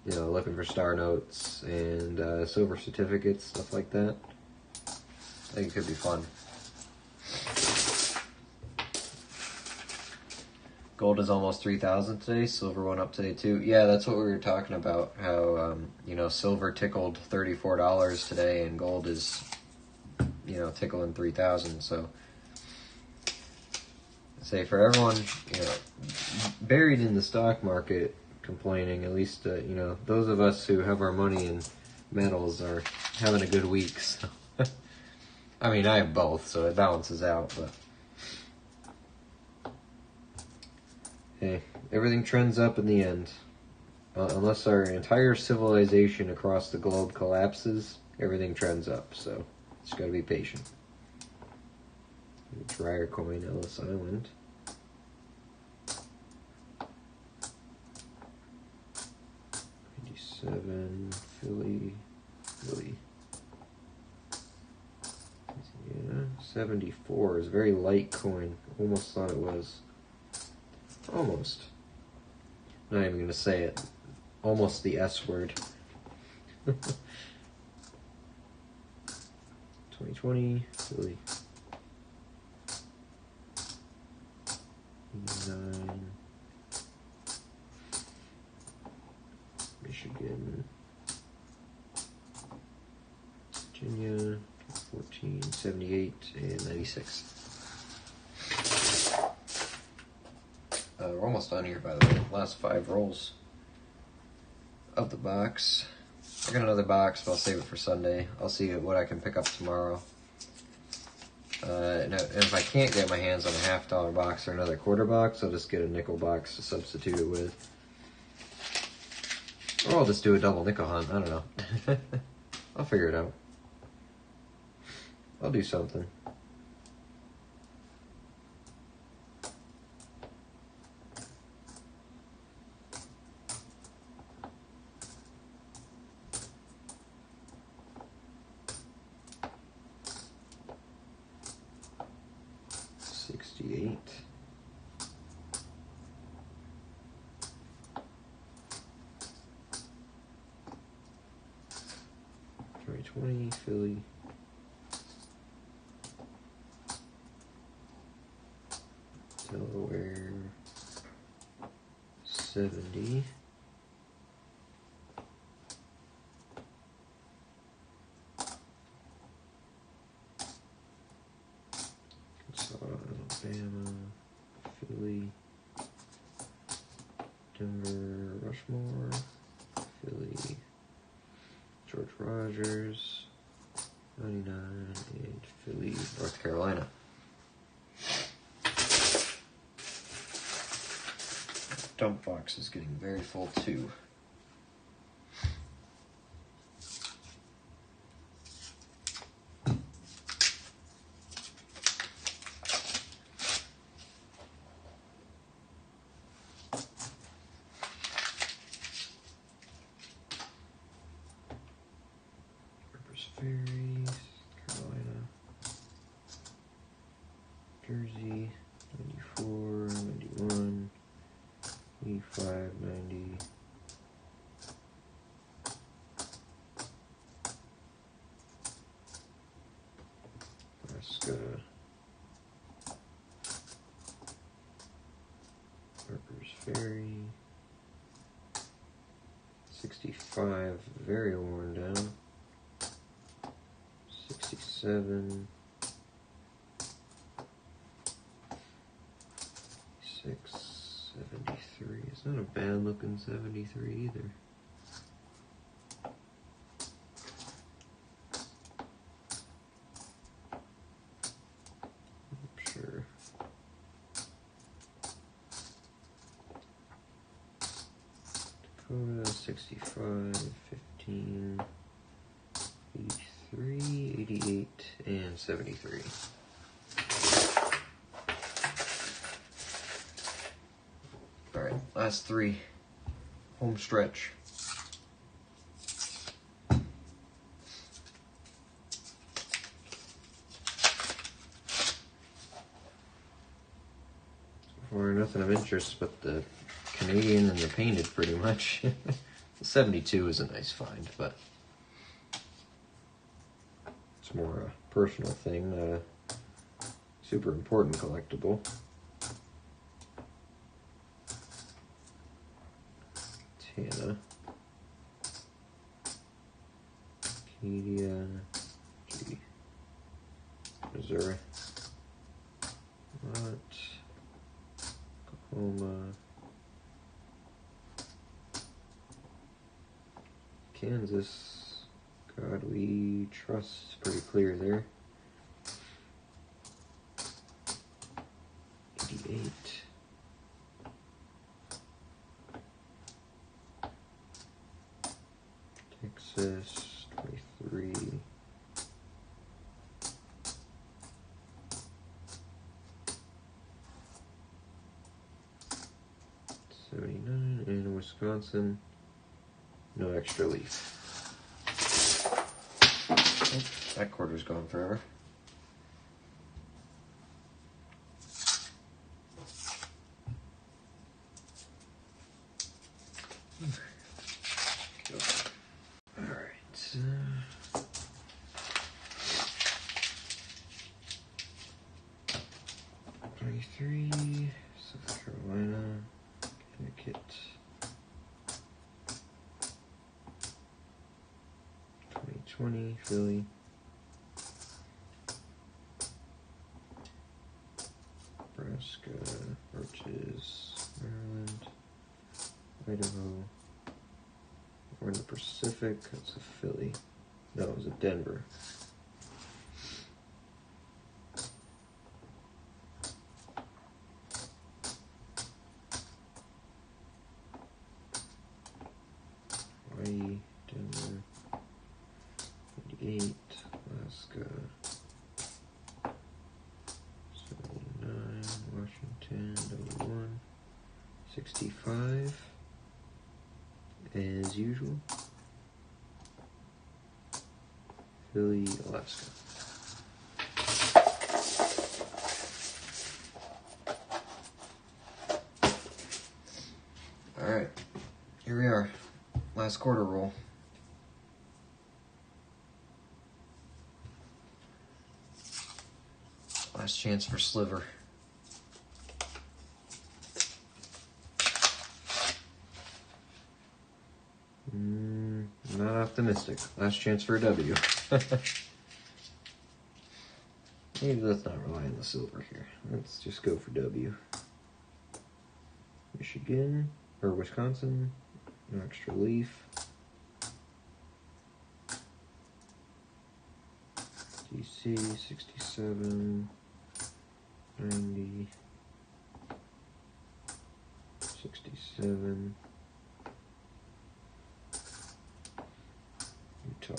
Looking for star notes and silver certificates, stuff like that. I think it could be fun. Gold is almost 3,000 today. Silver went up today too. Yeah, that's what we were talking about. How silver tickled $34 today, and gold is tickling 3,000. So, say for everyone buried in the stock market complaining, at least those of us who have our money in metals are having a good week. So. I mean, I have both, so it balances out, but hey, everything trends up in the end. Unless our entire civilization across the globe collapses, everything trends up, so just gotta be patient. Dryer coin, Ellis Island. Philly. Yeah, 74 is a very light coin. Almost thought it was. Almost. Not even going to say it. Almost the S word. 2020, Philly. 89. Michigan. Virginia. 14, 78, and 96. We're almost done here, by the way. Last 5 rolls of the box. I got another box, but I'll save it for Sunday. I'll see what I can pick up tomorrow. And if I can't get my hands on a $50 box or another quarter box, I'll just get a nickel box to substitute it with. Or I'll just do a double nickel hunt. I don't know. I'll figure it out. I'll do something. $68. 2020 Philly. Delaware 70. Alabama, Philly, Denver, Rushmore, Philly, George Rogers, 99, and Philly, North Carolina. Dump box is getting very full too. Ferry, Carolina, Jersey, 94, 91, 85, 90, Alaska, Harper's Ferry, 65, very worn down. 67, 73. It's not a bad looking 73 either. Sure. Dakota 65, 15, 83, 88, and 73. All right, last three. Home stretch. For nothing of interest but the Canadian and the painted, pretty much. The 72 is a nice find, but it's more a personal thing, not a super important collectible. Tana, Acadia, Missouri, Oklahoma, Kansas, God we trust, pretty clear there. 88. Texas, 23. $79, and Wisconsin, no extra leaf. Oh, that quarter's gone forever. Alright. 23, South Carolina, Connecticut. 2020, Philly. Nebraska, Arches, Maryland, Idaho. We're in the Pacific, that's a Philly. No, it was a Denver. 65 as usual. Philly, Alaska. Alright, here we are. Last quarter roll. Last chance for sliver. Not optimistic. Last chance for a W. Maybe let's not rely on the silver here. Let's just go for W. Michigan, or Wisconsin, no extra leaf. DC, 67, 90, 67. Utah.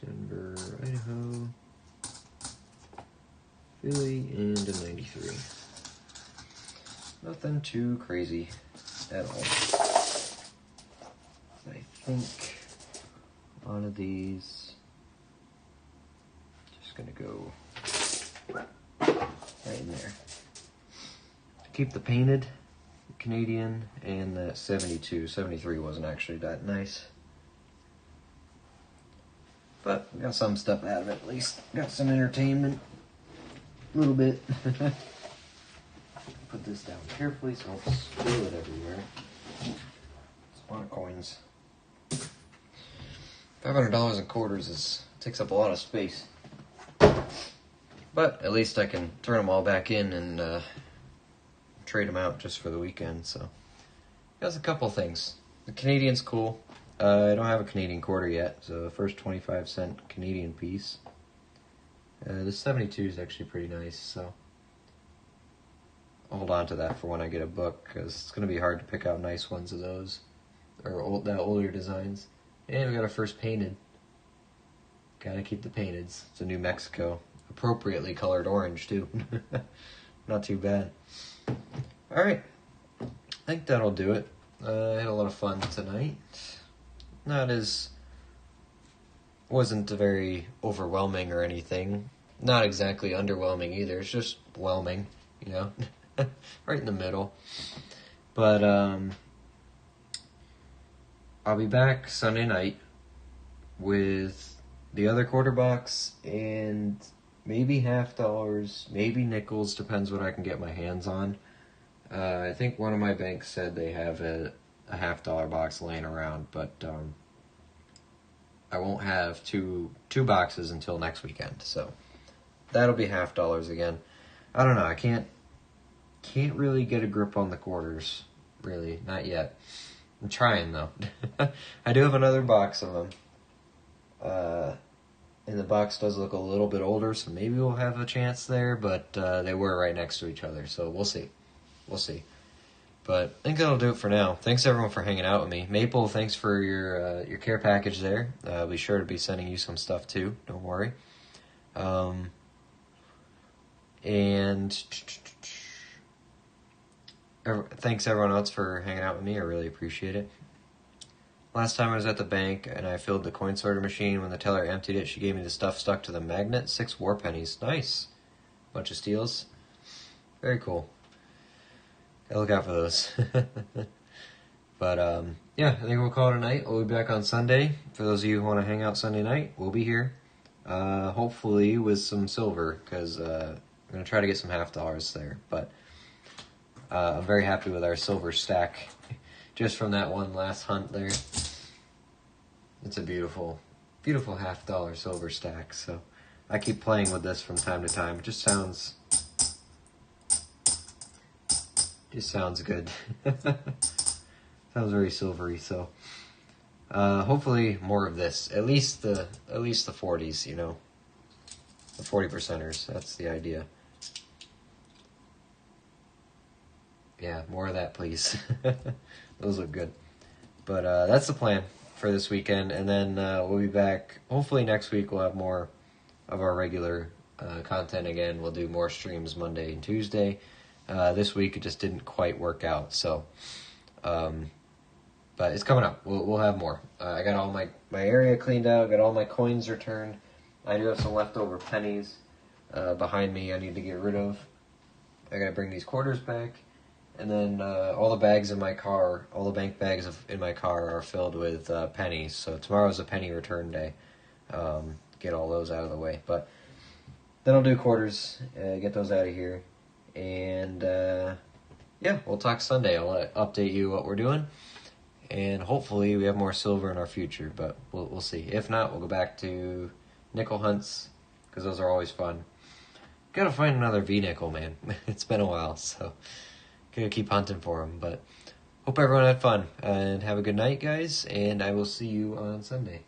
Denver, Idaho, Philly, and a 93. Nothing too crazy at all. I think one of these, just gonna go right in there. To keep the painted Canadian and that 72. 73 wasn't actually that nice. But got some stuff out of it at least. Got some entertainment. A little bit. Put this down carefully so I don't spill it everywhere. It's a lot of coins. $500 in quarters takes up a lot of space. But at least I can turn them all back in and trade them out just for the weekend. So that's a couple things. The Canadian's cool. I don't have a Canadian quarter yet, so the first 25-cent Canadian piece. The 72 is actually pretty nice, so I'll hold on to that for when I get a book, because it's going to be hard to pick out nice ones of those, or older designs. And we got our first painted. Gotta keep the painteds. It's a New Mexico. Appropriately colored orange, too. Not too bad. Alright, I think that'll do it. I had a lot of fun tonight. Wasn't very overwhelming or anything. Not exactly underwhelming either. It's just whelming, you know, right in the middle. But I'll be back Sunday night with the other quarter box and maybe $50, maybe nickels, depends what I can get my hands on. I think one of my banks said they have a $50 box laying around, but I won't have two boxes until next weekend, so that'll be $50 again. I don't know, I can't really get a grip on the quarters, really, not yet. I'm trying though. I do have another box of them, and the box does look a little bit older, so maybe we'll have a chance there, but they were right next to each other, so we'll see. But I think that'll do it for now. Thanks everyone for hanging out with me. Maple, thanks for your care package there. I'll be sure to be sending you some stuff too. Don't worry. And thanks everyone else for hanging out with me. I really appreciate it. Last time I was at the bank and I filled the coin sorter machine. When the teller emptied it, she gave me the stuff stuck to the magnet. 6 war pennies. Nice. Bunch of steals. Very cool. Gotta look out for those. But, yeah, I think we'll call it a night. We'll be back on Sunday. For those of you who want to hang out Sunday night, we'll be here. Hopefully with some silver, because I'm going to try to get some $50 there. But I'm very happy with our silver stack. Just from that one last hunt there. It's a beautiful, beautiful $50 silver stack. So I keep playing with this from time to time. It just sounds good. That was very silvery. So hopefully more of this. At least the 40s. You know, the 40%ers. That's the idea. Yeah, more of that, please. Those look good. But that's the plan for this weekend, and then we'll be back. Hopefully next week we'll have more of our regular content again. We'll do more streams Monday and Tuesday. This week it just didn't quite work out, so but it's coming up. We'll have more. I got all my area cleaned out, got all my coins returned. I do have some leftover pennies behind me I need to get rid of. I gotta bring these quarters back. And then all the bags in my car, all the bank bags in my car are filled with pennies. So tomorrow's a penny return day. Get all those out of the way. But then I'll do quarters, get those out of here. And yeah, we'll talk Sunday. I'll update you what we're doing. And hopefully we have more silver in our future. But we'll see. If not, we'll go back to nickel hunts, because those are always fun. Gotta find another V-nickel, man. It's been a while, so... Gonna keep hunting for them, but hope everyone had fun, and have a good night, guys, and I will see you on Sunday.